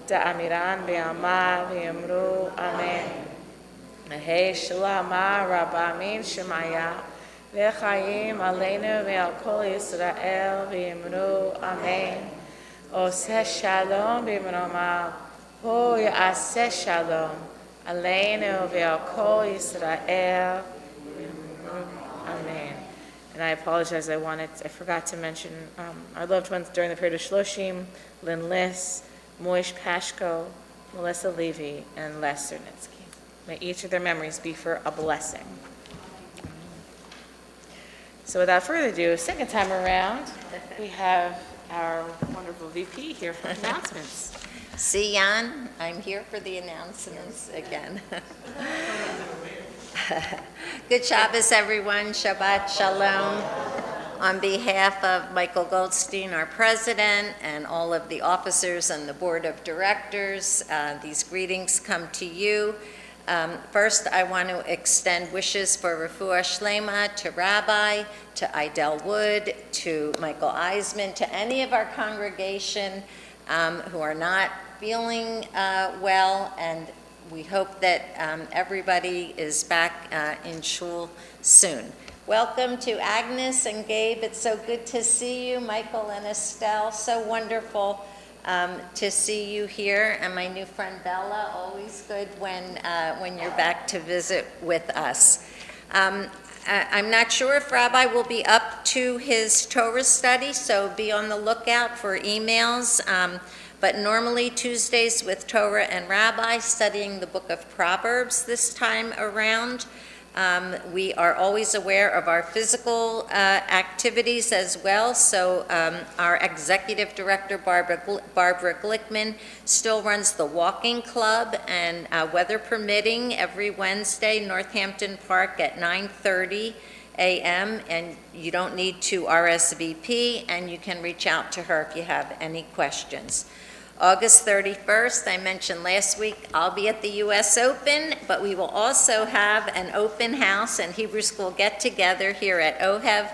da'amiran b'yama v'yimru Amen. Hey Shalama Rabbamin Shemaya V'chaim Aleinu Ve'al Kol Yisrael V'yimru Amen. Oseh Shalom B'mromav Hu Ya'aseh Shalom Aleinu ve'al kol Yisrael. Amen. And I apologize, I forgot to mention our loved ones during the period of Shloshim, Lynn Liss, Moish Pashko, Melissa Levy, and Les Cernitsky. May each of their memories be for a blessing. So without further ado, second time around, we have our wonderful VP here for announcements. See, Jan, I'm here for the announcements again. Good Shabbos, everyone. Shabbat Shalom. On behalf of Michael Goldstein, our president, and all of the officers and the board of directors, these greetings come to you. First, I want to extend wishes for refuah shlema to Rabbi, to Idel Wood, to Michael Eisman, to any of our congregation who are not feeling well, and we hope that everybody is back in shul soon. Welcome to Agnes and Gabe. It's so good to see you. Michael and Estelle, so wonderful to see you here. And my new friend Bella, always good when you're back to visit with us. I'm not sure if Rabbi will be up to his Torah study, so be on the lookout for emails. But normally Tuesdays with Torah and Rabbi, studying the book of Proverbs this time around. We are always aware of our physical activities as well, so our executive director, Barbara Glickman, still runs the walking club, and weather permitting, every Wednesday, Northampton Park at 9:30 a.m., and you don't need to RSVP, and you can reach out to her if you have any questions. August 31st, I mentioned last week, I'll be at the U.S. Open, but we will also have an open house and Hebrew school get-together here at Ohev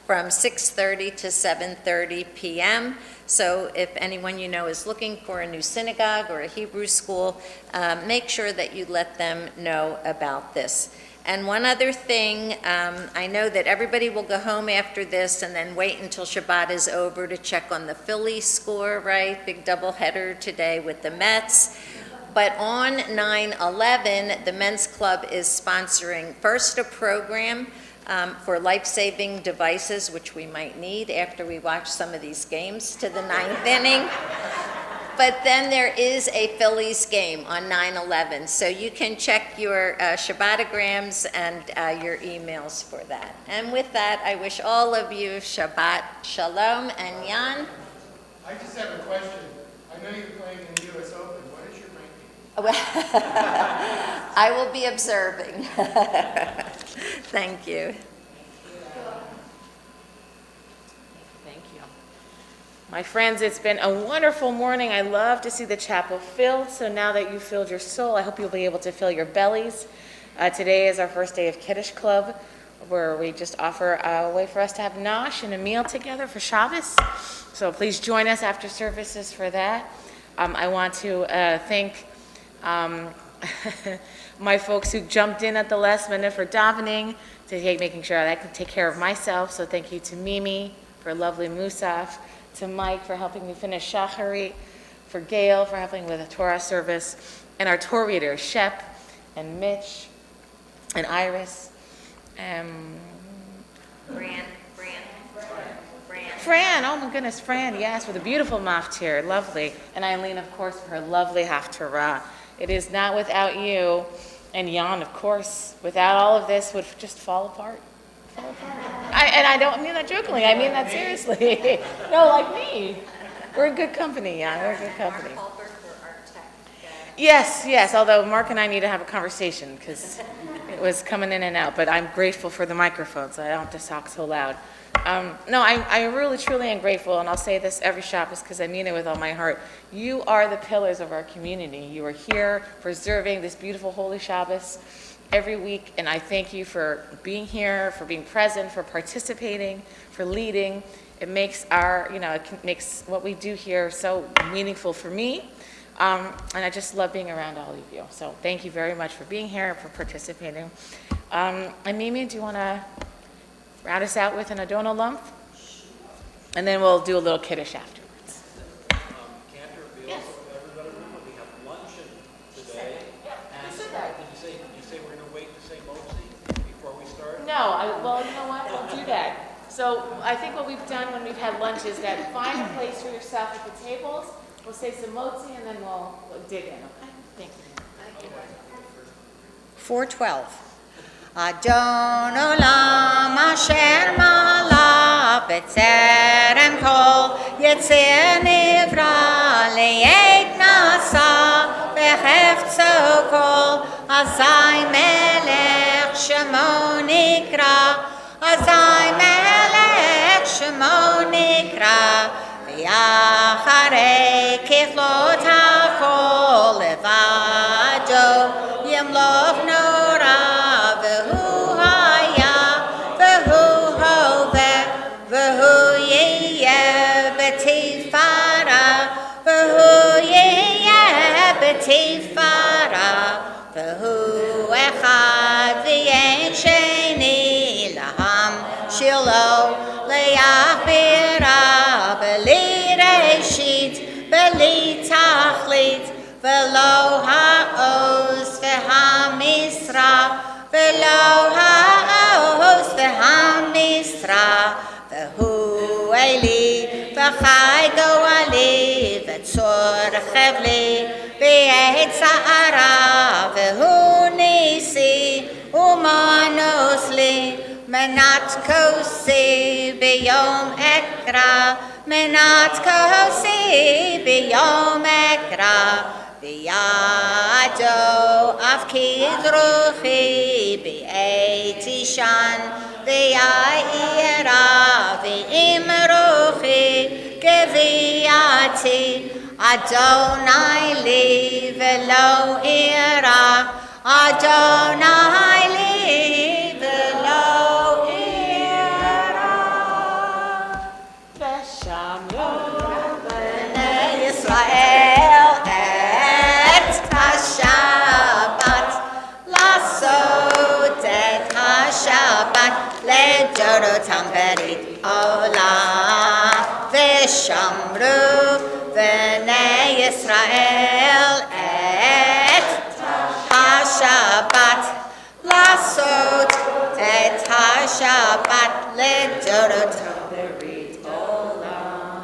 from 6:30 to 7:30 p.m. So if anyone you know is looking for a new synagogue or a Hebrew school, make sure that you let them know about this. And one other thing, I know that everybody will go home after this and then wait until Shabbat is over to check on the Phillies score, right? Big doubleheader today with the Mets. But on 9/11, the Men's Club is sponsoring first a program for life-saving devices, which we might need after we watch some of these games to the ninth inning. But then there is a Phillies game on 9/11, so you can check your Shabbatograms and your emails for that. And with that, I wish all of you Shabbat Shalom. And Jan? I just have a question. I know you're playing in the U.S. Open. What is your ranking? Well, I will be observing. Thank you. My friends, it's been a wonderful morning. I love to see the chapel filled. So now that you've filled your soul, I hope you'll be able to fill your bellies. Today is our first day of Kiddush Club, where we just offer a way for us to have nosh and a meal together for Shabbos. So please join us after services for that. I want to thank my folks who jumped in at the last minute for davening, making sure that I could take care of myself. So thank you to Mimi for lovely Musaf, to Mike for helping me finish Shacharit, for Gail for helping with a Torah service, and our Torah readers, Shep and Mitch and Iris, and Fran, oh my goodness, Fran, yes, with a beautiful maftir, lovely. And Eileen, of course, for her lovely haftarah. It is not without you, and Jan, of course, without all of this would just fall apart. And I don't mean that jokingly, I mean that seriously. No, like me. We're in good company, Jan, we're in good company. Yes, although Mark and I need to have a conversation because it was coming in and out, but I'm grateful for the microphone so I don't have to talk so loud. No, I really, truly am grateful, and I'll say this every Shabbos because I mean it with all my heart. You are the pillars of our community. You are here preserving this beautiful Holy Shabbos every week, and I thank you for being here, for being present, for participating, for leading. It makes it makes what we do here so meaningful for me, and I just love being around all of you. So thank you very much for being here and for participating. And Mimi, do you want to round us out with an Adon Olam? And then we'll do a little Kiddush afterwards. Cantor, we also, everybody remember, we have luncheon today. Yeah, you said that. So I think what we've done when we've had lunch is that find a place for yourself at the tables. We'll say some motzi and then we'll dig in, okay? Thank you. 412. Adon olam asher mala b'tzerem kol yetzer nivra leyet nasa b'chefzo kol azai melech shemo nikra azai melech shemo nikra v'yacharei kichlot hachol levado yemloch nora v'hu haya v'hu hoveh v'hu yeh b'tifara v'hu yeh b'tifara v'hu echad v'yein sheni laham shilo le'achbira b'li reshit b'li tachlit v'lo ha'oz v'ha'misra v'lo ha'oz v'ha'misra v'hu eli v'chai go'ali v'tzor chevli v'yet sa'ara v'hu nisi u'manos li menat kosi b'yom ekra menat kosi b'yom ekra v'yado afkid ruchi b'eti shan v'ya'ira v'im ruchi geviati Adonai li v'lo ira Adonai li v'lo ira V'shamru b'nei Yisrael et ha-Shabbat לעשות את השבת לדורותם ברית עולם ושמרו בני ישראל את השבת לעשות את השבת לדורותם ברית עולם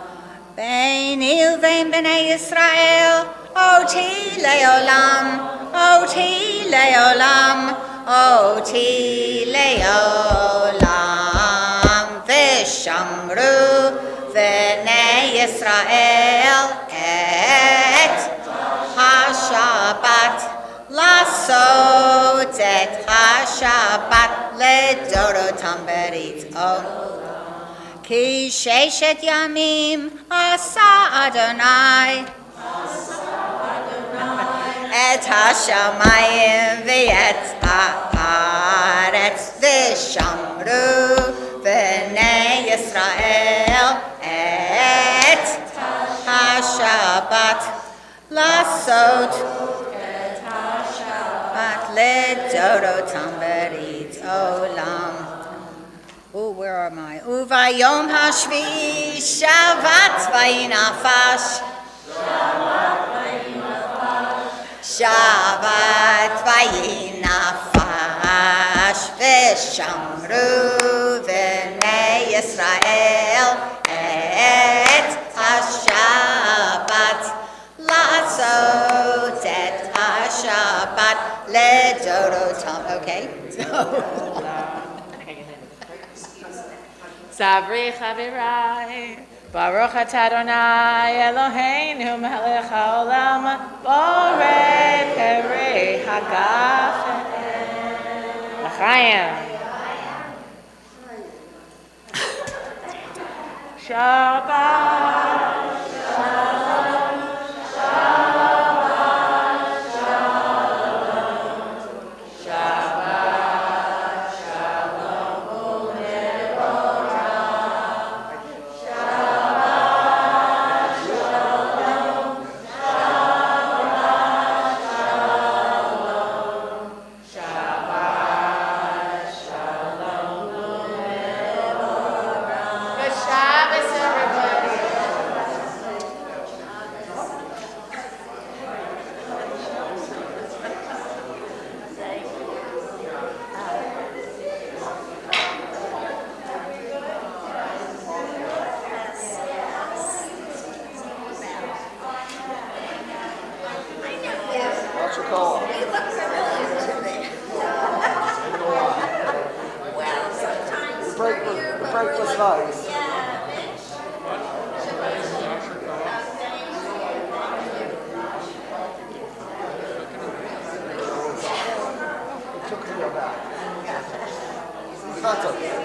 ביני ובין בני ישראל אותי לעולם אותי לעולם אותי לעולם ושמרו בני ישראל את השבת לעשות את השבת לדורותם ברית עולם כי ששת ימים עשה אדוני את השמיים ואת הארץ ושמרו בני ישראל את השבת לעשות את השבת לדורותם ברית עולם. Oh, where are my? Uvayom hashvi Shabbat vayinafash. Shabbat vayinafash v'shamru v'nei Yisrael et ha-Shabbat לעשות את השבת לדורותם. Okay. Sabri chavirai, Baruch atah Adonai Eloheinu melech haolam, borei perei hagafen. L'chaim. Shabbat shalom, Shabbat shalom, Shabbat shalom u'mevorach. Shabbat shalom, Shabbat shalom, Shabbat shalom u'mevorach. Good Shabbos, everybody. advice. It took me a while. That's okay.